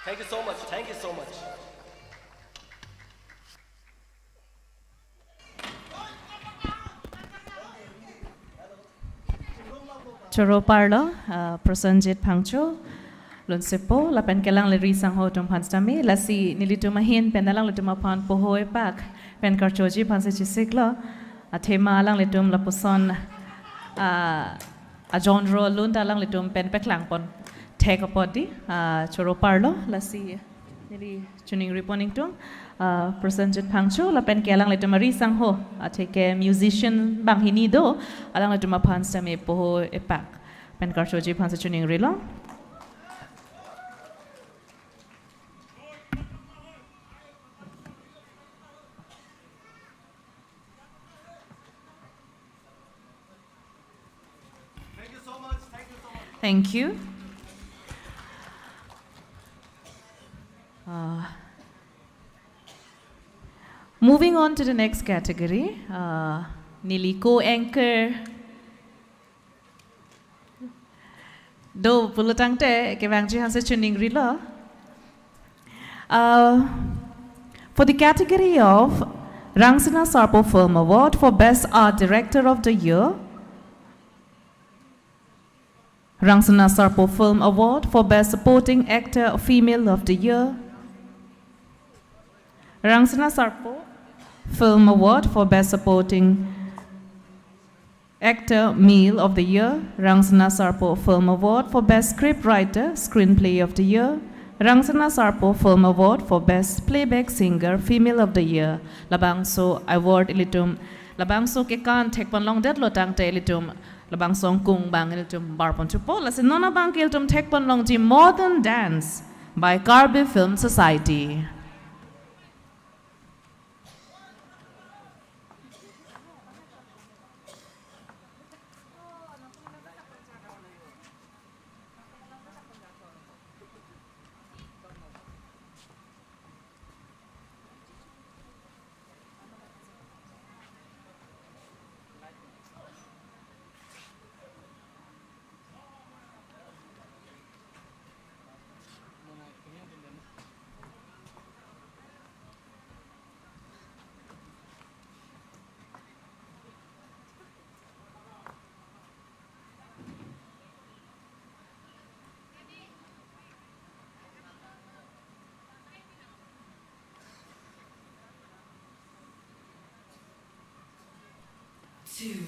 Thank you so much. Thank you so much. Choro parlo, Prosanjit Pangcho, Lunsepo, Lapan Kelang Leri Sang Ho Tum Panstami, Lasi Nilitumahin, Penalang Litumapan Pohoe Pak, Pen Karchoji Pansichisiklo, Atema Lang Litum Lapuson, a John Ro Lunda Lang Litum Pen Peklang Pon, Take a Podi, Choro parlo, Lasi Nili Tuning Reponing Tung, Prosanjit Pangcho, Lapan Kelang Litumari Sang Ho, take musician Bang Hinido, Alang Litumapan Stami Poho Epak, Pen Karchoji Pansichuning Rilo. Thank you. Moving on to the next category, Nili co-anchor. Do pulutang te kevangji hanse chuning rilo. For the category of Rangsana Sarpo Film Award for Best Art Director of the Year, Rangsana Sarpo Film Award for Best Supporting Actor Female of the Year, Rangsana Sarpo Film Award for Best Supporting Actor Male of the Year, Rangsana Sarpo Film Award for Best Scriptwriter Screenplay of the Year, Rangsana Sarpo Film Award for Best Playback Singer Female of the Year. Labangso award ilitum labangso ke kan tek pon long det lotang te ilitum labangsong kung bang ilitum barpon chupo lasin nona bang ilitum tek pon long ji Modern Dance by Carby Film Society. Two.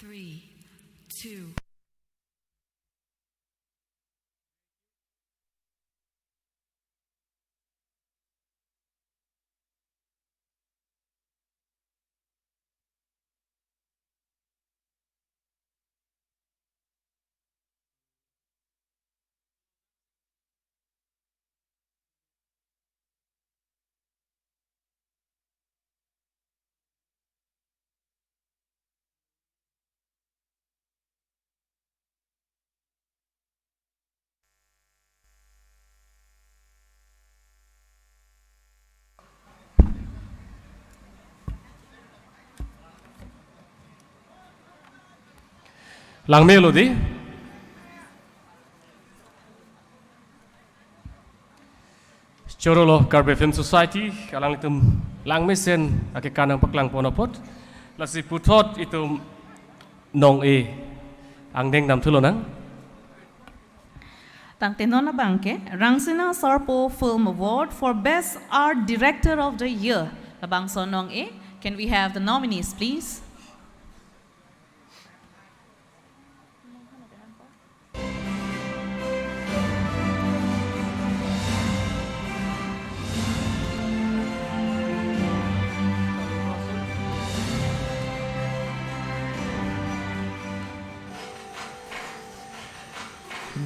3, 2. Lang melody. Chorolo Karbe Film Society kalang itum lang mesen ake kanang paklang ponopot lasi putot itum nong e ang deng nam tulonang Tang tenona bangke Rangsina Sarpo Film Award for Best Art Director of the Year. Labang sonong e, can we have the nominees please?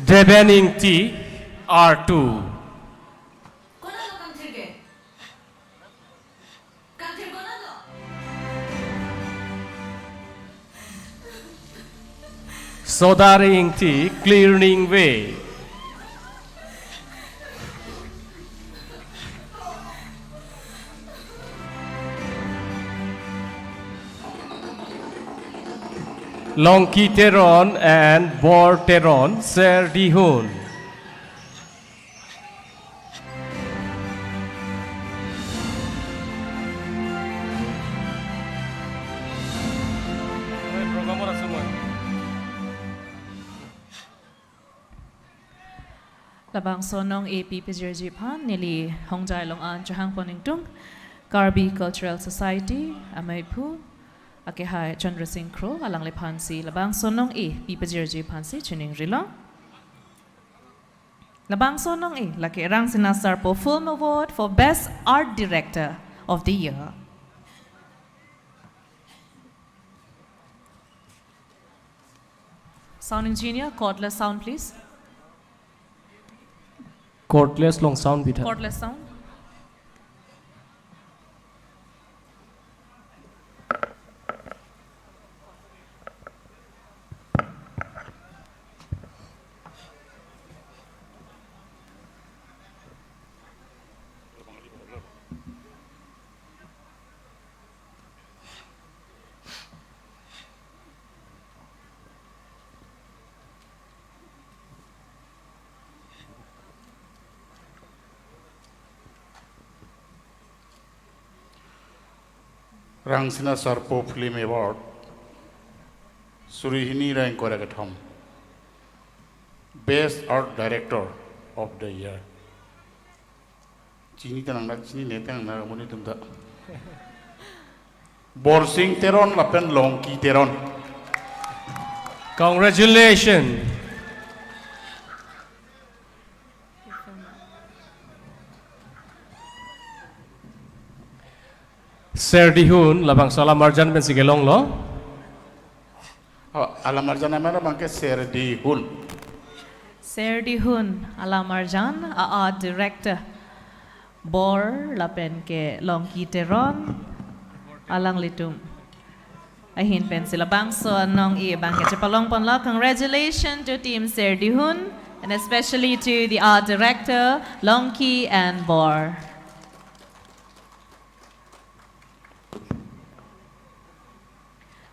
Debening T R2 Sodaring T Clearing Way Longkiteron and Borteron Serdihun. Labang sonong AP Pizirjipan nili Hongjai Long An Chahang Poningtung Karbi Cultural Society Amaipu Akehai Chandra Singh Kro alang le pansi labang sonong Pipajirji pansi chuning rilo labang sonong laki Rangsina Sarpo Film Award for Best Art Director of the Year. Sound engineer, cordless sound please. Cordless long sound bit. Cordless sound. Rangsina Sarpo Film Award Surihini Rank Koragatham Best Art Director of the Year. Chini tanang nak chini netang na muni tumda. Borsing Teron lapen Longki Teron. Congratulations. Serdihun labang salam marjan ben sigelong lo. Alam marjan amara bangke Serdihun. Serdihun alam marjan art director bor lapen ke Longki Teron alang litum. Ahin pen sila bang so nong bangke chapalong pon lo. Congratulations to team Serdihun and especially to the art director Longki and Bor.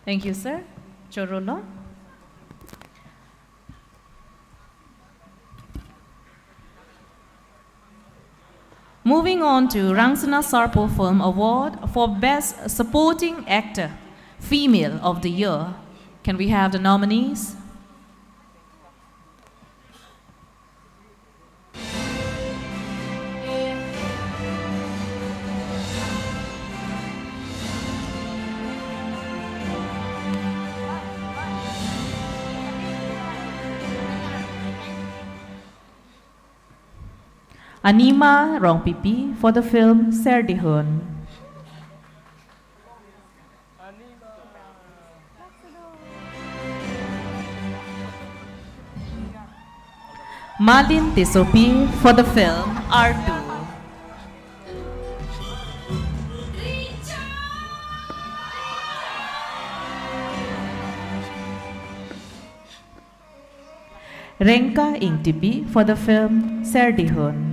Thank you, sir. Chorolo. Moving on to Rangsina Sarpo Film Award for Best Supporting Actor, Female of the Year. Can we have the nominees? Anima Rongpipi for the film Serdihun. Malin Tisopi for the film R2. Renka Ingtipi for the film Serdihun.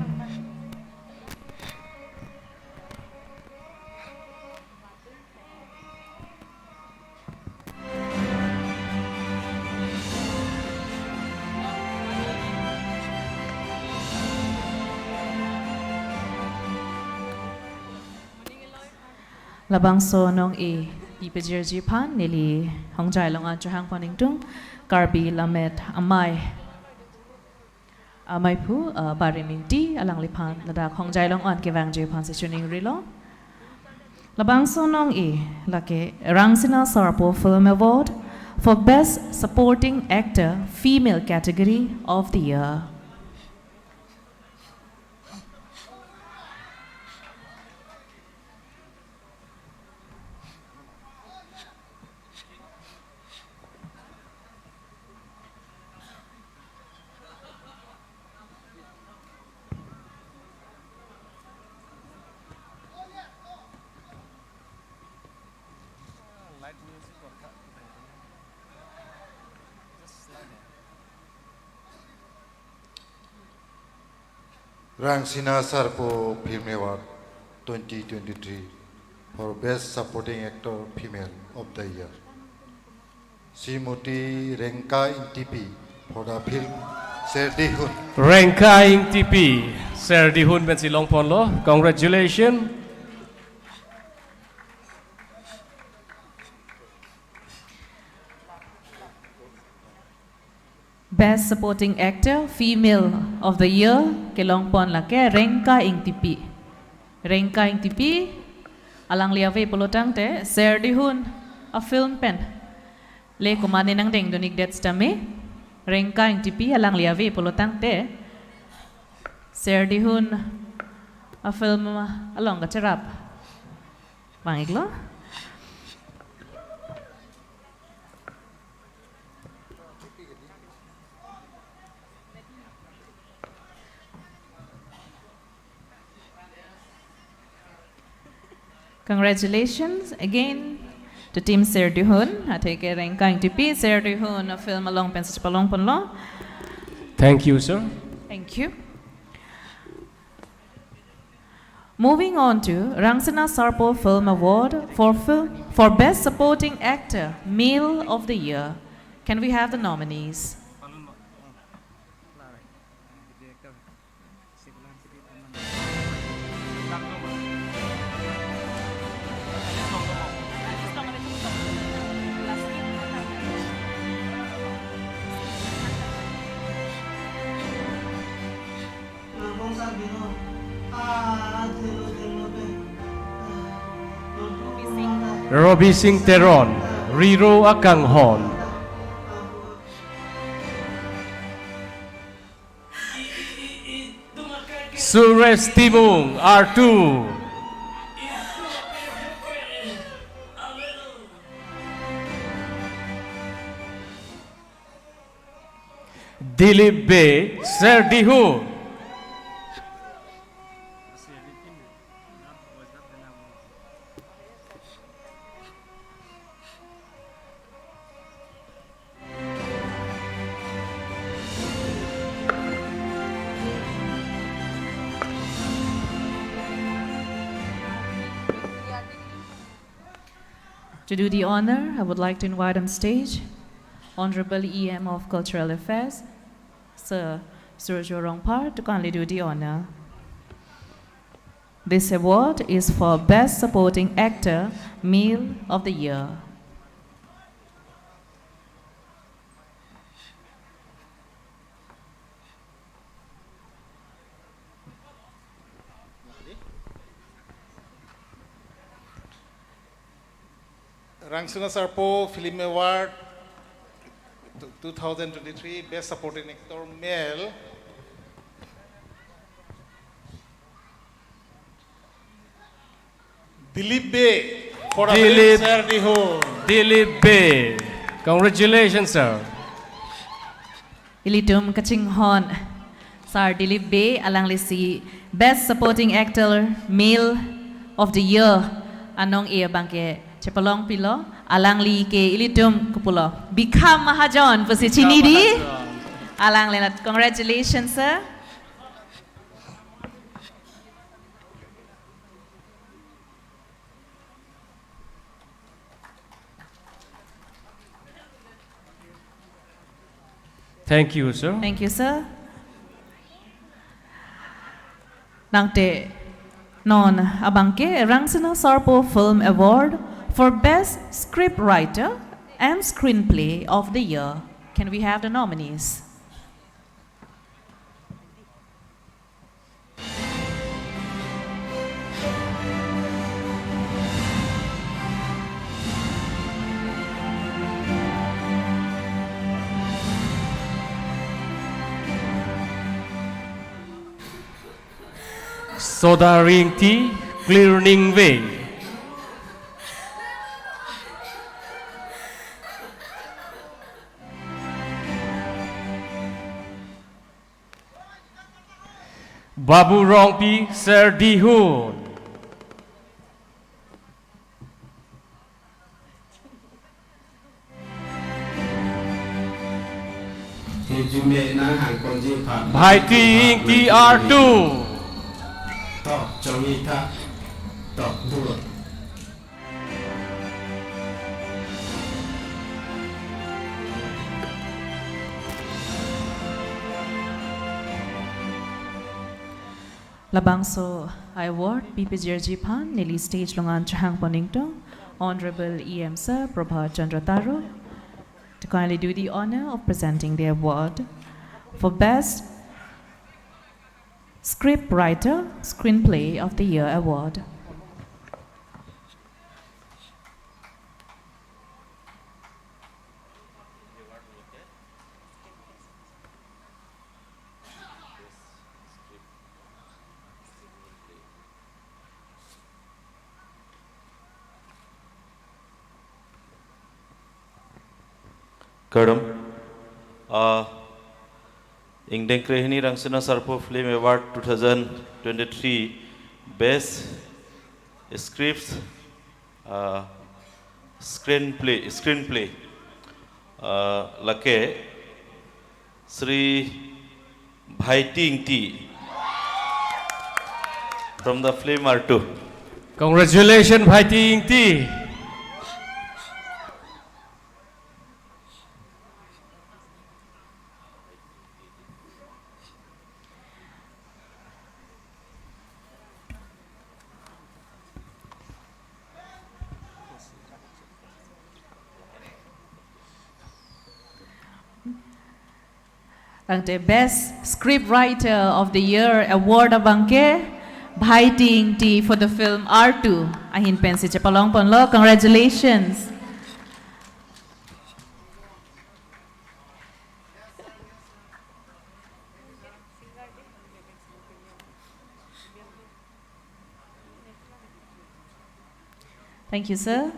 Labang so nong ipejirji pan nili hongjai long an chahang paning tung karbi lamet amai pu barimin ti alang lipan ladak hongjai long an kevang je pan sechuning rilo labang so nong lake Rangsina Sarpo Film Award for Best Supporting Actor Female category of the year. Rangsina Sarpo Film Award 2023 for Best Supporting Actor Female of the Year. Srimati Renka Ingtipi for the film Serdihun. Renka Ingtipi Serdihun ben silong pon lo. Congratulations. Best Supporting Actor Female of the Year kelong pon lake Renka Ingtipi. Renka Ingtipi alang liave polotang te Serdihun a film pen. Le kumani nang deng donik det stame. Renka Ingtipi alang liave polotang te Serdihun a film along gacerap. Bangiglo. Congratulations again to Team Serdihun. I take a Renka Ingtipi Serdihun a film along pensas palong ponlo. Thank you, sir. Thank you. Moving on to Rangsina Sarpo Film Award for Best Supporting Actor Male of the Year. Can we have the nominees? Robi Singh Teron, Riro Akanghon. Suresh Timung, R2. Dilip B, Serdihun. To do the honor, I would like to invite on stage Honorable EM of Cultural Affairs, Sir Surjo Rongpar, to kindly do the honor. This award is for Best Supporting Actor, Male of the Year. Rangsina Sarpo Film Award 2023 Best Supporting Actor Male Dilip Bay for the Dilip. film Sir Dihun. Dilip Bay. Congratulations, sir. Ilitum kaching hon. Sir Dilip Bay alang lisi Best Supporting Actor Male of the Year. Anong iya bangke Cepalong Pilo alang li ke ilitum kupulo. Bikam Mahajon pusi Chinidi. Alang lenat. Congratulations, sir. Thank you, sir. Thank you, sir. Nangte non abangke Rangsina Sarpo Film Award for Best Scriptwriter and Screenplay of the Year. Can we have the nominees? Soda Ring Tea, Clearing Way. Babu Rongpi, Sir Dihun. Bhai Ting TR2. Labangso Award PPGRG Pan Nili Stage Longan Chahang Poningtong Honorable EM Sir Prabhat Chandra Taro to kindly do the honor of presenting the award for Best Scriptwriter Screenplay of the Year Award. Kadam, Ingdeng Krehini Rangsina Sarpo Film Award 2023 Best Scripts Screenplay Lake Sri Bhai Ting T from the film R2. Congratulations, Bhai Ting T. The Best Scriptwriter of the Year Award abangke Bhai Ting T for the film R2. Ahin pensi Cepalong Ponlo. Congratulations. Thank you, sir.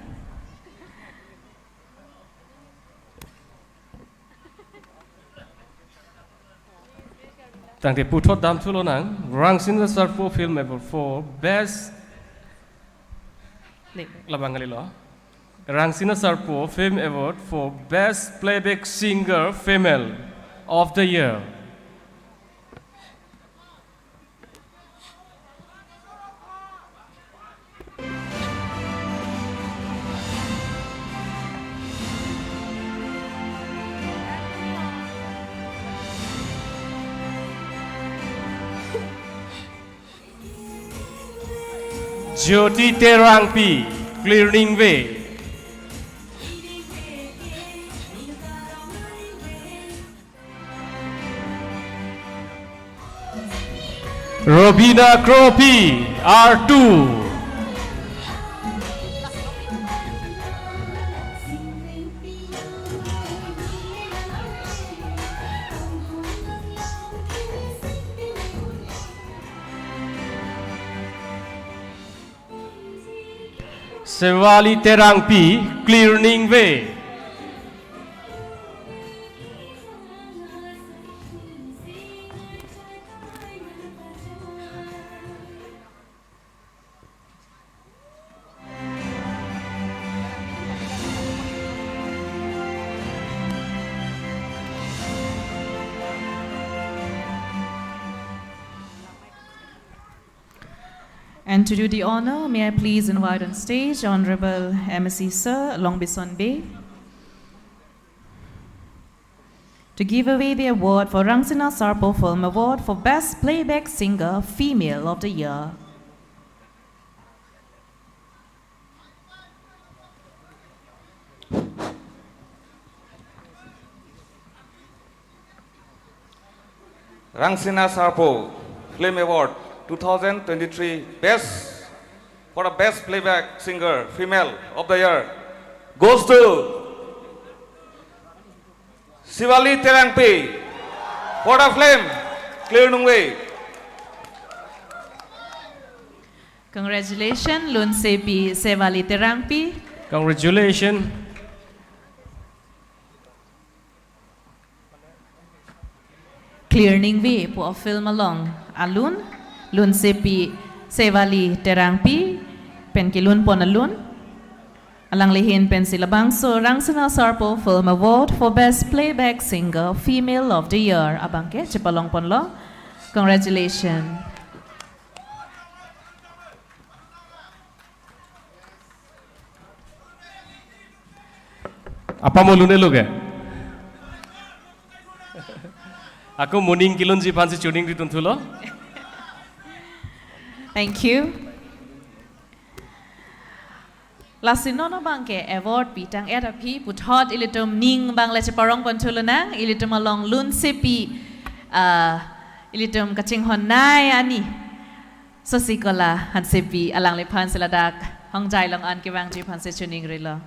Thank you. Putot Dam Tulonang, Rangsina Sarpo Film Award for Best Labangalilo. Rangsina Sarpo Film Award for Best Playback Singer Female of the Year. Jyoti Terangpi, Clearing Way. Robina Kropi, R2. Sewali Terangpi, Clearing Way. And to do the honor, may I please invite on stage Honorable MSc Sir Longbison Bay to give away the award for Rangsina Sarpo Film Award for Best Playback Singer Female of the Year. Rangsina Sarpo Film Award 2023 Best for the Best Playback Singer Female of the Year goes to Sivali Terangpi for the film Clearing Way. Congratulations, Lun Sepi Sivali Terangpi. Congratulations. Clearing Way po film along alun Lun Sepi Sivali Terangpi penkilun pon alun alang lihin pen sila bangso Rangsina Sarpo Film Award for Best Playback Singer Female of the Year abangke cepalong pon lo. Congratulations. Apa mau lune lo ke? Aku morning kilon ji pansi tuning di tuntulo. Thank you. Lasinono bangke award pitang era pi puthot ilitum ning bang leche parong pontulunang ilitum along Lun Sepi ilitum kaching honai ani sosikola han sepi alang lepan seladak hongjai long an kibang ji panse tuning rilo.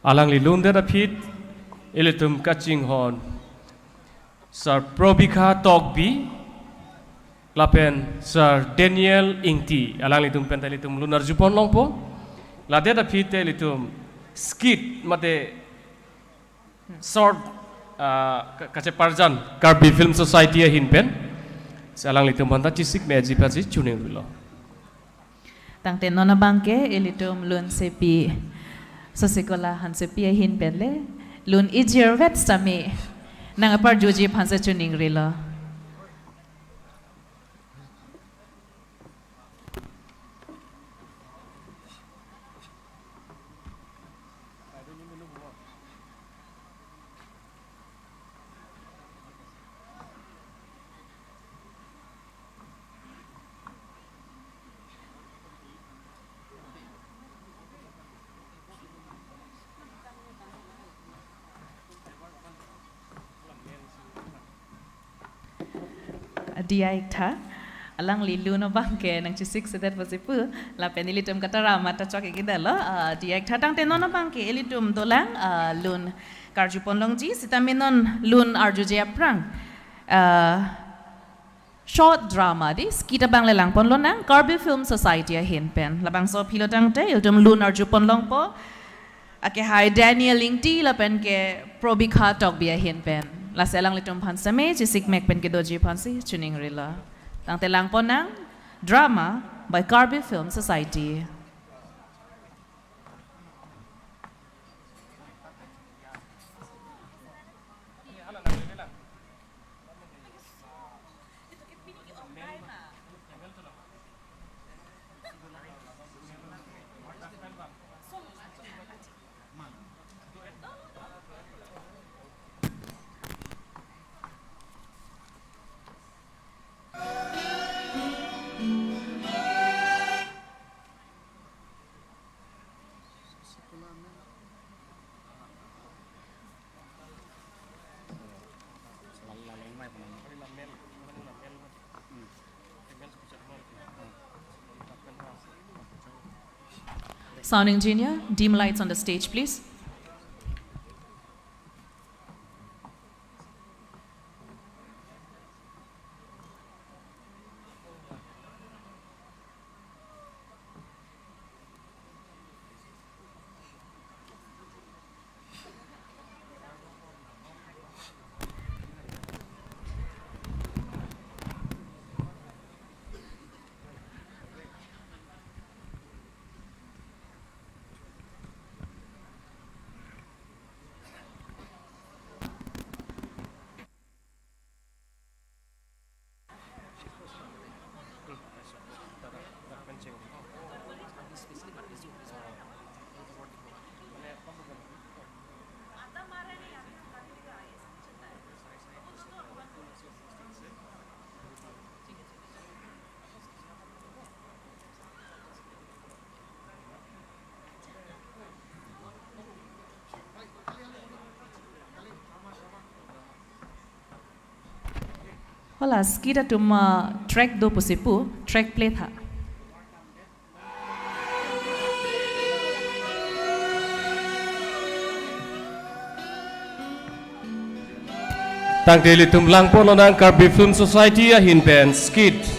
Alang li lun dera pit ilitum kaching hon Sir Probika Togbi lapen Sir Daniel Ingti alang litum pentalitum lunar jupon longpo la dera pite litum skit mate short kache parjan Karbi Film Society hinpen salang litum banta cisik meji paji chuning rilo tangte nona bangke ilitum Lun Sepi sosikola han sepi hinpen le Lun ijir vet sami nang apar joji pansa tuning rilo. Dia ikta alang lilu no bangke nang cisik sedat pasipu la penilitum katara mata chok ikidalo dia ikta tang tenon no bangke elitum dolang Lun karjupon longji sitamenon Lun arjuje aprang short drama di skita bang lelang pon lonang Karbi Film Society hinpen labang so pilotang te elitum Lun arjupon longpo ake hai Daniel Ingti la pen ke Probika Togbi hinpen la selang litum pansame cisik mek pen ke doji pansi tuning rila tang telang ponang drama by Karbi Film Society. Sound engineer, dim lights on the stage, please. Hola, skida tum track do posipu, track play tha. Tang te litum lang po nang Karbi Film Society a hin pen skit.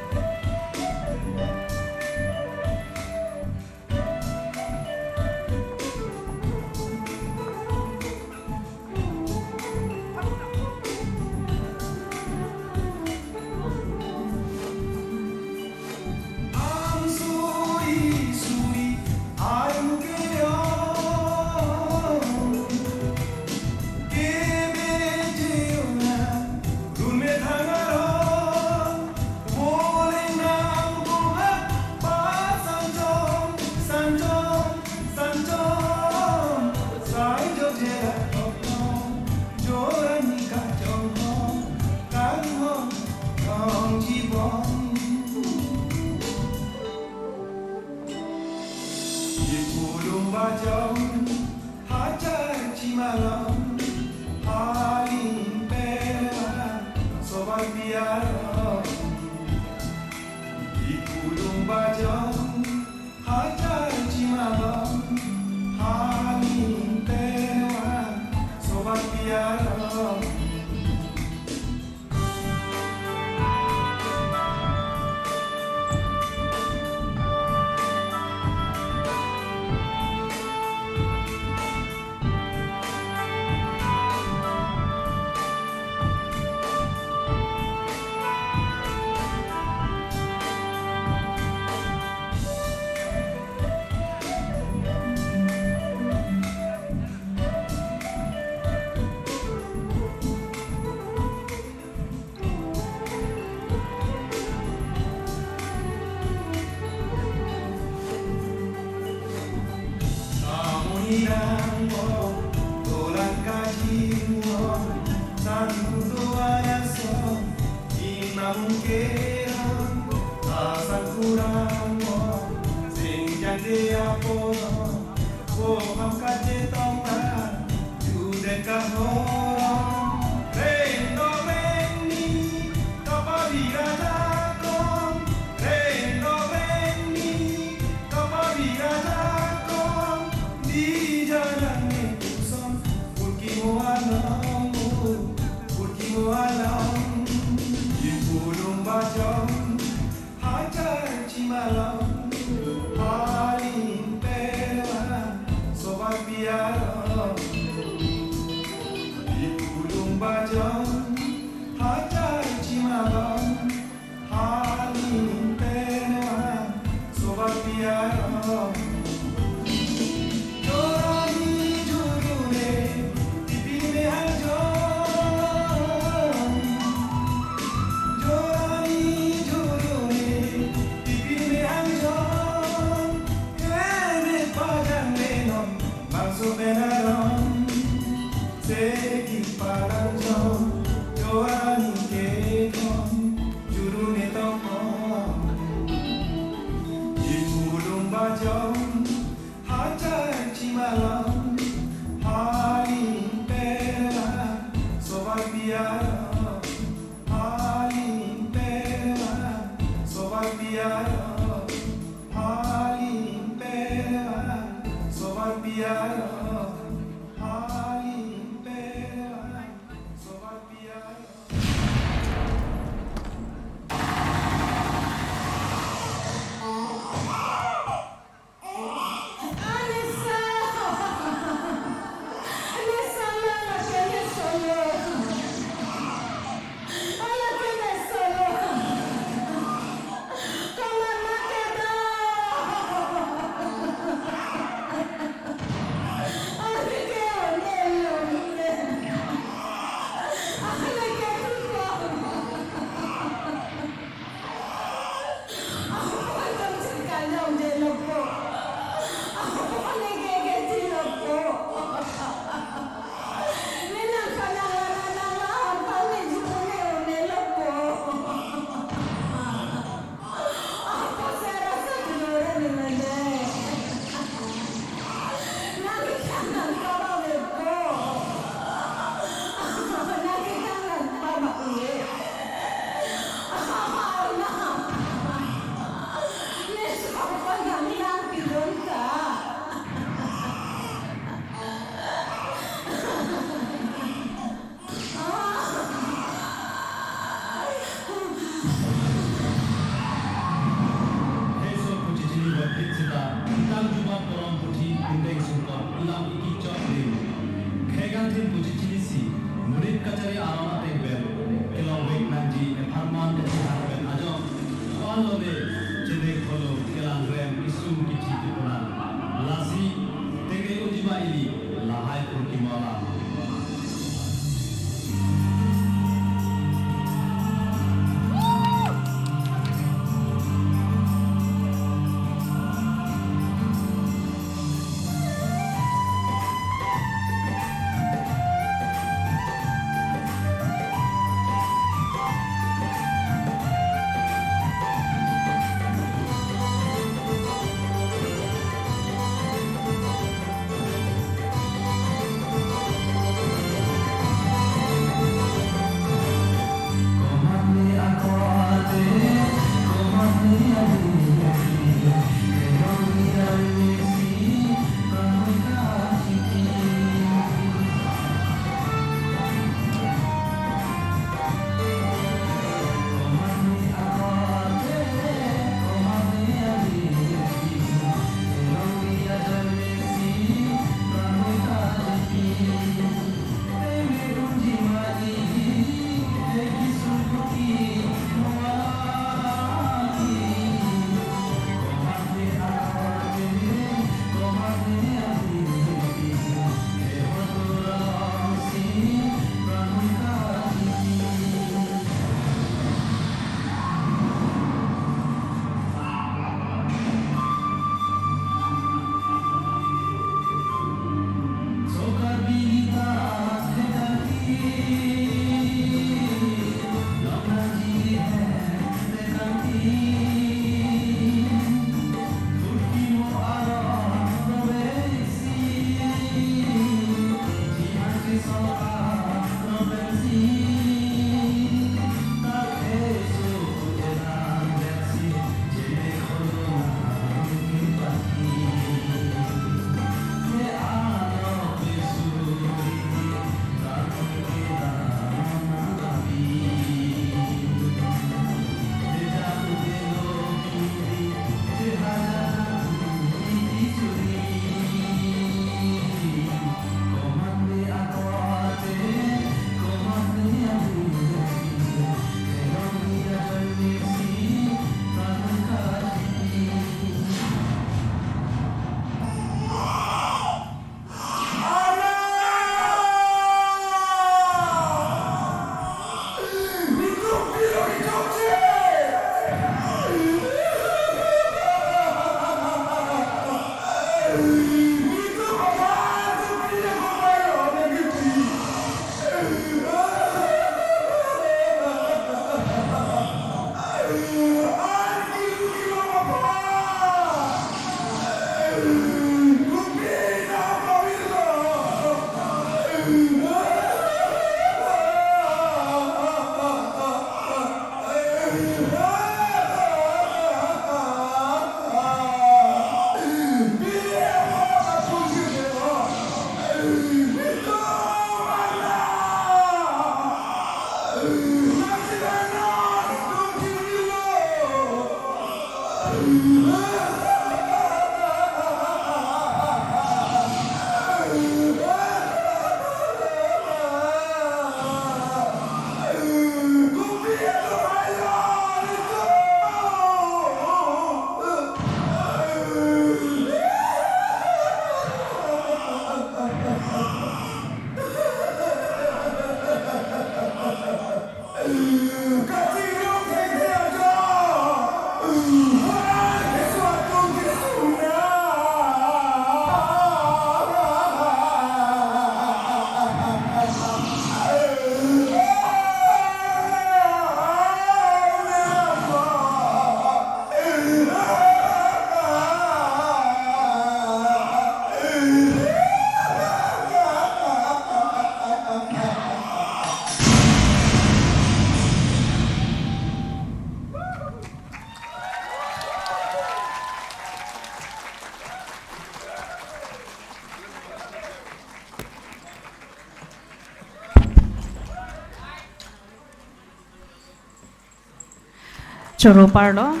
Choro parlo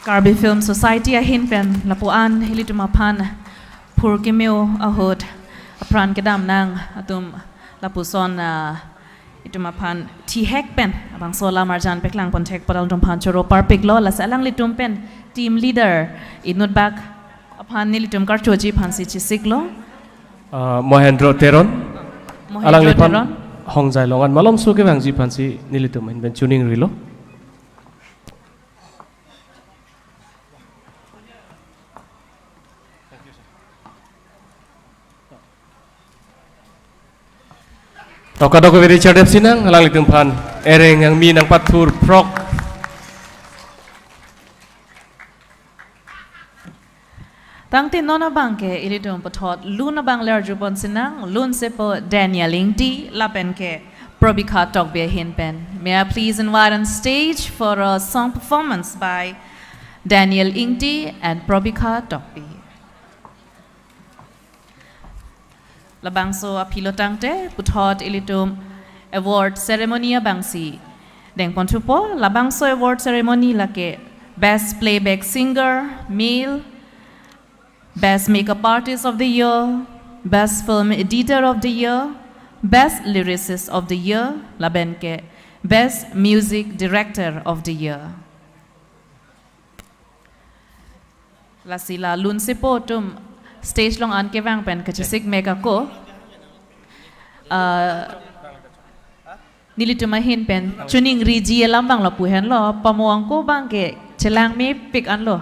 Karbi Film Society a hinpen lapuan hilitumapan pur kimeo ahod apran kedam nang atum lapuson itumapan ti hek pen abang sola marjan peklang pontek padal tumpan choro par peklo la salang litum pen team leader inut bak apan nilitum karchoji phansi chisiklo Mohendro Teron alang lipan Teron hongjai longan malom suke bangji phansi nilitum in tuning rilo Tokadok ke Richard Sinang alang litumpan ereng yang minang patur prok Tang tin nona bangke ilitum patot luna bang lerjupon sinang lun sepo Daniel Ingti lapenke probika tokbe hinpen. May I please invite on stage for a song performance by Daniel Ingti and Probika Tokbe. Labangso apilo tangte putot ilitum award ceremony bangsi. Deng pontupo labangso award ceremony lake best playback singer, male, best makeup artist of the year, best film editor of the year, best lyricist of the year, labenke best music director of the year. La sila lun sipo tum stage long an kevang pen kachisik mega ko nilitumahin pen tuning riji lambang lo puhen lo pamuang ko bangke chelang me pik an lo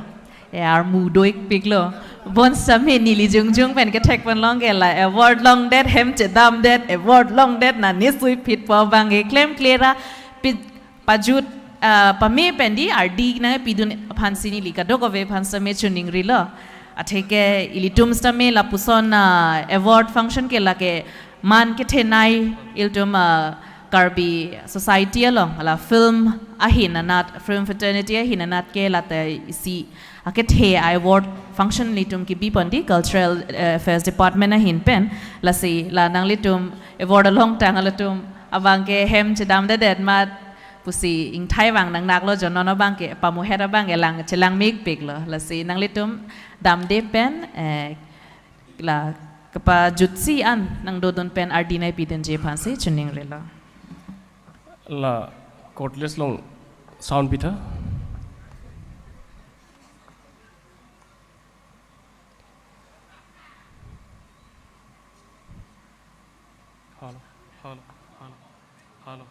ar mu doik pik lo bon same nili jung pen ke tek pen long ke la award long that hem che dam that award long that na nisui pit pa bangke claim cleara pit pajut pame pen di rd na pidun phansi ni lika dokove phansame tuning rilo atheke ilitum stame la puson award function ke lake man ke thenai iltum Karbi society along la film ahinanat film fraternity ahinanat ke late isi aket he award function litum ki bipandi cultural affairs department ahin pen la si la nang litum award along tang alatum abangke hem chedam da det mat pusi ing thai wang nang nak lo jon no bangke pamu hera bangke lang chelang mig pik lo la si nang litum dam de pen la kapa jutsi an nang dodon pen ardinai piden je phansi chuning rela la cordless long sound bita hello hello hello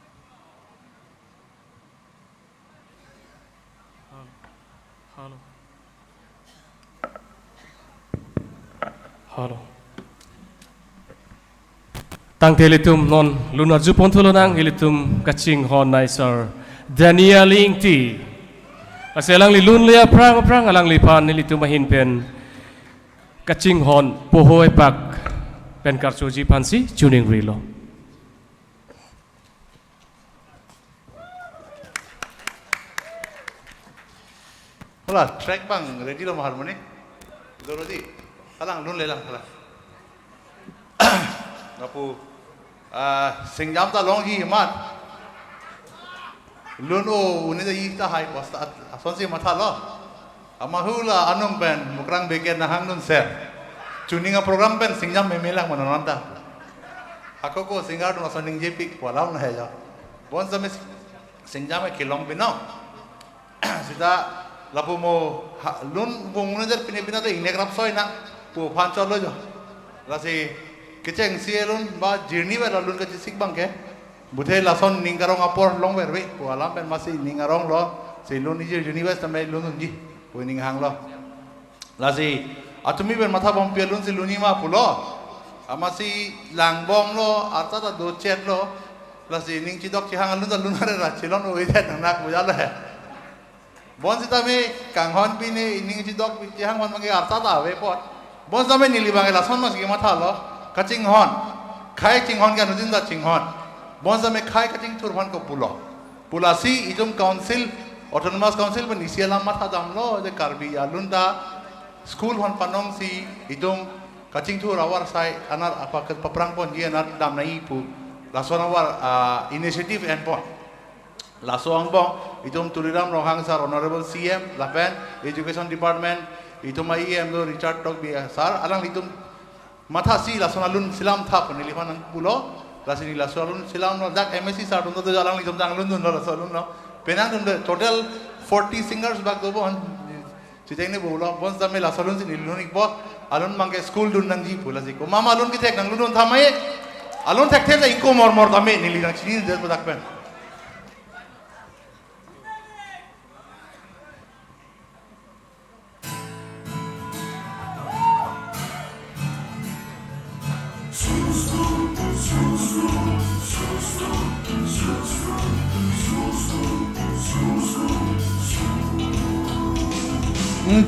hello hello Tang telitum non lunar jupon tulunang ilitum kaching hon naisar Daniel Ingti aselang li lun lia prang alang li pan ilitum mahin pen kaching hon pohoi pak pen karchoji pansi tuning rilo Hola track bang ready lo harmony dorodi alang lun lelang hala Ngapu singjam ta long hi mat lun o uni da yi ta hai bas ta ason si matha lo ama hula anum pen mukrang beken na hang nun ser tuning a program pen singjam me melang mananon ta akoko singar dun asoning jepik walau na heja bon same singjam e kilong binau sida lapu mo lun bung na jar pinipina to ingne krap soi na pu phan cholo jo la si Keceng sielun ba jirni ba lun ka chisik bang ke buthei lason ningarong apor long verwe po alam pen masih ningarong lo si lun ni university tamai lun ji po ning hang lo lasi atumi ben matha bom pe lun si luni ma pulo amasi langbong lo ata ta do chet lo lasi ning chi dok chi hang lun ta lun hare ra chi lon oi the nak bu ya le bon si tame kang hon pi ni ning chi dok chi hang hon mangi ata ta ve pot bon sa me ni li bang la son mas gi matha lo ka ching hon khai ching hon ga nu din da ching hon bon sa me khai ka ching tur hon ko pulo pulasi idum council autonomous council ben isialam matha dam lo de karbi ya lun da school hon panong si idum kacing tu rawar sai anar apa ke paprang pon dia anar dam nai pu laso awar initiative and pon laso ang bong itum tuliram rohang sar honorable CM lapen education department itum IEM do Richard Tok bi sar alang itum matha si laso alun silam thap ni liman pulo lasini laso alun silam no dak MSc sar do alang itum dang lun no laso alun no penang dum total 40 singers bag do bon Ciceng ni bola, bon sampai la salon sini lun ikbo, alun mangke school dun nang ji bola sih. Ko mama alun kita nang lun thamai, alun thek thek ikko mor thamai ni liang sini dia bedak pen.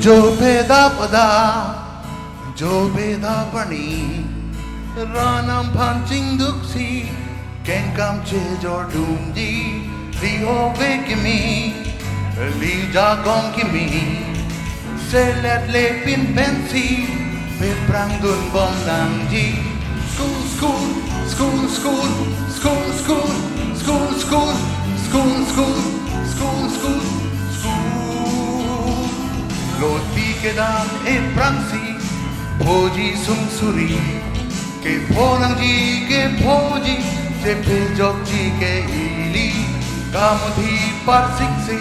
जो बेदा पदा जो बेदा pani ranam pancing duksi ken kam che jor dumji li ho ve kimi li ja gong kimi se let le pin pensi pe prang dun bom nang ji school school school school school school school school school school school school Loti ke dam e prangsi Phoji sungsuri Ke phonang ji ke phoji Se phejok ji ke ili Kamuthi parsiksi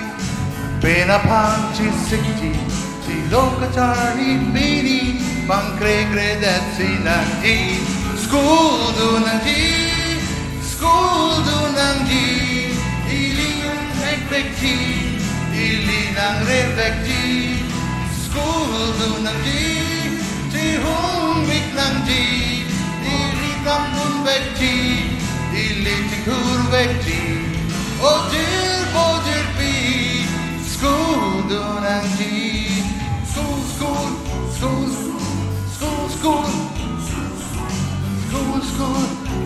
Pena phanchi sikji Si lokachari bini Pankre kre datsi nangji School du nangji School du nangji Ili nek bekji Ili nang re bekji School du nang ji, ji hung mik nang ji, diri kam dun vek ji, dili tikur vek ji, ojir bojir pi. School du nang ji, school school school school school school school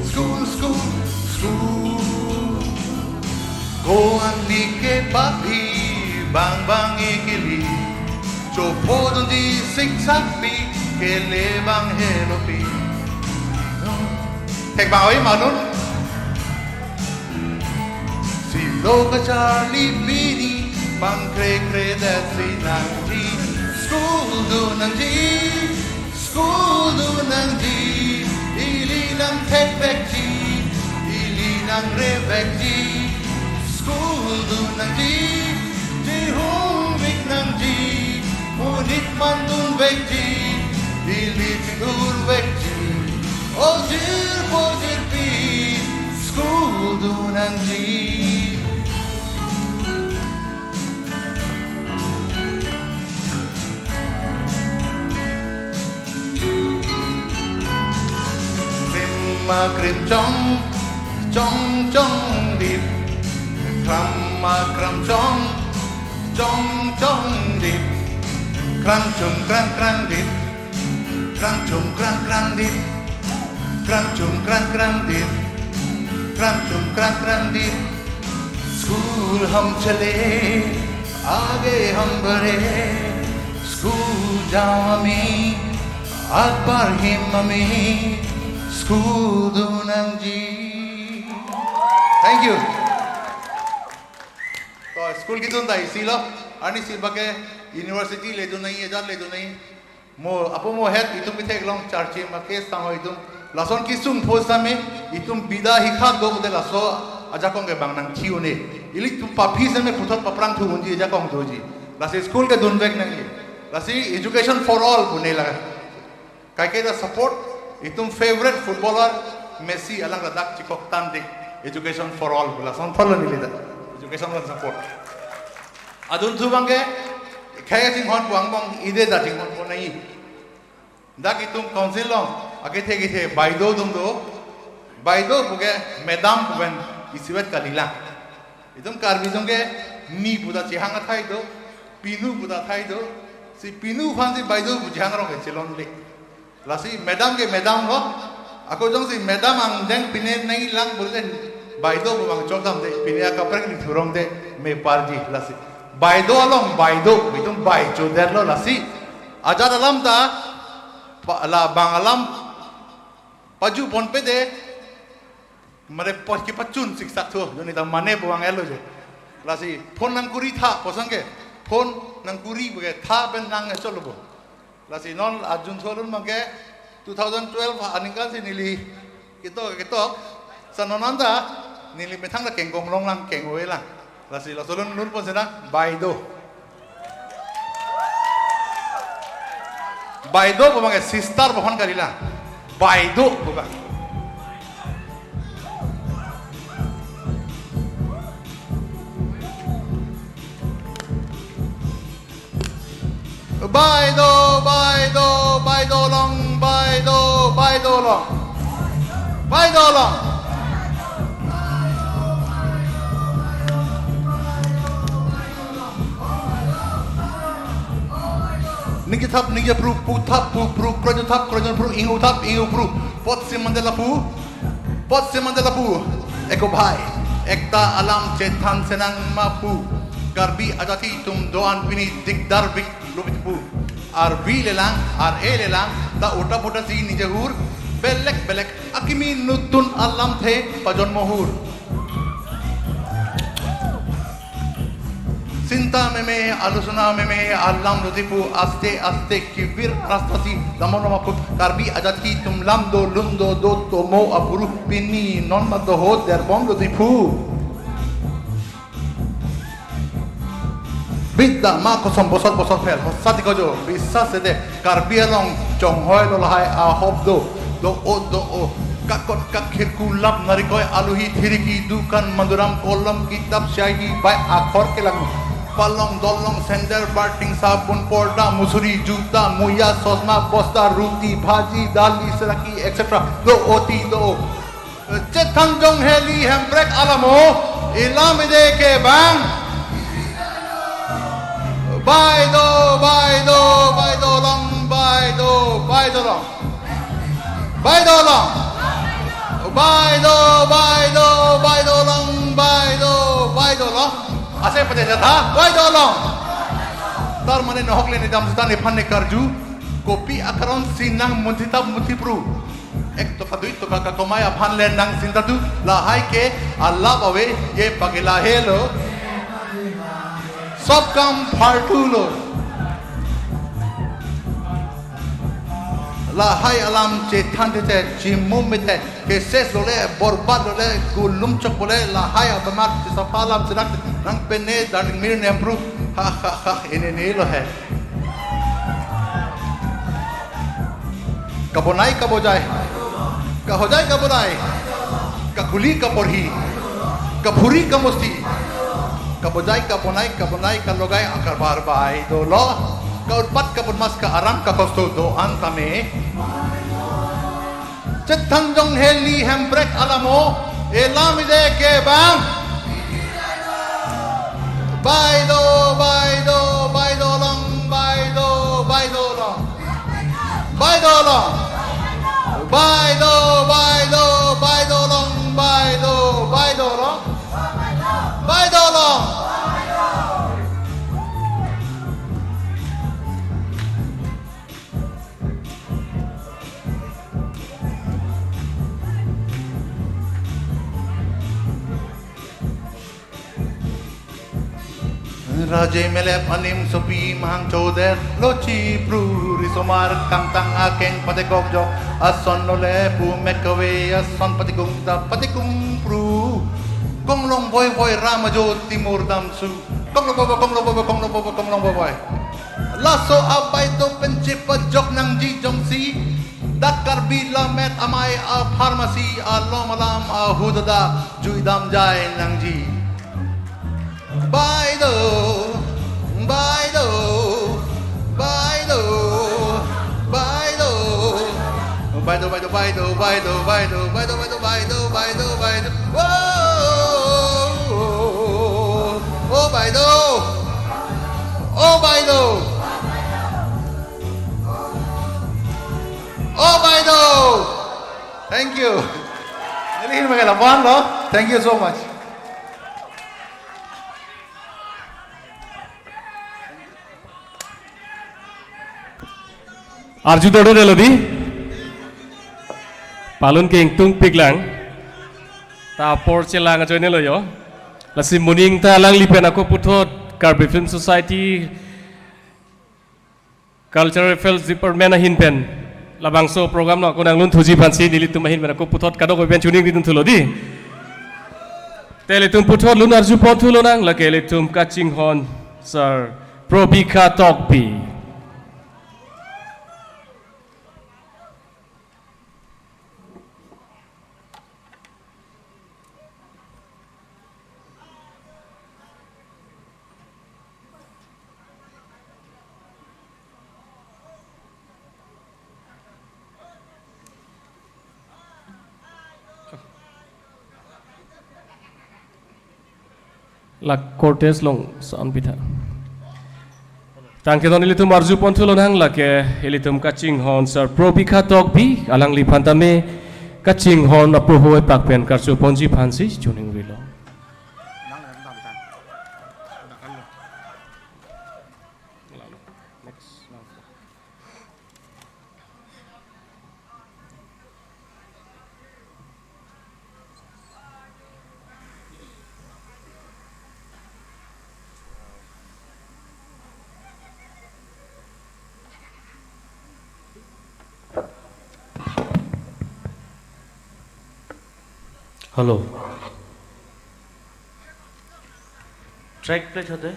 school school school. Go andi ke babi, bang bang ikili. जो फोदन दी शिक्षा पी के ले बang hello पी tek baoi malun si loka charli bini bang kre kre that si nang ji school du nang ji ili nang tek back ji ili nang re back ji school du nang ji hung big nang ji Unit mandun vekji, dili tidur vekji, ojir bojir pi, school du nang ji. Krim chong, chong chong dip, kram chong, chong chong dip. Krang chung krang dip, krang chung krang dip, krang chung krang dip, krang chung krang dip. School hum chale, आगे हम बढ़े, school जाओ हमी, akbar him hami, school dunang ji. Thank you. तो school की तुम दाई silo, आनी seal बके University le do nahi ejar le do nahi mo apo mo het itum bithe glong charche ma case tang ho itum lason kisum phosa me itum bida hikha do de laso aja kong ge bang nang thiu ne ili tum papi se me puthot paprang thu unji aja kong doji lasi school ke dun bek nang lasi education for all bune laga kai ke da support itum favorite footballer Messi alang radak chikok tan de education for all bula son thol ni lida education kan support adun thu bang ke khaya jing hon buang bang ide da jing hon ko nai da ki tum council long age the baido dum do baido buge madam bugen isiwet kalila idum karbi jong ke ni buda chihang thai do pinu buda thai do si pinu phansi baido bujang rong ke chelon le lasi madam ke madam lo ako jong si madam ang jeng pine nai lang bulen baido bang chokdam de pine ka prek ni thurong de me parji lasi baido along baido idum bai cho der lo lasi ajad alam ta la bang alam paju pon pe de mare pos ki pachun siksa thu joni ta mane buang elo je lasi phone nang kuri tha posangke phone nang kuri buge tha ben nang cholobo lasi non ajun tholun mangke 2012 aningkan sinili kito sanonanda nili metang la kengkong long lang kengwe lang lasi la solun nun pon sena baido bumange sister bohon karila baido buka Baido long Niki thap niki pru pu thap pu pru krojon pru ingu pru pot se mandela pu eko bhai ekta alam chethan senang mapu garbi ajati tum doan pini dikdar bik lubit pu ar vi lelang ar e lelang ta ota pota si nijehur belek akimi nutun alam the pajon mohur Sinta meme alusuna meme alam ludipu aste kibir rastasi lamon mapu karbi ajati tum lamdo lundo do tomo apuru pini non mado ho der bom ludipu Bidda ma ko som bosot fel sati ko jo bisa sede karbi along chong hoi lo hai a hop do o kakot kakhir kulap narikoy aluhi thiriki dukan manduram kolam kitab shahi by akhor ke lang palong dolong sender barting sabun porda musuri juta muya sosma bosta ruti bhaji dali saraki etc do oti do chetang jong heli hambrek alamo ilam de ke bang baido long ase pate jatha baido long tar mane nohokle ni dam stane phanne karju kopi akaron sinang muntitab muntipru ek to kadui to ka komaya phanle nang sindatu la hai ke allah bawe ye pagila helo sob kam fartulo la hai alam chethan te chimum mete ke ses lole borbat lole gulum chokole la hai automat safalam sinak nang pene darling mir ne improve ha ene ne lo hai kabonai kabojai kahojai kabonai kakuli kaporhi kapuri kamosti kabojai kabonai kalogai akar bar bai do lo kaurpat kapun mas ka aram ka kosto do antame chetang jong heli hambrek alamo elamide ke bang baido long Raje mele panim sopi mang choder lochi pru risomar kang tang akeng pate kokjo ason lole pu mekawe ason pati kung pru kong long boy ramajo timur damsu kong long boy laso abay to pencipa jok nang ji jong si Dakar bila met amai a pharmacy a lomalam a hudada juidam jai nangji. Baido, baido, baido, baido, baido, baido, baido, baido, baido, baido, baido, baido, baido, baido. Oh, baido, oh baido. Oh, Baido! Thank you. Nilihin magalabuan, no? Thank you so much. Arju dodo delodi. Palun ke ingtung piglang. Ta por celang ajo nelo yo. Lasi muning ta lang lipen ako putot Karbi Film Society Cultural Affairs Department ahin pen. Labangso program no ako nang lun thuji phansi nilitum mahin mena ko puthot kadok ben chuning ditun thulo di teletum puthot lun arju pothulo nang lakeletum kaching hon sir probika tokpi la Cortez long san pitha tangke don ilitum arju ponthulo nang la ke ilitum kaching hon sir probika tokpi alang li phantame kaching hon apu hoi pakpen karchu ponji phansi chuning rilo Hello. Track plate होते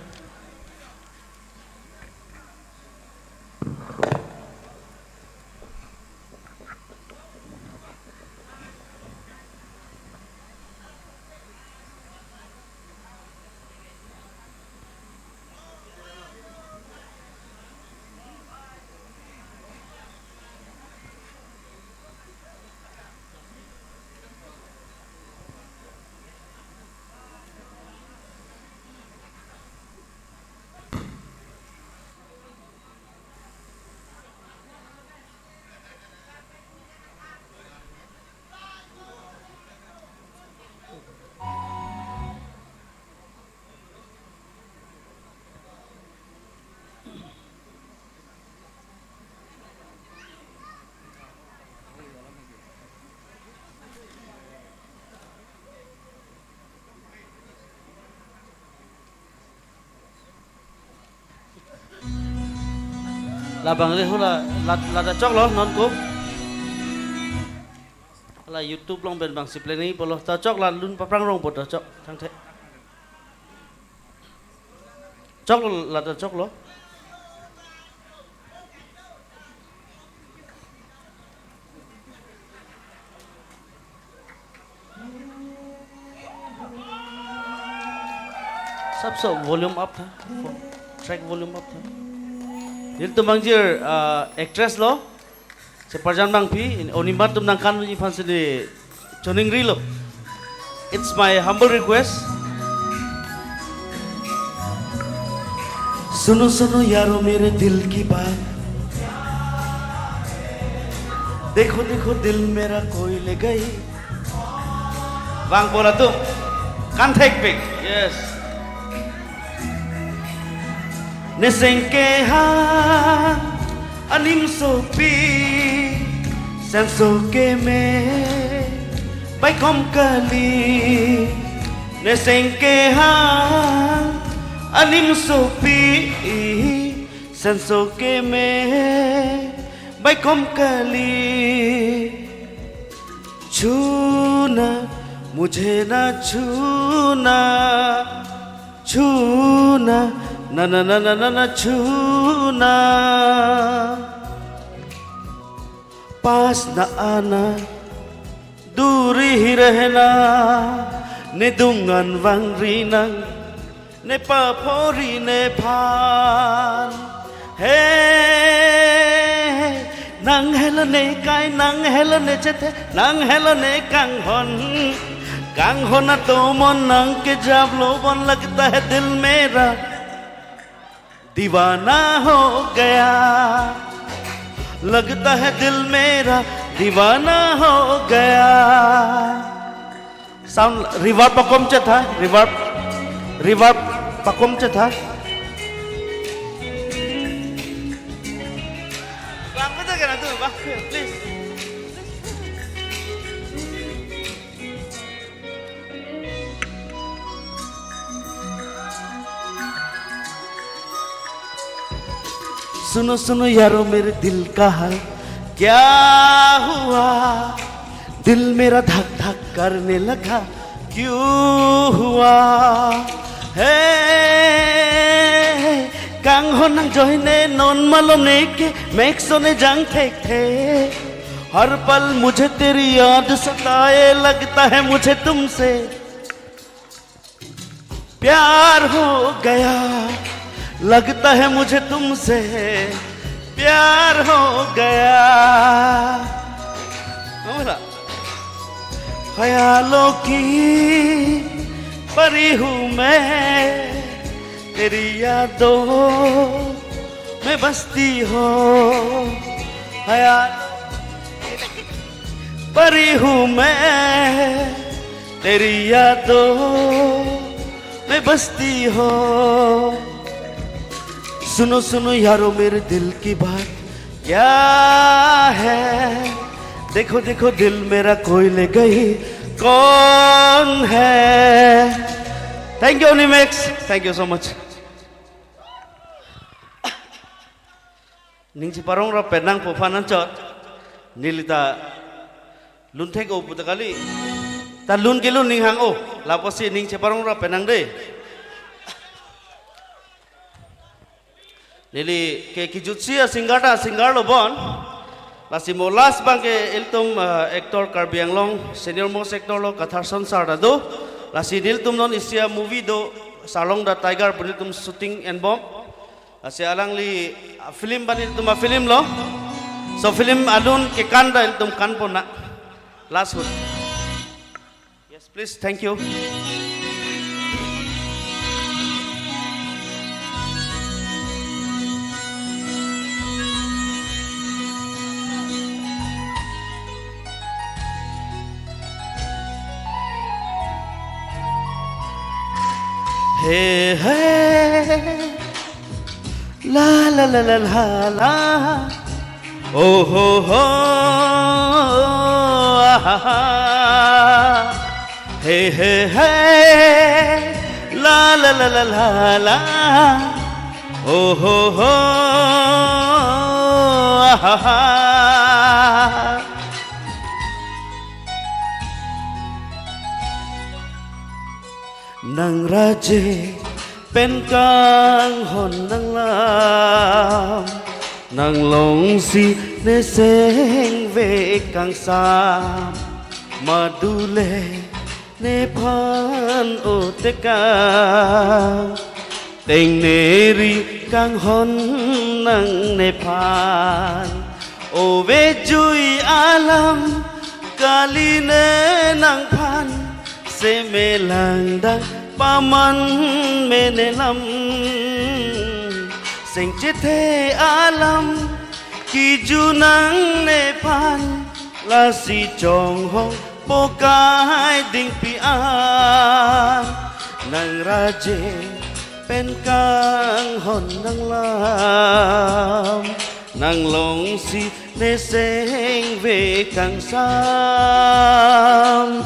là bằng cái là đã chọc lo non cốp là YouTube long bên bằng xịt lên đi bỏ lo ta chọc là luôn prang rong bột ta chọc thằng thế chọc là ta chọc lo sắp sợ volume up thôi track volume up thôi Dil tu mangjir actress lo, separjan bang pi, onimbat tum nangkan ni fansi di choning rilo. It's my humble request. Suno suno yaro mere dil ki baat. Dekho dekho dil mera koi le gayi. Bang bola tum, kan take pic. Yes. Nesengke ha anim sopi sensoke me bai kom kali nesengke ha anim sopi sensoke me bai kom kali छूना मुझे ना छूना छूना ना ना ना ना ना ना छूना पास न आना दूरी ही रहना ne dungan wang rinang ne papori ne pan hey nang helane kai nang helane chete nang helane kang hona to mon nang ke jab lobon लगता है दिल मेरा दीवाना हो गया लगता है दिल मेरा दीवाना हो गया साउंड रिवर्ब पकम च था रिवर्ब पकम च था प्लीज सुनो सुनो यारो मेरे दिल का हाल क्या हुआ दिल मेरा धक धक करने लगा क्यों हुआ है कांग हो नंग जोइने नॉन मालूम ने के मैक्सो ने जंग थे हर पल मुझे तेरी याद सताए लगता है मुझे तुमसे प्यार हो गया लगता है मुझे तुमसे प्यार हो गया ख्यालों की परी हूँ मैं तेरी यादों में बसती हो ख्याल परी हूँ मैं तेरी यादों में बसती हो सुनो सुनो यारो मेरे दिल की बात क्या है देखो देखो दिल मेरा कोई ले गई कौन है thank you Unimax thank you so much ning parong ra penang pofanan chot nilita lun thek o putakali ta lun ke lun ning hang o laposi ning parong ra penang de Nili ke kijutsia singgarta singar lobon lasi molas bangke iltum actor Karbi Anglong senior most actor lo Katharson Sardado lasi niltum non isia movie do Salong da Tiger bunitum shooting and bomb lasi alang li film baniltum film lo so film adun ke kanda iltum kan pona last hood yes please thank you Hey hey la la la la la la oh ho ho ah, ah, ah. Hey hey hey la la la la la la oh ho ho ah, ah, ah. Nang raje pen kang hon nang lam nang long si ne seng ve kang sam madule ne phan o te kang teng ne ri kang hon nang ne phan o ve jui alam kali ne nang phan se me lang dang paman menelam sing chithe alam ki junang nepan la si chong hong pokai ding pi an nang raje pen kang hon nang lam nang long si ne seng ve kang sam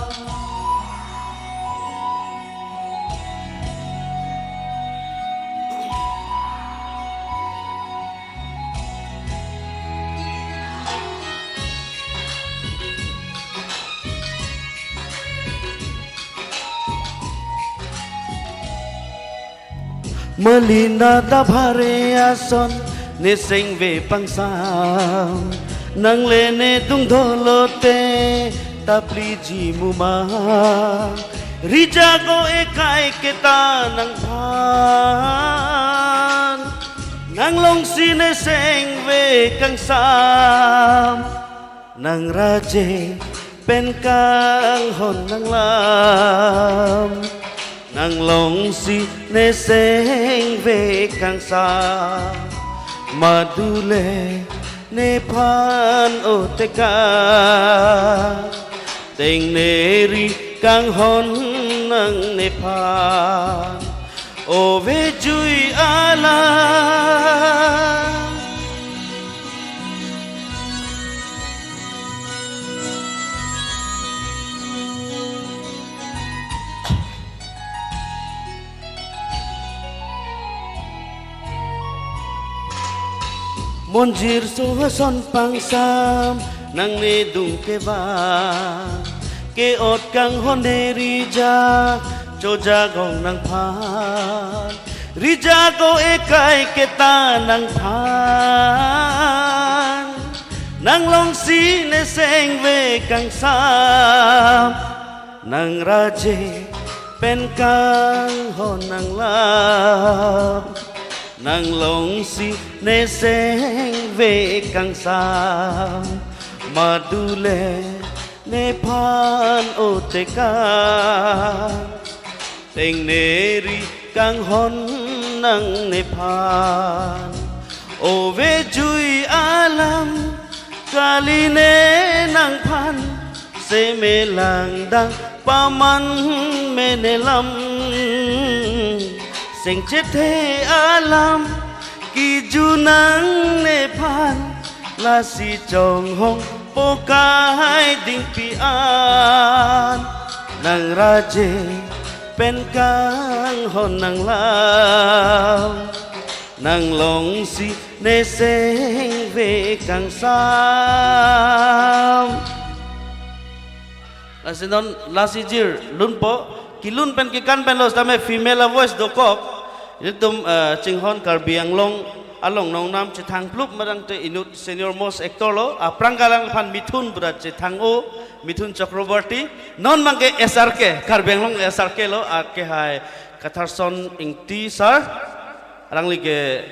Melina da bhare ason ne sing ve pangsam nang lene tung dholote tapli ji muma rijago ekai kita nang phan nang long sine seng ve kang sam nang raje pen kang hon nang lam nang long si ne seng ve kang sam madule ne phan o te ka tình nê ri kang hon nang ne phan o ve chui ala Monjir so son pang sam nang ne dung ke va ke ot kang hon de ri ja cho ja gong nang phan ri ja go e kai ke ta nang phan nang long si ne seng ve kang sam nang ra je pen kang hon nang lam nang long si ne seng ve kang sam madule ne phan o te ka tình ne ri kang hon nang ne phan o ve chui alam kali ne nang phan se me lang dang pa man me ne lam sing chết thế alam kỳ du nắng nê phan la si chong hong po kai ding pi an nang raje pen kang hon nang lam nang long si ne seng ve kang sam la si jir lun po kilun pen ki kan pen los tame female voice do kok Yaitum Chinghon Karbiang Long along nong nam chithang plup marang te inut senior most actor lo apranggalang phan mithun burat chithang o mithun chakraborty non mangke SRK Karbiang Long SRK lo ake hai Katharson ingti sir arang lige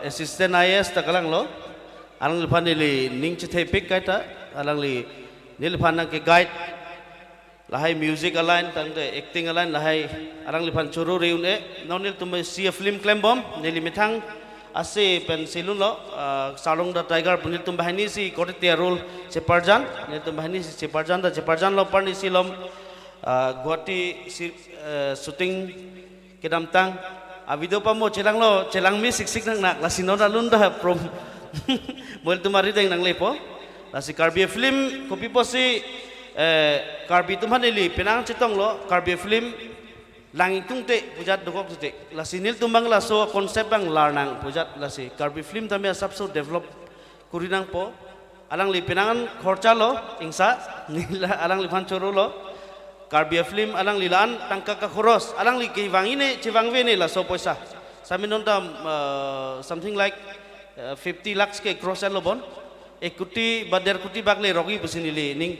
assistant IS takalang lo arang li phan li ning chithai pik kaita arang li nil phan ke guide lahai music align tangde acting align lahai arang lipan churu riun e nonil tumai see film klembom nili mithang ase pen silun lo salong da tiger punil tum bahani si kote role cheparjan ne tum bahani si cheparjan lo parni silom guati shooting kedam tang a video pamo chelang mi sik nang nak lasino da lun da prom mol tumari deng nang lepo lasi karbi film kopi posi Karbi tumhan ili penang citong lo Karbi film langi tungte pujat dokok tute la sinil tumbang la so konsep bang larnang pujat la si Karbi film tamia sabso develop kurinang po alang li penangan khorcha lo ingsa nila alang li phancoro lo Karbi film alang li lan tangka ka khoros alang li ki wangine chiwangwe ne la so poisa saminon tam something like 50 lakhs ke cross lo bon ekuti bader kuti bagle rogi pusini le ning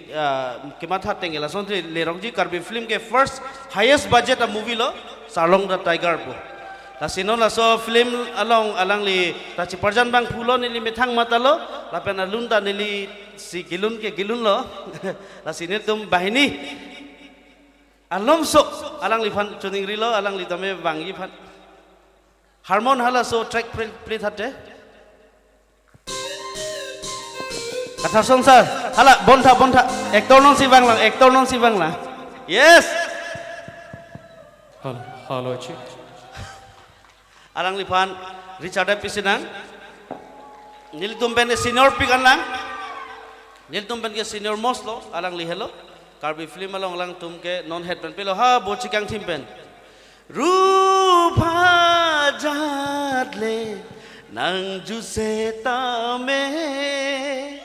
kematha tengela sontre le rogi Karbi film ke first highest budget a movie lo Salong the Tiger po la sinon la so film along alang li ta chi parjan bang phulo ni li methang matalo la pena lunda ni li si gilun ke gilun lo la sinil tum bahini alom so alang li phan chuning ri lo alang li tame wangi phan harmon hala so track play thate Katharson sir, hala bonta actor non si bang lang. Yes. Hello chi. Alang lipan Richard Pisinang. Nil tumben senior pikan lang. Nil tumben ke senior most lo alang li hello. Karbi film along lang tum ke non head pen pelo ha bo chikang tim pen. Rupa jadle nang juseta me.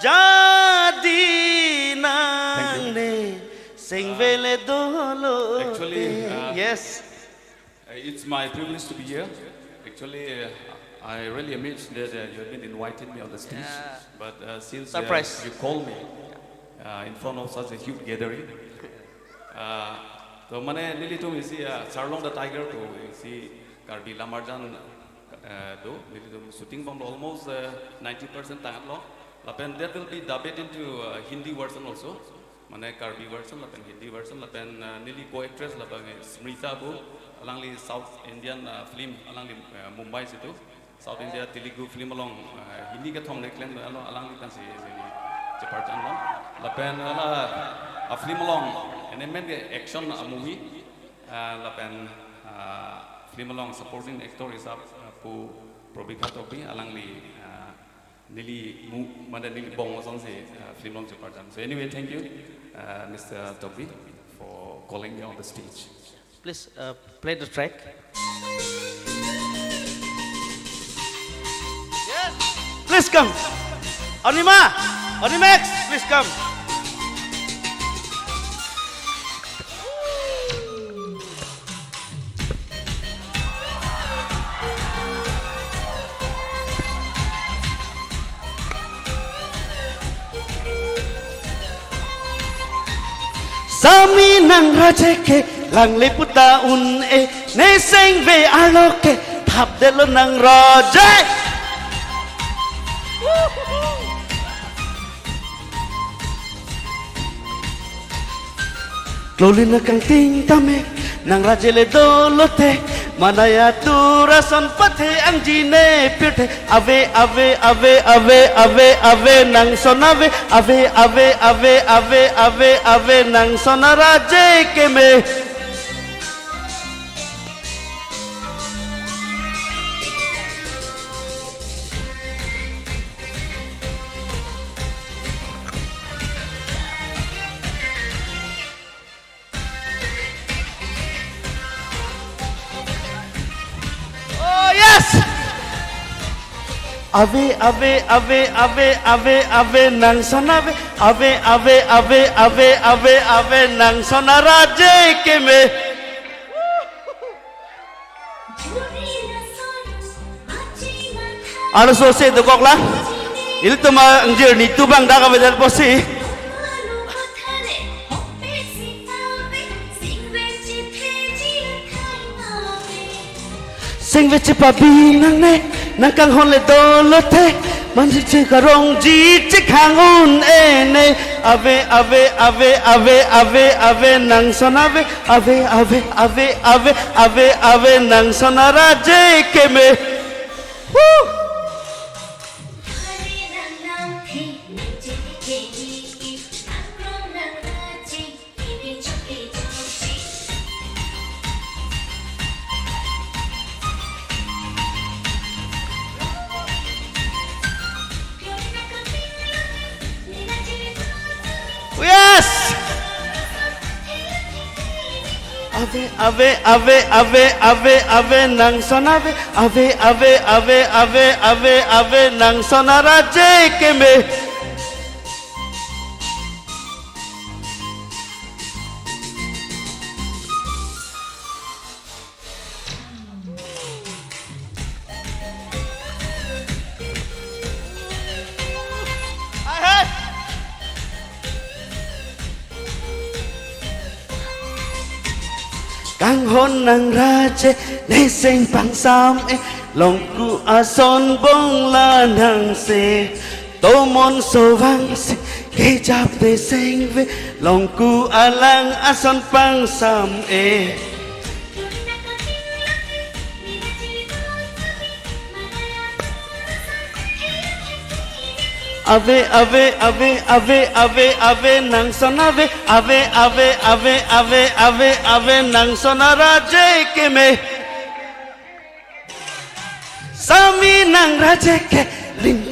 Jadi nang ne sing vele dolo. Actually, yes. It's my privilege to be here. Actually, I really amazed that you have been invited me on the stage. Yeah. But since Surprise. you called me in front of such a huge gathering, so mane nili tum isi Charlong the Tiger to isi Karbi Lamarjan do nili tum shooting from almost 90% tangan lo. Lapen there will be dubbed into Hindi version also. Mane Karbi version, lapen Hindi version, lapen nili co-actress lapen Smrita bu, alangli South Indian film, alangli Mumbai situ, South India Telugu film along Hindi ka thong neklen alangli kan si Ceparjan lo, lapen a film along, and then action movie, lapen film along supporting actor is up pu Probika Topi, alangli nili mana nili bong wasong si film long Ceparjan. So anyway, thank you, Mr. Topi, for calling me on the stage. Please play the track. Yes. Please come. Anima, Animax, please come. Sami nang rajeke lang liputa un ne sing ve aloke thap delo nang raje Klolina kang ting tame nang rajele dolote manaya tu rason pathe ang jine pirte ave ave ave ave ave ave nang sonave ave ave ave ave ave ave nang sonaraje keme Ave ave ave ave ave ave nang sonave ave ave ave ave ave ave nang sonaraje keme Ano so se do kokla il tuma angjir ni tubang da ka bedal posi Sing vech pabi nang ne nang kang hon le dolote man chi karong ji chi khang un ne ave ave ave ave ave ave nang sonave ave ave ave ave ave ave nang sonaraje keme Yes! Ave ave ave ave ave ave nang sonave ave ave ave ave ave ave nang sonaraje keme Kang hon nang raje ne sing pang sam long ku ason bong la nang se to mon so vang se ke jap de sing ve long ku alang ason pang sam Ave ave ave ave ave ave nang sonave ave ave ave ave ave ave nang sonaraje keme Sami nang raje ke lim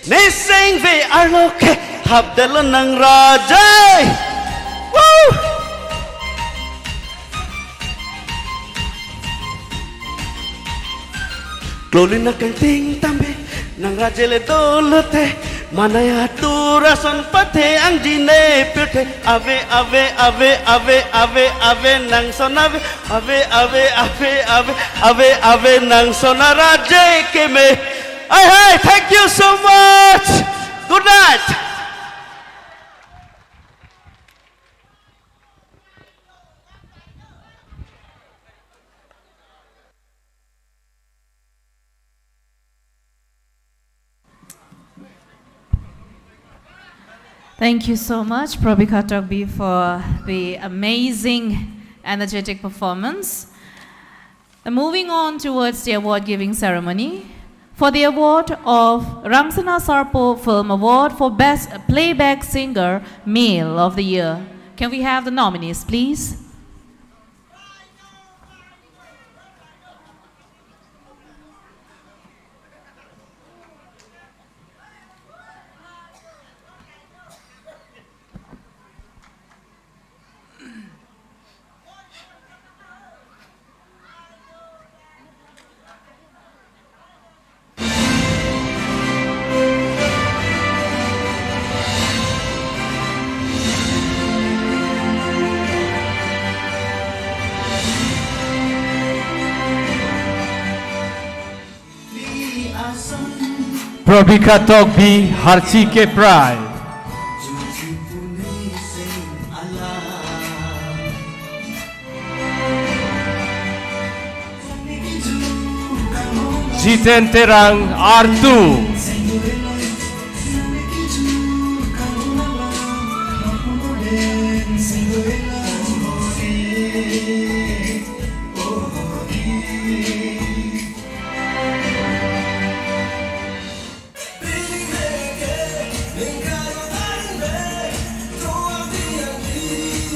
ne sing ve arloke habdal nang raje Woo! Klolina kang ting tambe nang rajele dolote Manaya turasan pate ang dine pirte ave ave ave ave ave ave nang sonave ave ave ave ave ave ave nang sonara keme. Hey, thank you so much. Good night. Thank you so much, Probika Togbi, for the amazing, energetic performance. Moving on towards the award-giving ceremony, for the award of Rangsana Sarpo Film Award for Best Playback Singer Male of the Year. Can we have the nominees, please? Probika Togbi Harchi ke Prai. Jiten Terang R2.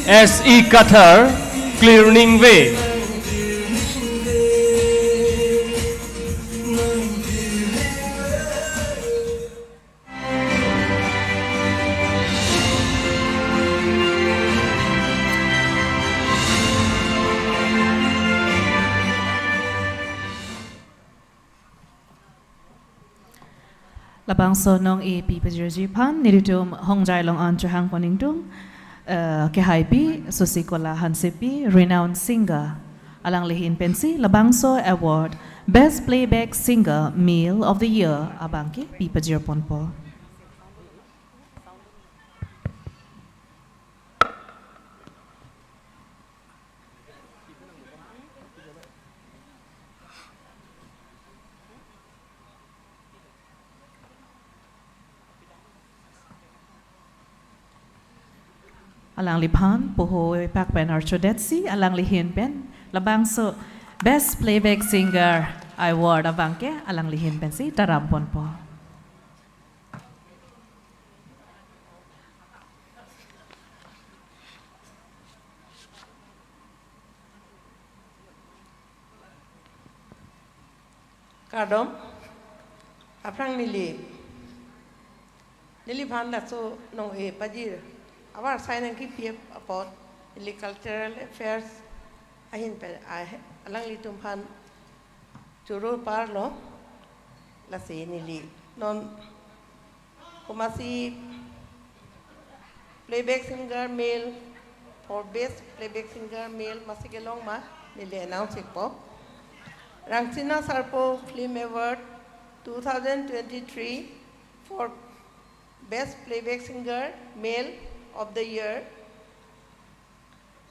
SE Qatar Clearing Way. Labang sonong AP Pajirjipan, Niritum Hongjai Long Antrahang Poningtung. Kehaipi, Susikola Hansipi, renowned singer. Alang Lihin Pensi, Labangso Award, Best Playback Singer Male of the Year, Abangki, Pipa Jirponpo. Alang lipan, Puho Pakpen Archodetsi, Alang Lihin Pen, Labangso, Best Playback Singer Award Abangke, Alang Lihin Pensi, Tarampon po. Kardom, Aprang Nili Panda so no e Pajir. Our sign and keep about cultural affairs. Ahin pe alang litum pan churu parlo la si nili non kumasi playback singer male for best playback singer male masigelong ma nili announce po Rangsana Sarpo Film Award 2023 for best playback singer male of the year,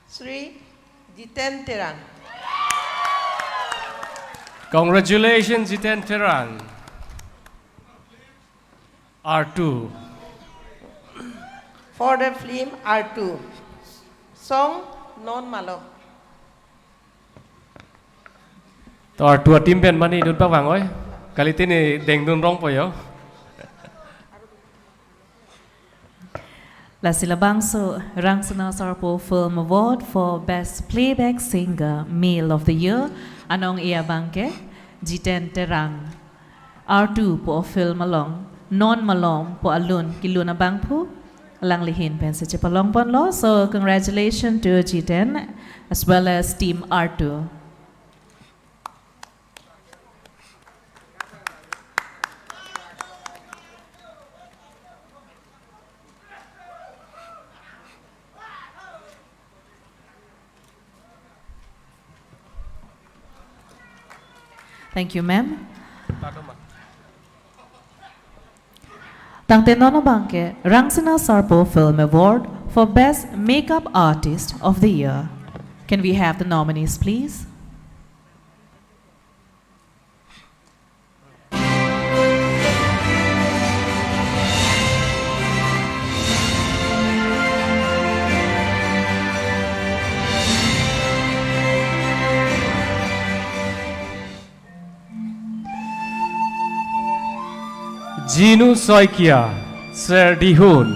Sri Jiten Terang. Congratulations, Jiten Terang. R2. For the film R2, song Non Malo. To R2 team pen mani dun pa wang oi. Kali tini deng dun rong po yo. La Silabangso Rangsana Sarpo Film Award for Best Playback Singer Male of the Year, Anong Iabangke, Jiten Terang. R2 po film along, Non Malong po alun kiluna bangpo, Alang Lihin pen sa Chipalong Ponlo. So congratulations to Jiten as well as Team R2. Thank you, ma'am. Tangte nono bangke Rangsana Sarpo Film Award for Best Makeup Artist of the Year. Can we have the nominees, please? Jinu Soikia, Sir Dihun.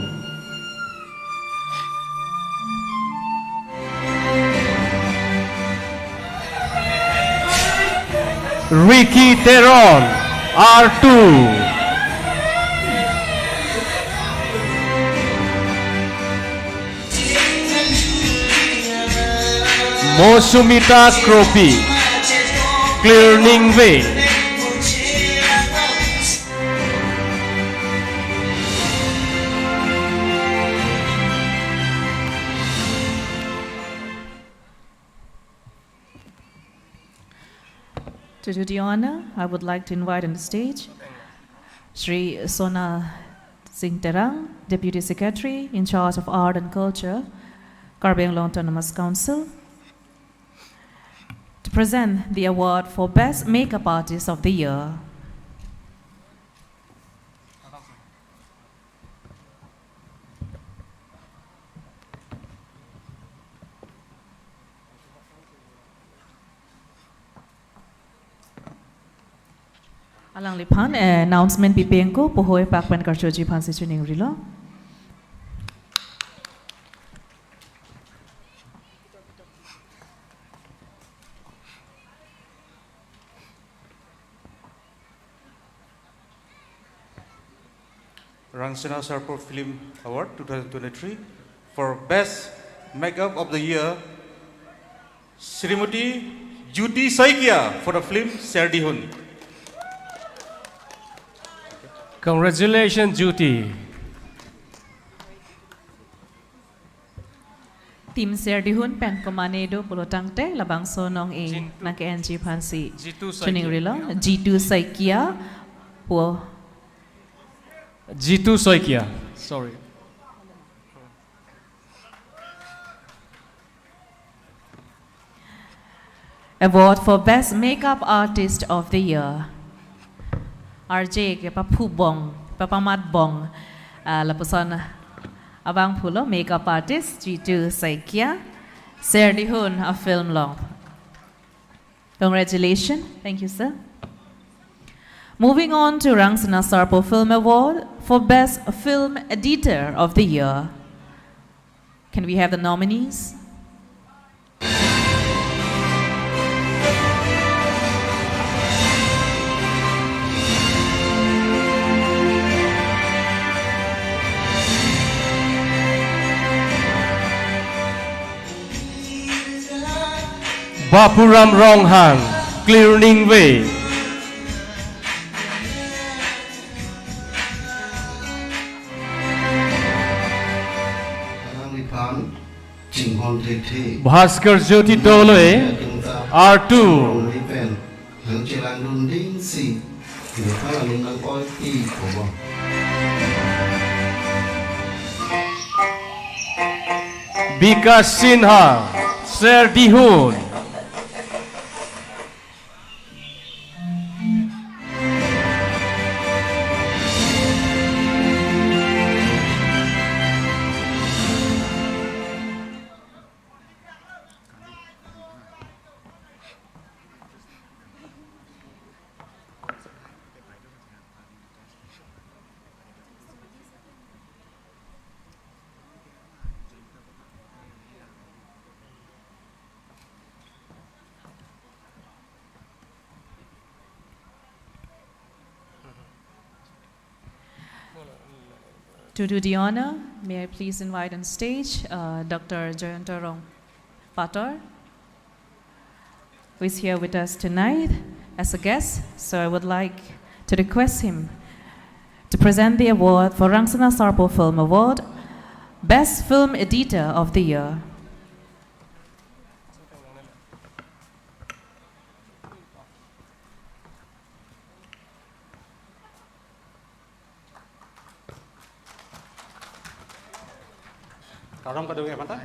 Ricky Teron, R2. Mosumita Kropi, Clearing Way. To do the honor, I would like to invite on the stage Shri Sona Singh Terang, Deputy Secretary in charge of Art and Culture, Karbi Anglong Autonomous Council, to present the award for Best Makeup Artist of the Year. Alang lipan announcement pipeng ko pohoy pakpan karchoji phansi chuning rilo. Rangsana Sarpo Film Award 2023 for Best Makeup of the Year, Srimati Juti Saikia for the film Serdihun. Congratulations, Juti. Tim Serdihun pen komanedo polotangte labang sonong e nake NG phansi chuning rilo Jitu Saikia po Jitu Soikia. Sorry. Award for Best Makeup Artist of the Year. RJ ke Papu Bong, Papamat Bong, lapusan abang pulo makeup artist Jitu Saikia, Serdihun a film long. Congratulations, thank you, sir. Moving on to Rangsana Sarpo Film Award for Best Film Editor of the Year. Can we have the nominees? Bapuram Ronghang, Clearing Way. Bhaskar Jyoti Dole, R2. Vikas Sinha, Serdihun. To do the honor, may I please invite on stage Dr. Jayantarong Pator, who is here with us tonight as a guest. So I would like to request him to present the award for Rangsana Sarpo Film Award, Best Film Editor of the Year. Karam ka doge mata.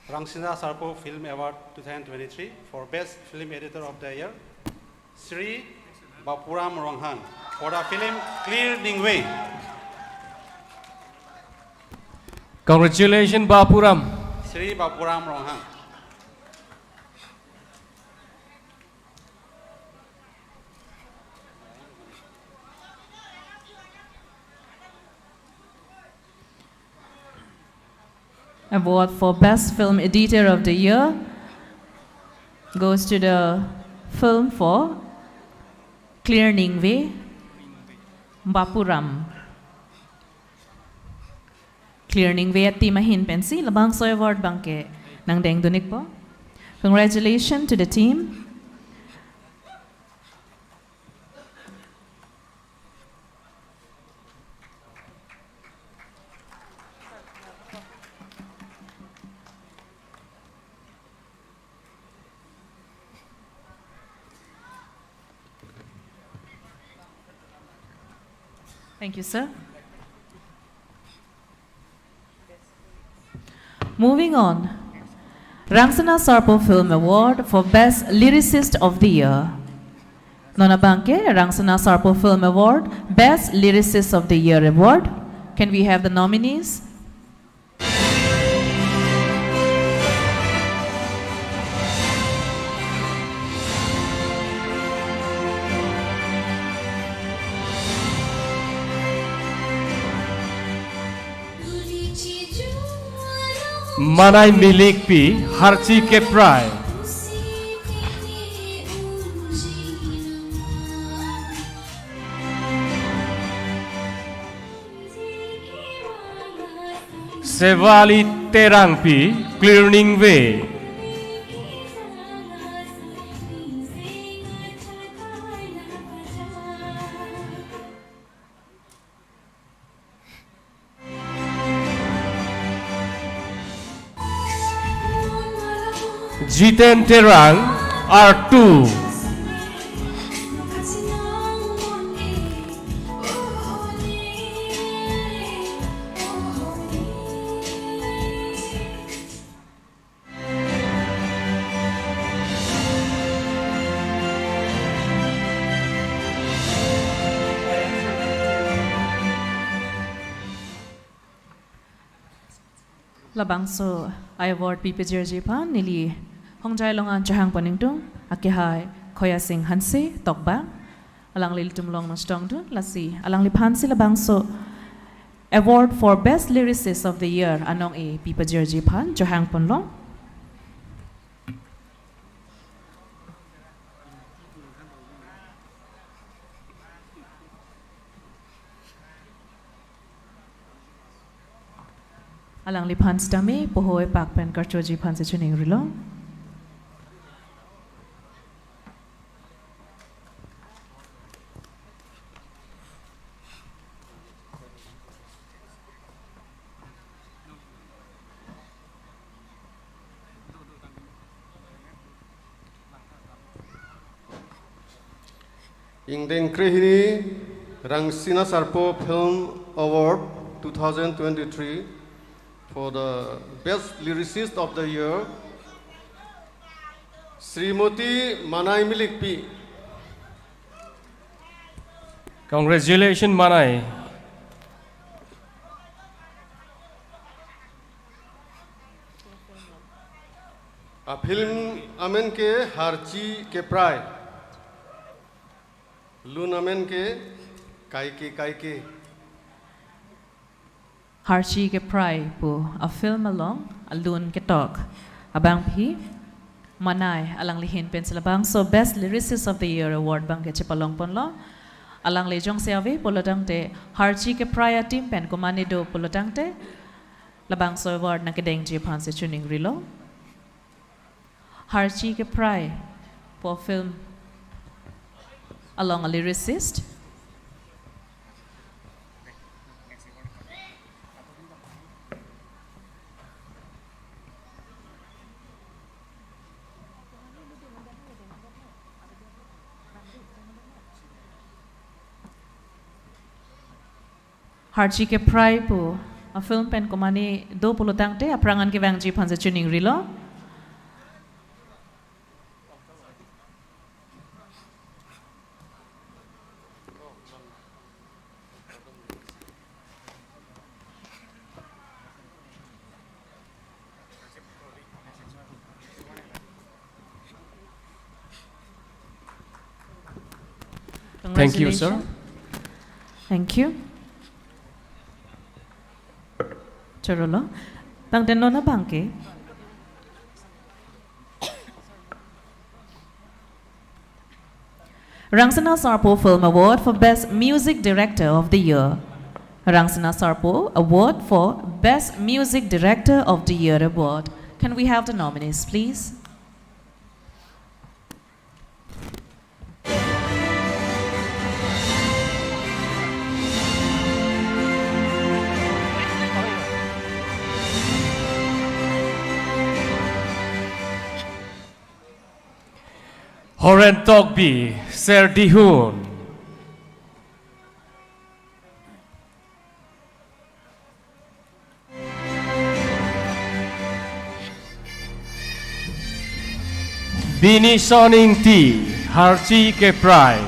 Rangsina Sarpo Film Award 2023 for Best Film Editor of the Year, Sri Bapuram Ronghang for the film Clear Ningwei. Congratulations, Bapuram. Sri Bapuram Ronghang. Award for Best Film Editor of the Year goes to the film for Clear Ningwei, Bapuram. Clear Ningwei at Timahin Pensi, Labang Soy Award Bangke, Nang Deng Dunik po. Congratulations to the team. Thank you, sir. Moving on, Rangsana Sarpo Film Award for Best Lyricist of the Year. Nona Banke, Rangsana Sarpo Film Award, Best Lyricist of the Year Award. Can we have the nominees? Manai Milik P. Harchi Keprai. Sevali Terang P. Clear Ningwei. Jiten Terang R2. Labangso, I award PPJRG Pan Nili Hongjai Longan Chahang Paningtung, Akihai, Koya Singh Hansi, Tokba, Alang Lilitum Long Nostongdun, Lasi, Alang Liphansi Labangso, Award for Best Lyricist of the Year, Anong E, PPJRG Pan, Chahang Panlong. Alang Liphans Dami, Pohoe Pakpen Karchoji Pansi Chuning Rilong. Ingdeng Krihini Rangsina Sarpo Film Award 2023 for the Best Lyricist of the Year, Srimoti Manai Milik P. Congratulations, Manai. A film Amen ke Harchi ke Prai. Lun Amen ke Kaike. Harchi ke Prai po, a film along, Alun ke Tok, Abang Pi, Manai, Alang Lihin Pensilabang, so Best Lyricist of the Year Award Bang ke Chipalong Ponlo, Alang Lejong Seavi, Polotang te, Harchi ke Prai a team pen kumanido Polotang te, Labang so award na kedeng Japan se Chuning Rilo. Harchi ke Prai po film along a lyricist. Harchi ke prai pu a film pen komani do pulutang te aprangan ke wangji phanse tuning rilo. Thank you, sir. Thank you. Charolo. Tang tenno na bangke. Rangsana Sarpo Film Award for Best Music Director of the Year. Rangsana Sarpo Award for Best Music Director of the Year Award. Can we have the nominees, please? Horen Togbi, Ser Dihun. Bini Soning T, Harchi Keprai.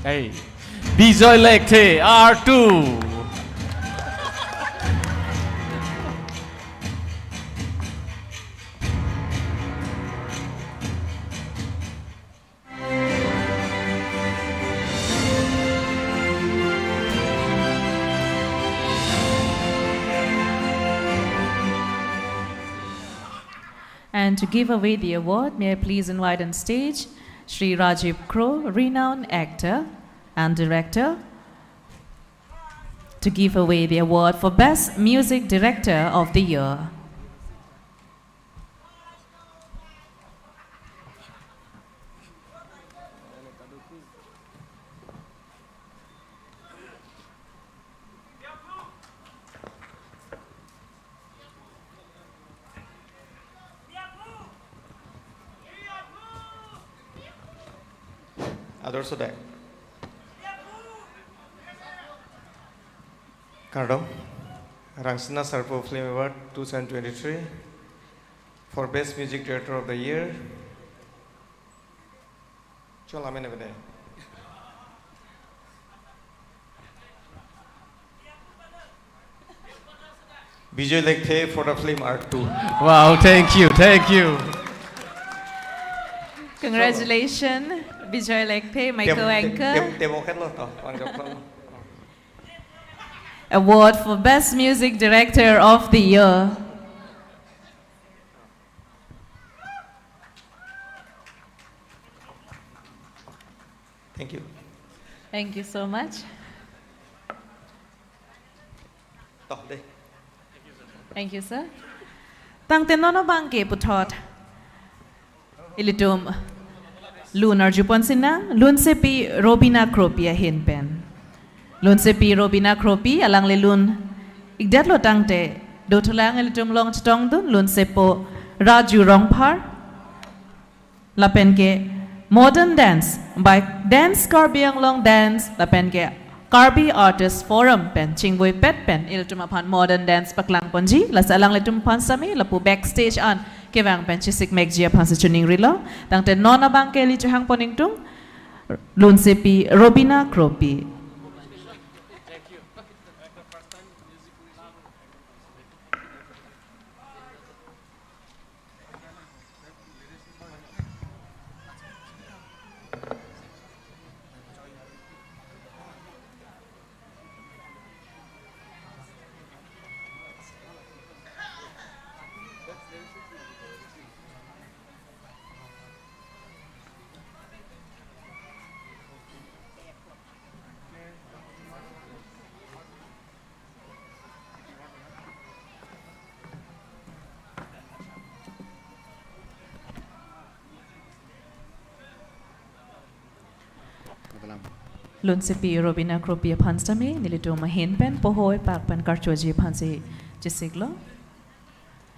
Hey, Bijoy Lekte, R2. And to give away the award, may I please invite on stage Sri Rajiv Crow, renowned actor and director, to give away the award for Best Music Director of the Year. Others today. Cardo, Rangsana Sarpo Film Award 2023 for Best Music Director of the Year. Cholamene. Bijoy Lekte for the film R2. Wow, thank you, thank you. Congratulations, Bijoy Lekte, Michael Anchor. Award for Best Music Director of the Year. Thank you. Thank you so much. Thank you, sir. Tang tenono bangke putot. Ilitum Lunar Juponsina, Lunsepi Robina Cropia Hinpen. Lunsepi Robina Cropi, alang lelun. Igdat lo tangte, dotulang ilitum long chitong dun, Lunsepo Raju Rongpar. Lapenke Modern Dance by Dance Karbiang Long Dance, Lapenke Karbi Artist Forum pen chingboy pet pen ilitum upon Modern Dance paklang ponji, las alang litum pansami, lapu backstage on. Kevang penchisik megjia pansa chuning rilo tangte nona bangke li chuhang poning tung Lunsepi Robina Cropi. Lunsepi Robina Cropia Pansami, Nilito Mahin Pen, Pohoy Pak Pan Karchoji Pansi Jisiglo.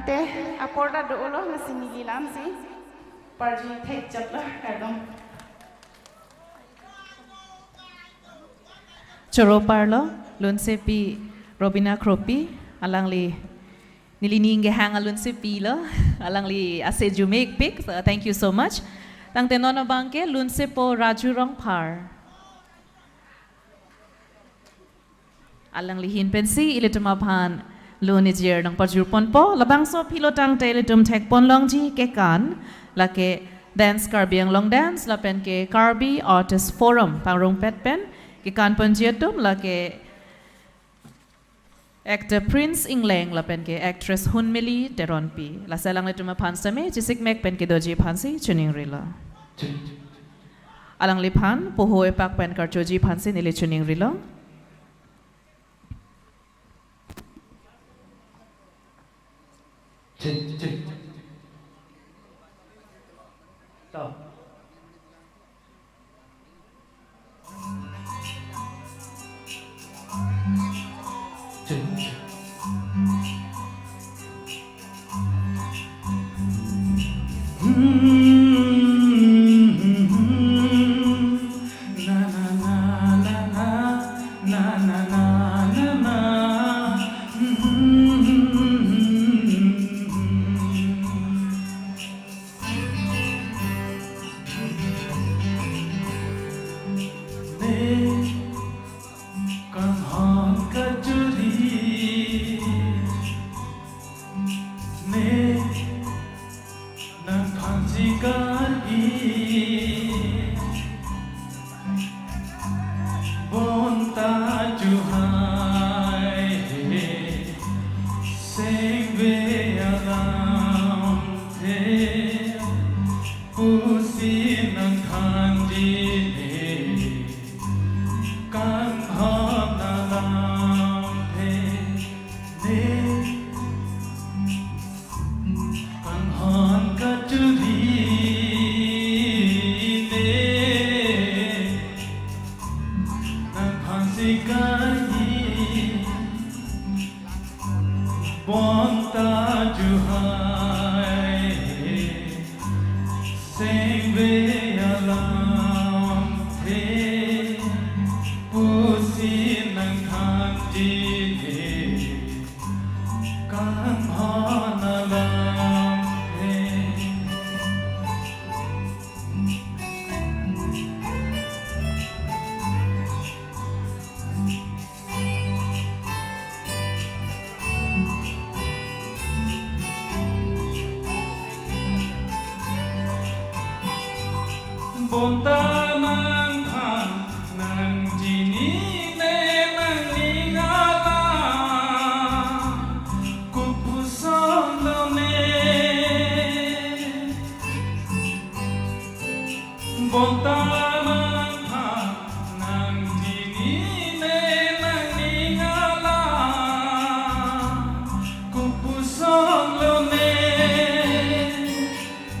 tangte aporda do lo na sinili lam si parji thai chatla kardom choro parlo lunse pi robina kropi alangli nilini nge hang lunse pi lo alangli ase jumek pick so thank you so much tangte nono bangke lunse po raju rong par alangli hin pensi ilituma phan Lunijir ng pajurpon po labang so pilotang teletum tek pon long ji ke kan lake dance karbiang long dance lapen ke Karbi Artist Forum pangrong pet pen ke kan ponjiatum lake actor Prince Ingleng lapen ke actress Hunmili Deronpi la salang letuma pansame jisik mek pen ke doji pansi chuning rila alang lipan pohoe pak pen karchoji pansi nili chuning rila Stop.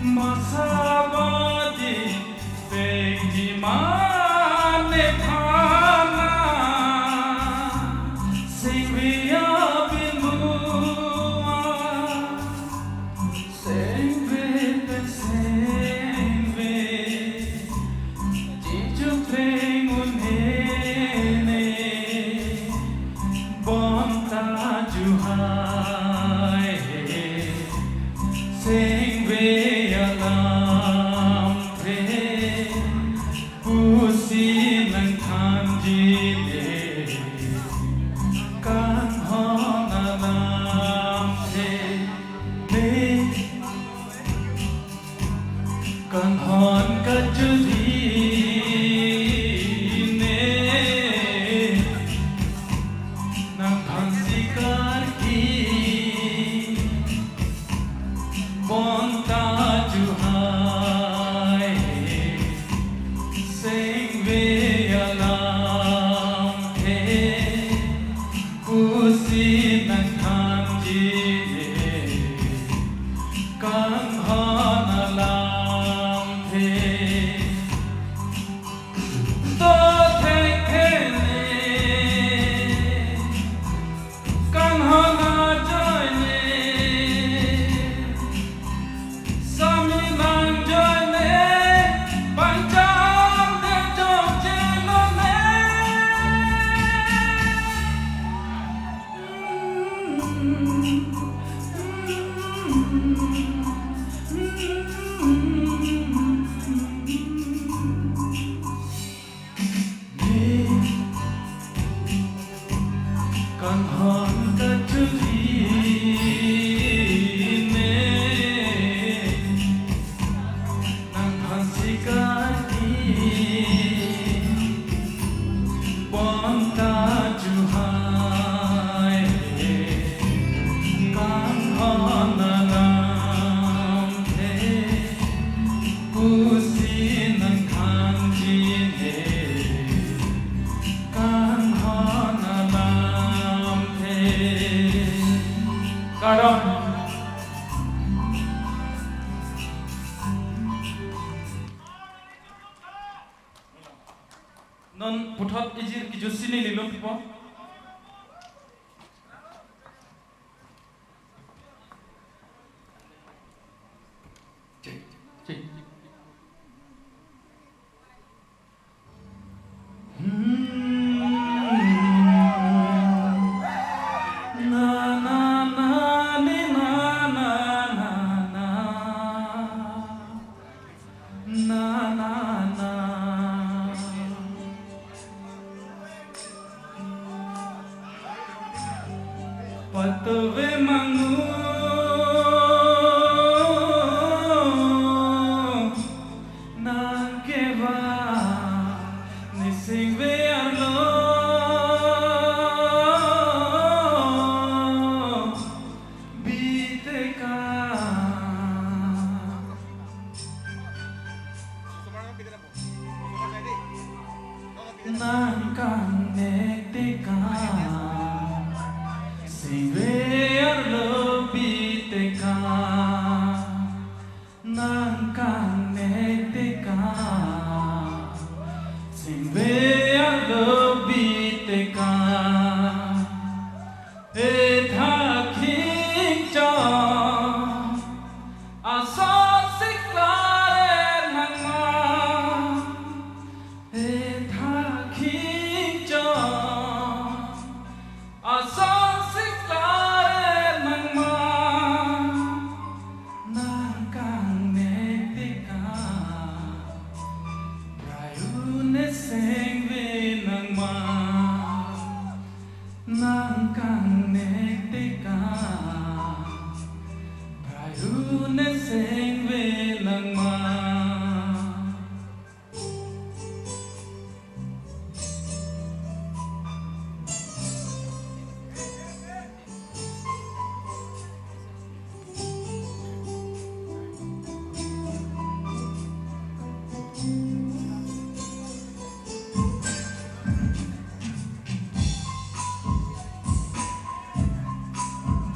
Masabadi, Cardom. Non puthot ijir ki jusini lilum pipo. Patove mangu nangkeva nisingve arlo biteka nangkang neteka Singver lobiteka nangkang neteka Singver lobiteka etha khingcha asal siklare nangma etha khingcha asal nangkang neteka prayune sengve nangma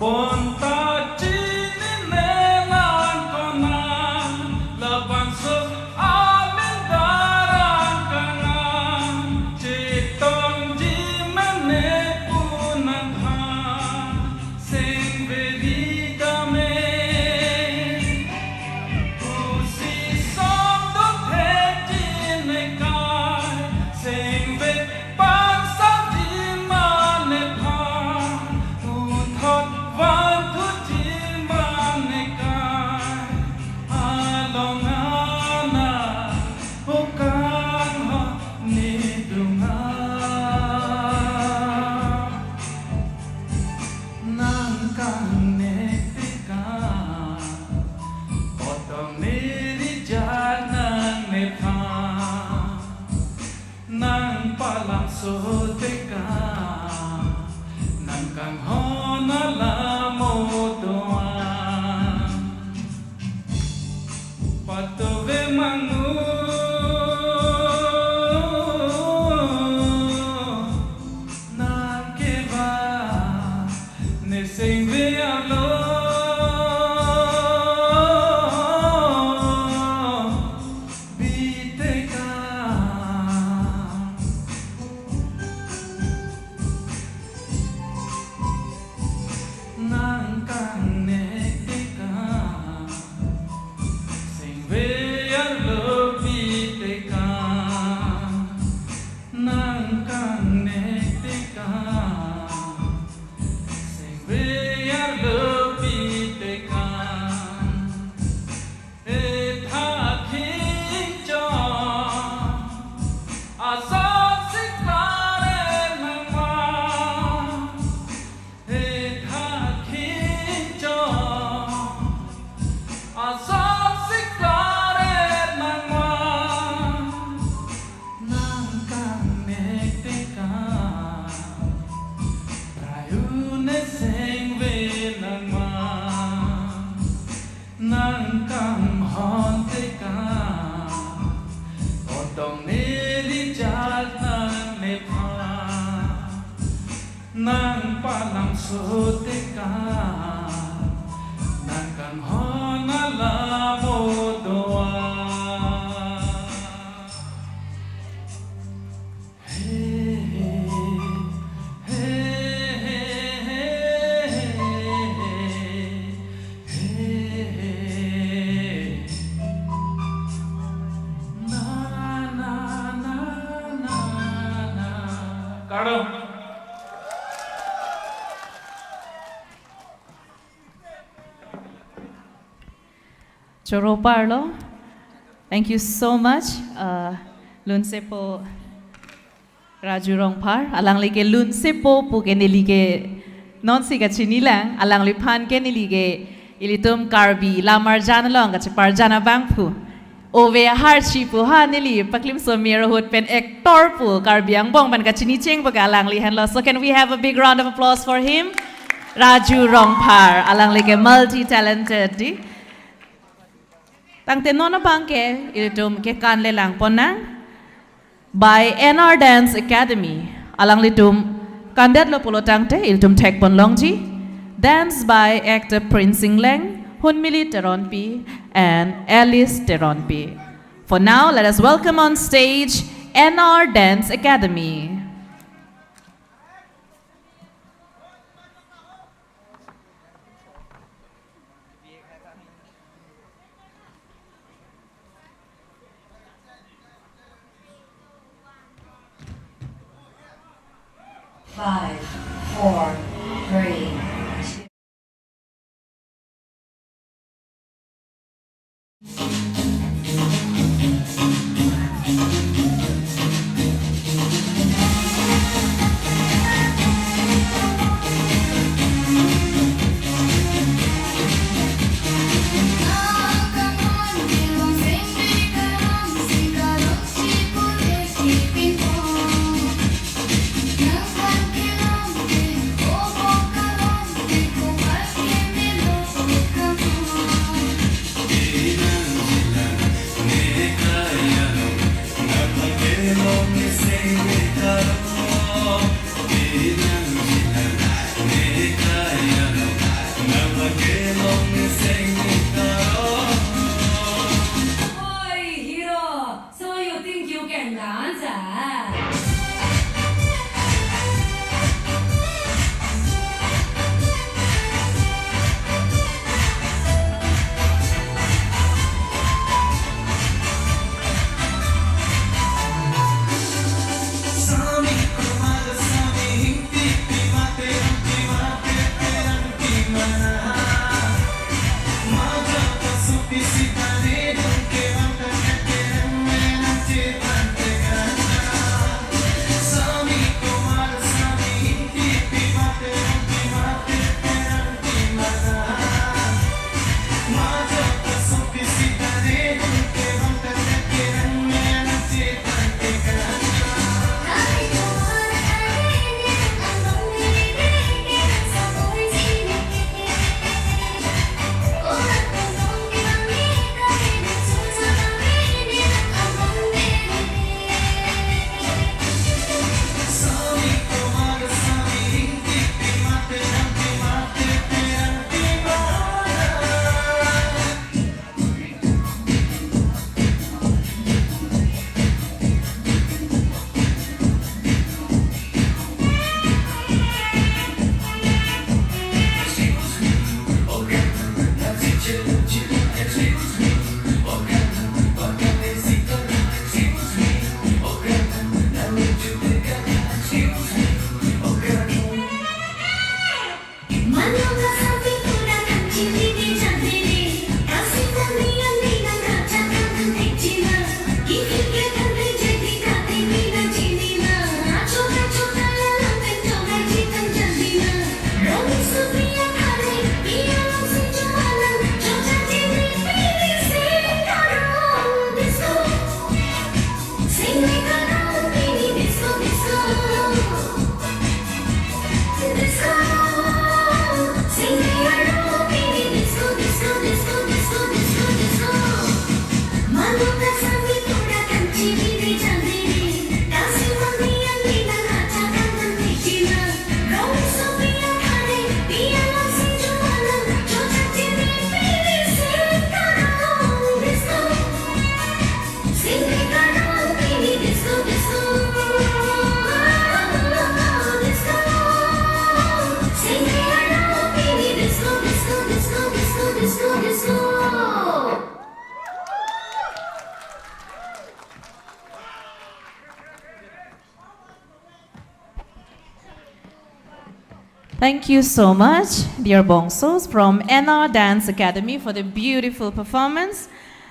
Ponta chini nelan kona laban so amin daran kana chitong jimane punan ha sing vedita me usi som do thejine kai sing ved pan sa jimane pha thot One to Timanika, Alongana, Okana, Nidunga, Nangkang Netika, Bottom Nirijana Nepa, Nang Palang Soteka, Nangkang Honala. Patove mangu nangkeva nesengve alo biteka nang palang suteka nang kang honala mo doa Choro Parlo, thank you so much. Lunsepo Raju Rongpar, alang like Lunsepo Pukenilike non siga chinilang, alang lipan kenilike ilitum karbi lamar janalong at parjana bangpu. Ove harchi pu ha nili paklim so mirahut pen actor pu karbiang bong ban kachini cheng alang lihan lo. So can we have a big round of applause for him? Raju Rongpar, alang like multi-talented. Tangte nona bangke ilitum ke kanle lang ponang by NR Dance Academy alang litum kandet lo polo tangte ilitum tek pon longji dance by actor Prince Singleng, Hunmili Teronpi and Alice Teronpi. For now, let us welcome on stage NR Dance Academy. Five, four, three. Thank you so much, dear Bongsos from NR Dance Academy for the beautiful performance.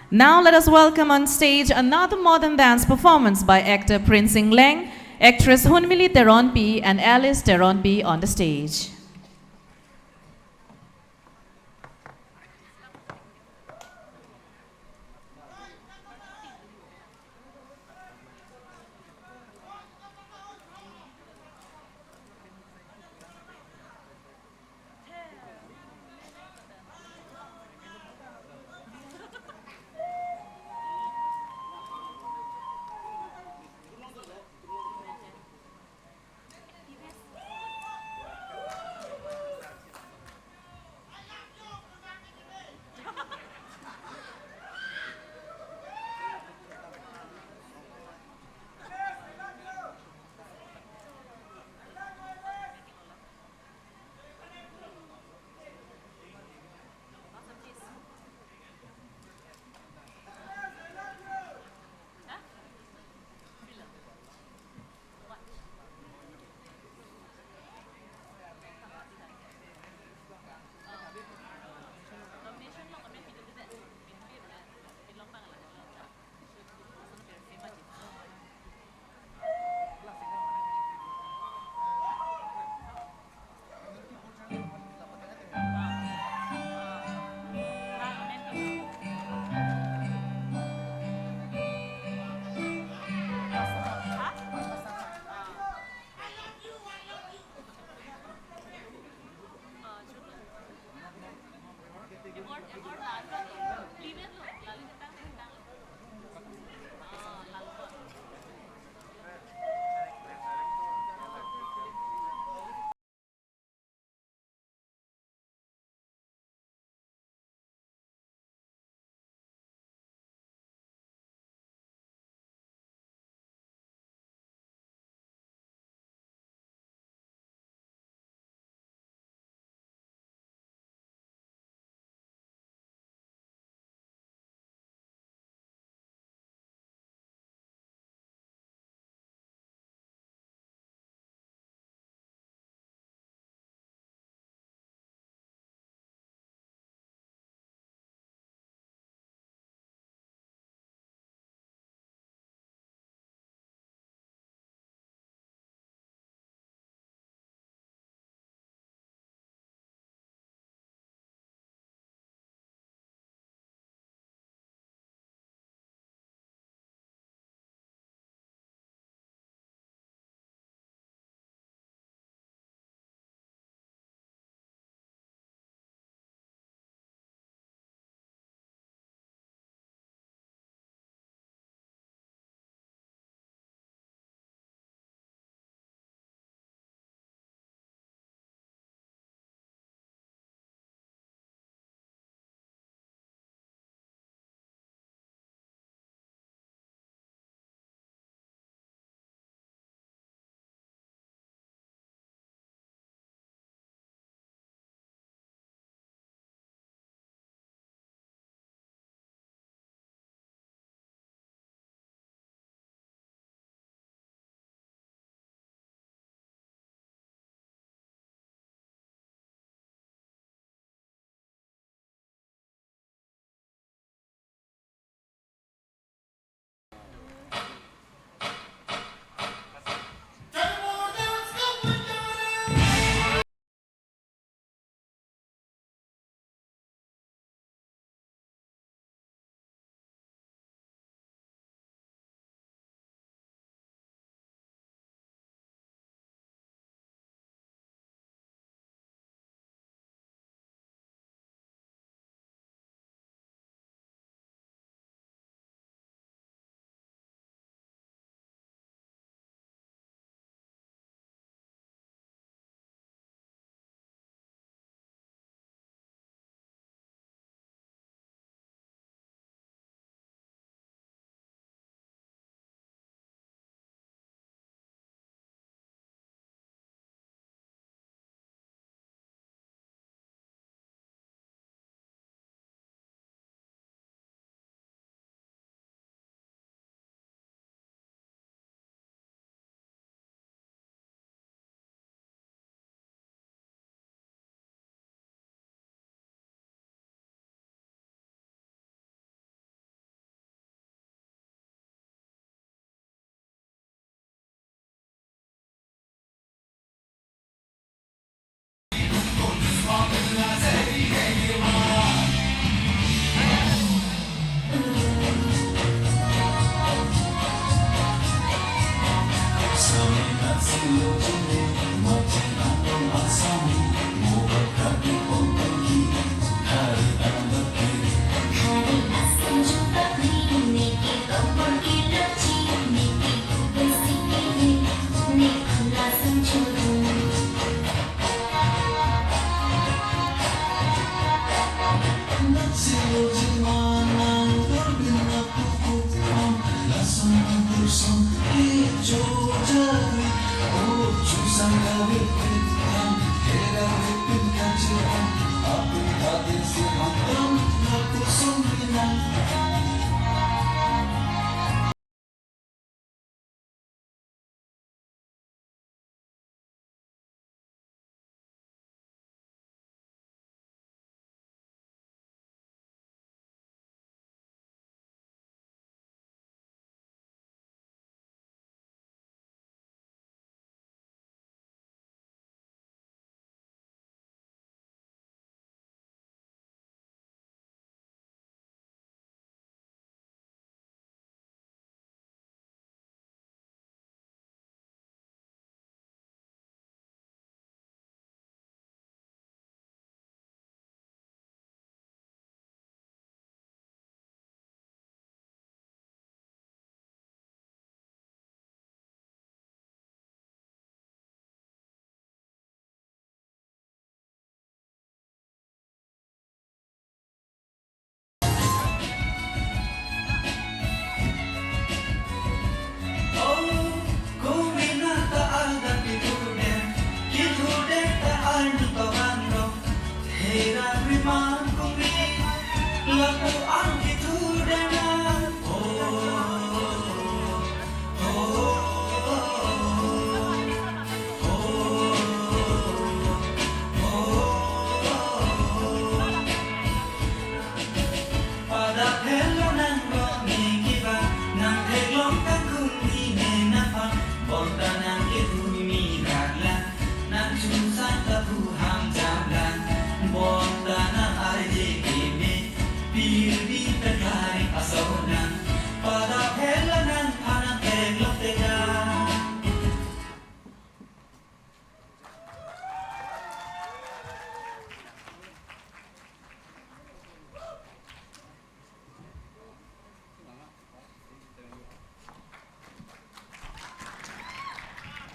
Now let us welcome on stage another modern dance performance by actor Prince Ingleng, actress Hunmili Teronpi and Alice Teronpi on the stage.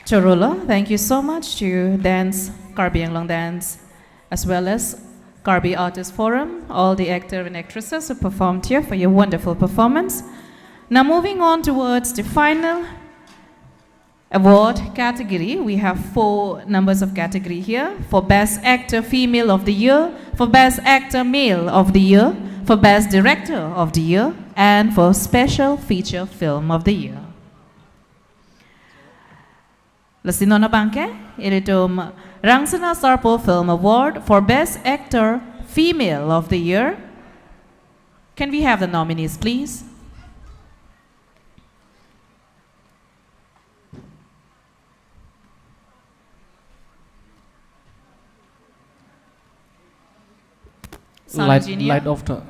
Chorola, thank you so much to Dance, Karbi Anglong Dance, as well as Karbi Artist Forum, all the actors and actresses who performed here for your wonderful performance. Now moving on towards the final award category. We have 4 numbers of category here. For Best Actor Female of the Year, for Best Actor Male of the Year, for Best Director of the Year, and for Special Feature Film of the Year. Lasinona Bangke, ilitum Rangsana Sarpo Film Award for Best Actor Female of the Year. Can we have the nominees, please? Light off the.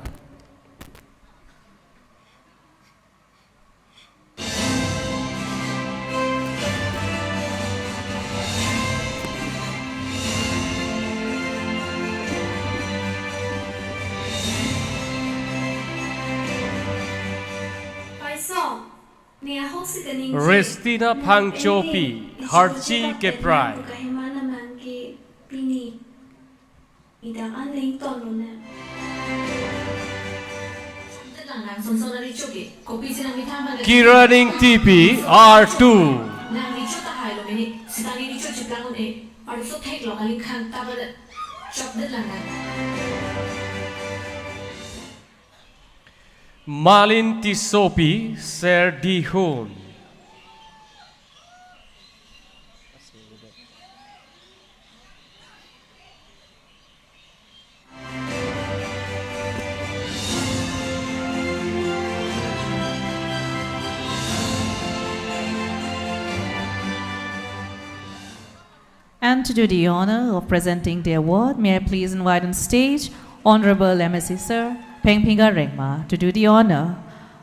Restina Pangchopi, Harchi Keprai. Kiraning TP R2. Malin Tisopi Serdihun. And to do the honor of presenting the award, may I please invite on stage Honorable MSc Sir Pengpinga Rengma to do the honor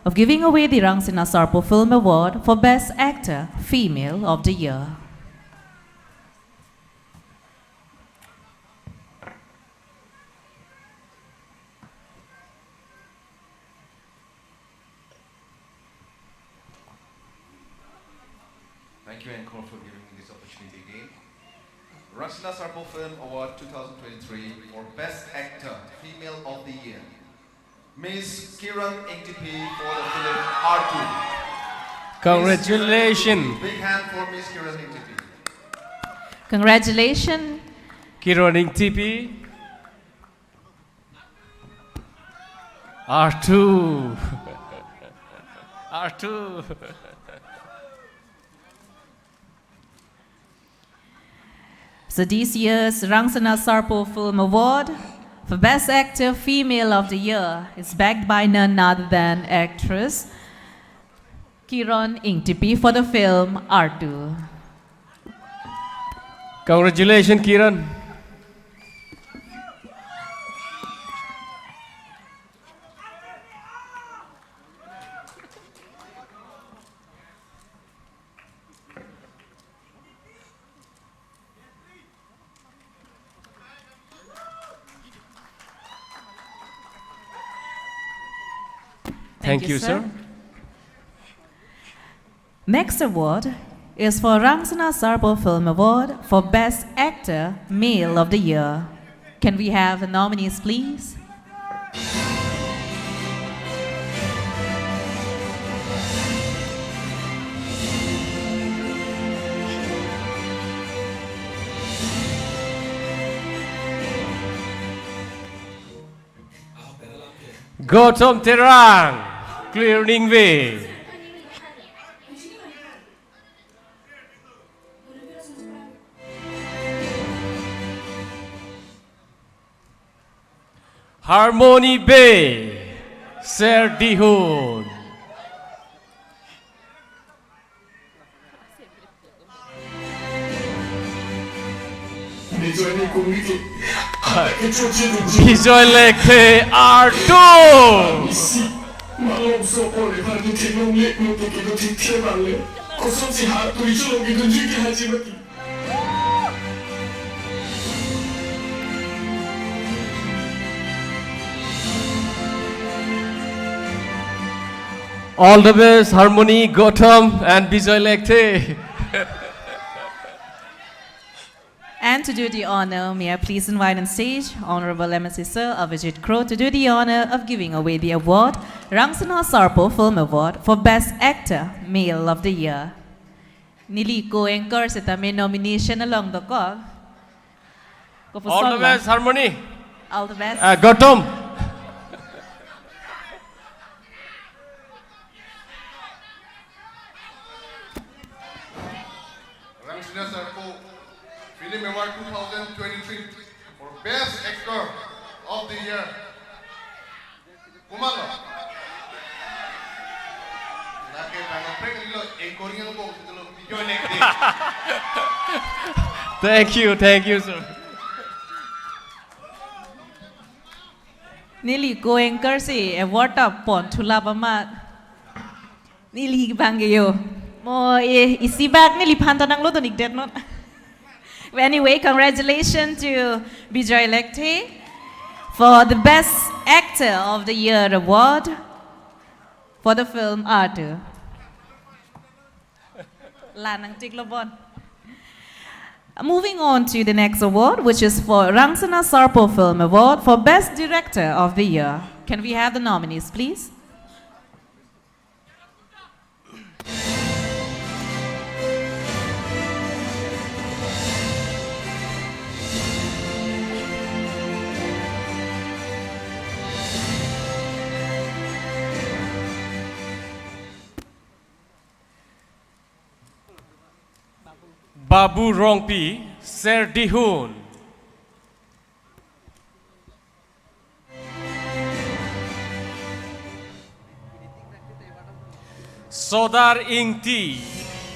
of giving away the Rangsina Sarpo Film Award for Best Actor Female of the Year. Thank you, Encore, for giving me this opportunity again. Rangsina Sarpo Film Award 2023 for Best Actor Female of the Year. Miss Kiran NTP for the film R2. Congratulations. Big hand for Miss Kiran NTP. Congratulations. Kiran NTP. R2. R2. So this year's Rangsana Sarpo Film Award for Best Actor Female of the Year is backed by none other than actress Kiran Ingtipi for the film R2. Congratulations, Kiran. Thank you, sir. Next award is for Rangsana Sarpo Film Award for Best Actor Male of the Year. Can we have the nominees, please? Gautam Terang, clearing way. Harmony Bay, Serdihun. Bijoy Lekhe R2. All the best, Harmony, Gautam, and Bijoy Lekhe. And to do the honor, may I please invite on stage Honorable MSc Sir Avijit Crow to do the honor of giving away the award, Rangsana Sarpo Film Award for Best Actor Male of the Year. Nili ko anchor sa tami nomination along the call. All the best, Harmony. All the best. Gautam. Rangsana Sarpo Film Award 2023 for Best Actor of the Year. Kumalo. Thank you, sir. Nili ko anchor si award up pon thula pamat. Nili bangyo. Mo isi bag nili panta nang lo to nik det not. Anyway, congratulations to Bijoy Lekhe for the Best Actor of the Year award for the film R2. Moving on to the next award, which is for Rangsana Sarpo Film Award for Best Director of the Year. Can we have the nominees, please? Babu Rongpi, Serdihun. Sodar Ingti,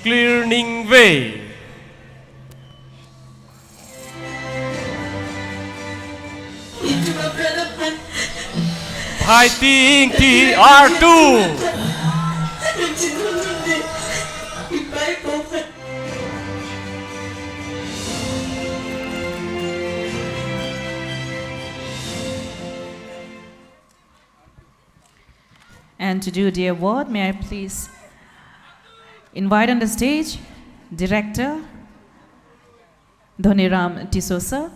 Clearing Way. Bhaiti Ingti, R2. And to do the award, may I please invite on the stage Director Dhoniram Tisosa.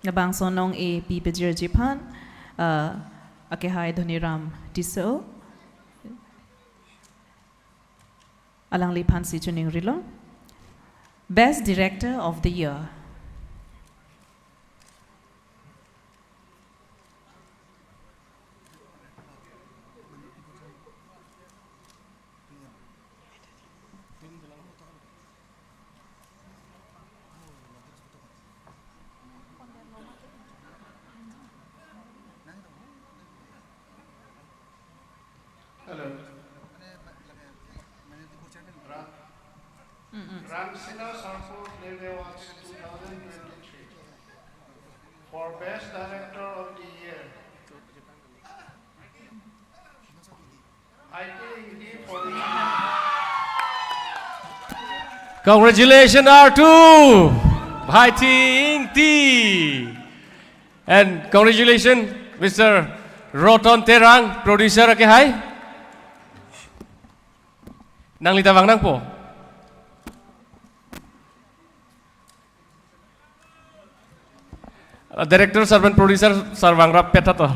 Nabang sonong e pipejir Japan, akehai Dhoniram Tiso. Alang lipan si chuning rilo. Best Director of the Year. Ramsina Sarpo Film Awards 2023 for Best Director of the Year. I think he for the Congratulations R2 Bhai Ting T. And congratulations Mr. Roton Terang, producer ke hai. Nang litawang nang po. Director servant producer sarwang rap petato.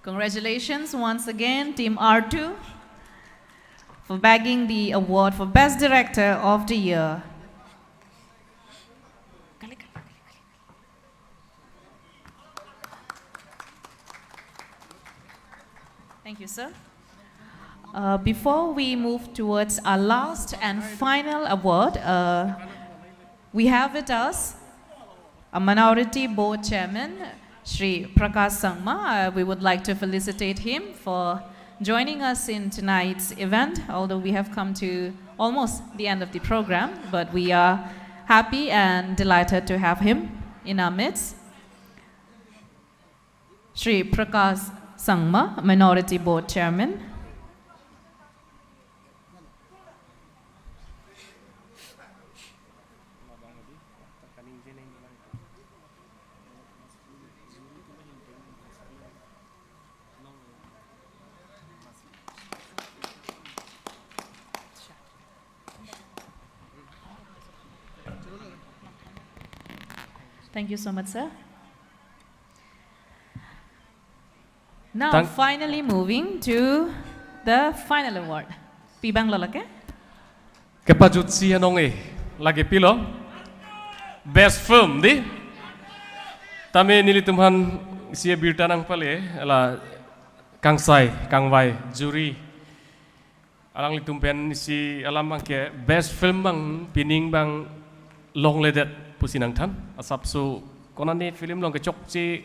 Congratulations once again, Team R2, for bagging the award for Best Director of the Year. Thank you, sir. Before we move towards our last and final award, we have with us a Minority Board Chairman, Shri Prakash Sangma. We would like to felicitate him for joining us in tonight's event, although we have come to almost the end of the program, but we are happy and delighted to have him in our midst. Shri Prakash Sangma, Minority Board Chairman. Thank you so much, sir. Now, finally moving to the final award. Pibang lalaki? Kepajut siya nong lagi pilo. Best film di. Tami nilitumhan siya birta nang pali ala Kang Sai, Kang Wai, juri. Alang litumpen si alam bang ke best film bang pining bang long ledet pusinang tan asap su konani film long kecok si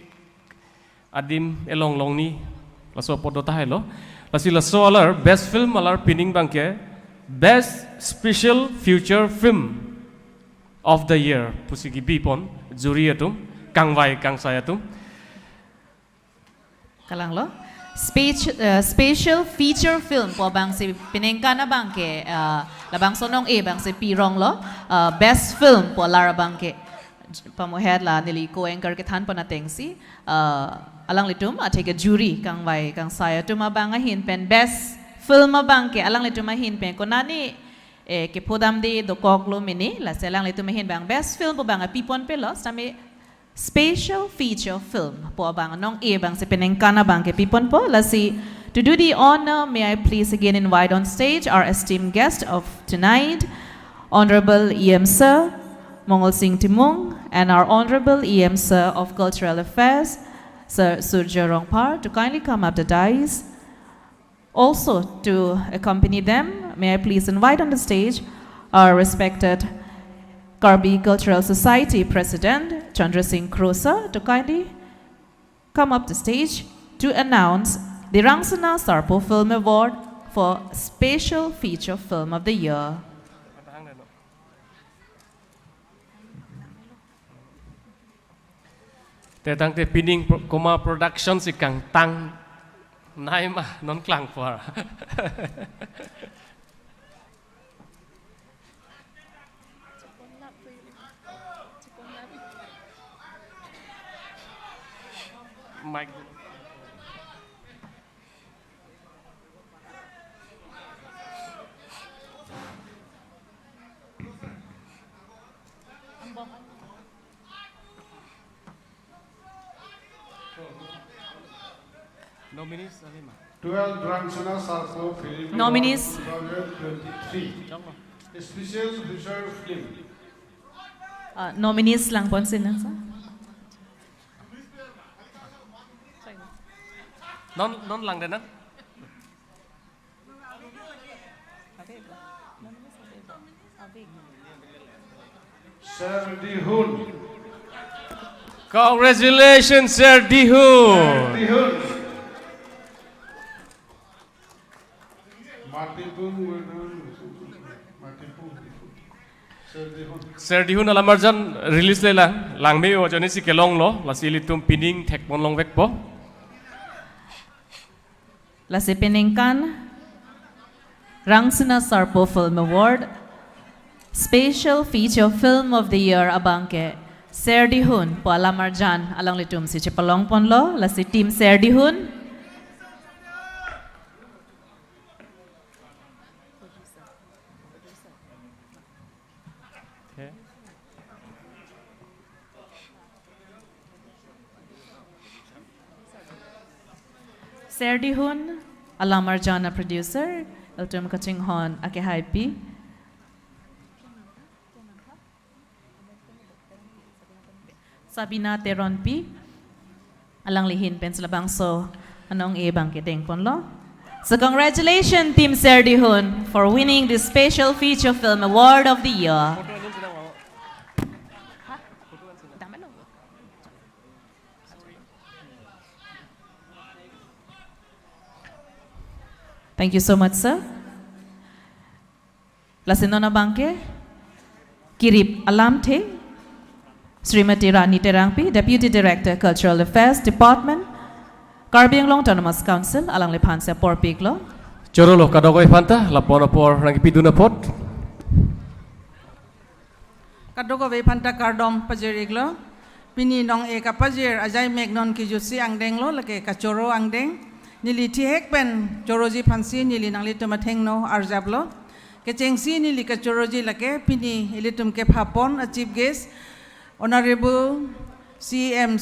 adim elong long ni laso podo tahay lo lasi laso alar best film alar pining bang ke best special feature film of the year pusigi bipon juri atum Kang Wai Kang Sai atum kalang lo special feature film po bang si pinengka na bang ke labang sonong bang si pirong lo best film po lara bang ke pamuhed la nili ko anchor ke than po na tengsi alang litum take a jury Kang Wai Kang Sai tu mabang hin pen best film bang ke alang litum hin pen ko nani ke podam di do koklo mini la selang litum hin bang best film po bang pipon pelo sami special feature film po abang nong bang si penengkana bang ke pipon po lasi to do the honor may I please again invite on stage our esteemed guest of tonight, Honorable EM Sir Mongol Singh Timung, and our Honorable EM Sir of Cultural Affairs Sir Surja Rongpar to kindly come up the dais. Also to accompany them may I please invite on the stage our respected Karbi Cultural Society President Chandra Singh Krosa to kindly come up the stage to announce the Rangsana Sarpo Film Award for Special Feature Film of the Year. Tetang te pining koma production si Kang Tang nai ma non klang for. Mike. Nominees, 12 Rangsana Sarpo Film Nominees. Award 2023. A special feature film. Nominees lang po sila sa. Non lang din na. Sir Dihun. Congratulations, Sir Dihun. Sir Dihun alamarjan release le lang me o jani si kelong lo la si litum pining thek mon long vek po. La si piningkan Rangsina Sarpo Film Award Special Feature Film of the Year abangke Sir Dihun po alamarjan alang litum si Chipalong Ponlo la si team Sir Dihun. Sir Dihun, Alamar Jana producer, Eltum Kaching Hon, Ake Haipi. Sabina Teronpi, Alang Lihin Penslabangso, Anong Ebang Kiteng Ponlo. So congratulations Team Sir Dihun for winning the Special Feature Film Award of the Year. Thank you so much, sir. Lasinona Bangke, Kirip Alamte, Srimati Rani Terangpi, Deputy Director, Cultural Affairs Department, Carbiang Long Autonomous Council, Alang Lipansa Porpiglo. Chorolo kadogoy fanta, lapona por nangipiduna pot. Kadogoy fanta kardom pajiriglo, pini nong eka pajir, ajay megnon kijusi angdenglo, lake kachoro angdeng. Nili tihek pen choroji pansi nili nang litum athengno arjablo ke chengsi nili ka choroji lake pini ilitum ke phapon a chief guest honorable CM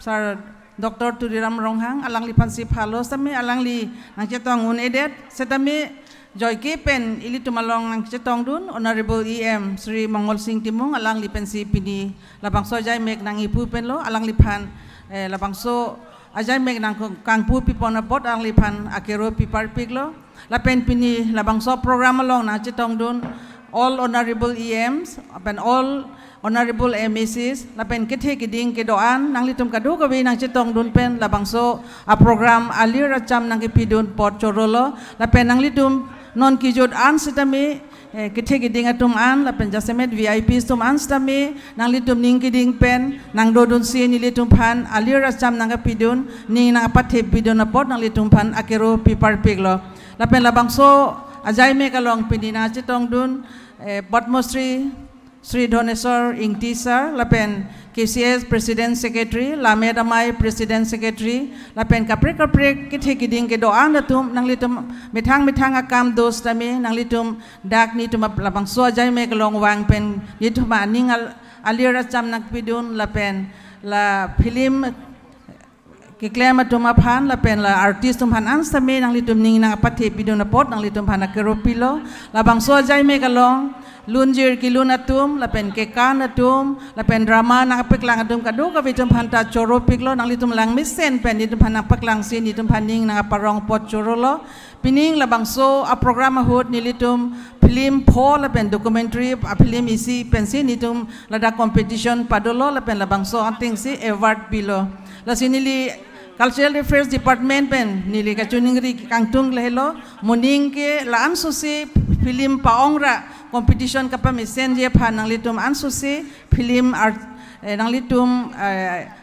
Sir Dr. Turiram Ronghang alang li pansi phalo sami alang li nang chetong un edet setami joy ke pen ilitum along nang chetong dun honorable EM Sri Mongol Singh Timong alang li pensi pini labang so jai mek nang ipu pen lo alang li phan labang so ajay meg nang kangpu pipona pot ang lipan akero pipar piglo lapen pini labang so program along na chitong dun all honorable EMs apen all honorable MACs lapen kethe kiding kedoan nang litum kadu kawi nang chitong dun pen labang so a program alir acham nang kipidun pot chorolo lapen nang litum non kijod an sitami kethe kiding atum an lapen jasemet VIPs tum an stami nang litum ning kiding pen nang dodun si ni litum phan alir acham nang pidun ning nang pathe pidun pot nang litum phan akero pipar piglo lapen labang so ajay me kalong pinina chitong dun Padmasri Sri Dhoneswar Ingtisar lapen KCS President Secretary Lamedamai President Secretary lapen kapre kethe kiding ke doang datum nang litum mithang akam dos tami nang litum dak ni tum labang so ajay me kalong wang pen nitum aning alira cham nak pidun lapen la film kiklema tuma phan lapen la artist tum han ansami nang litum ning nang pathe pidun pot nang litum phan keropilo labang so ajay me kalong lunjir kilun atum lapen kekan atum lapen drama nang apeklang atum kadu ka vitum phanta choro piklo nang litum lang misen pen litum phana paklang sin litum phaning nang aparong pot chorolo pining labang so a program hot nilitum film pho lapen documentary a film isi pensin litum lada competition padolo lapen labang so anting si award bilo la sinili Cultural Affairs Department pen nili ka chuningri kangtung lehlo muning ke la ansusi film paongra competition kapa mesen je phan nang litum ansusi film art nang litum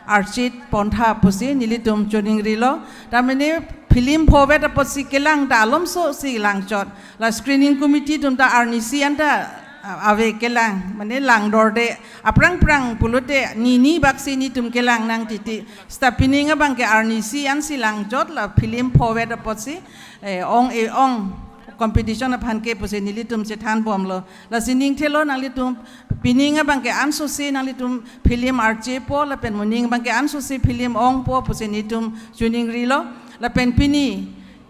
archit pontha pusi nilitum chuningri lo tamene film phovet aposi kelang ta alom so si lang chot la screening committee tum ta arnisi anta ave kelang mane lang dorde aprang pulute ni baksi ni tum kelang nang titi stapininga bang ke arnisi an silang jot la film phovet aposi ong competition aphan ke pose nilitum sethan bom lo la sining thelo nang litum pininga bang ke ansusi nang litum film arche po la pen muning bang ke ansusi film ong po pose nitum tuning rilo la pen pini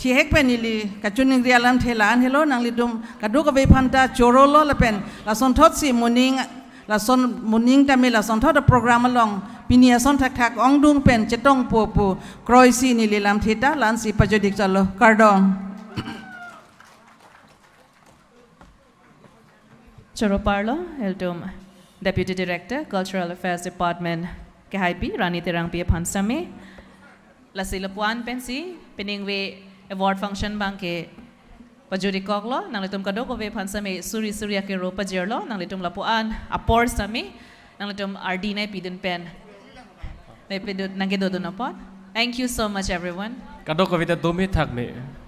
ที่เฮกเป็นนิลีกะจุนิงเรียลัมเทลานเฮโลนางลิดุมกะดูกะเวพันตาโจโรโลละเป็นละสนทดสิมุนิงละสนมุนิงตามีละสนทดโปรแกรมมาลองปีเนียสนทักองดุงเป็นจะต้องปูกรอยซีนิลีลัมเทตาลานสีปัจจุดิกจัลโลการดอง Choro Parlo, Eltum, Deputy Director, Cultural Affairs Department, KHP, Rani Terang Pia Pansame, La Silapuan Pensi, Peningwe Award Function Banke, Pajuri Koglo, Nalitum Kadoko Ve Pansame, Suri Surya Kero Pajerlo, Nalitum Lapuan, Apor Sami, Nalitum Ardina Pidun Pen, Nangedo Dunapot. Thank you so much, everyone. Kadoko Vita Domi Takme.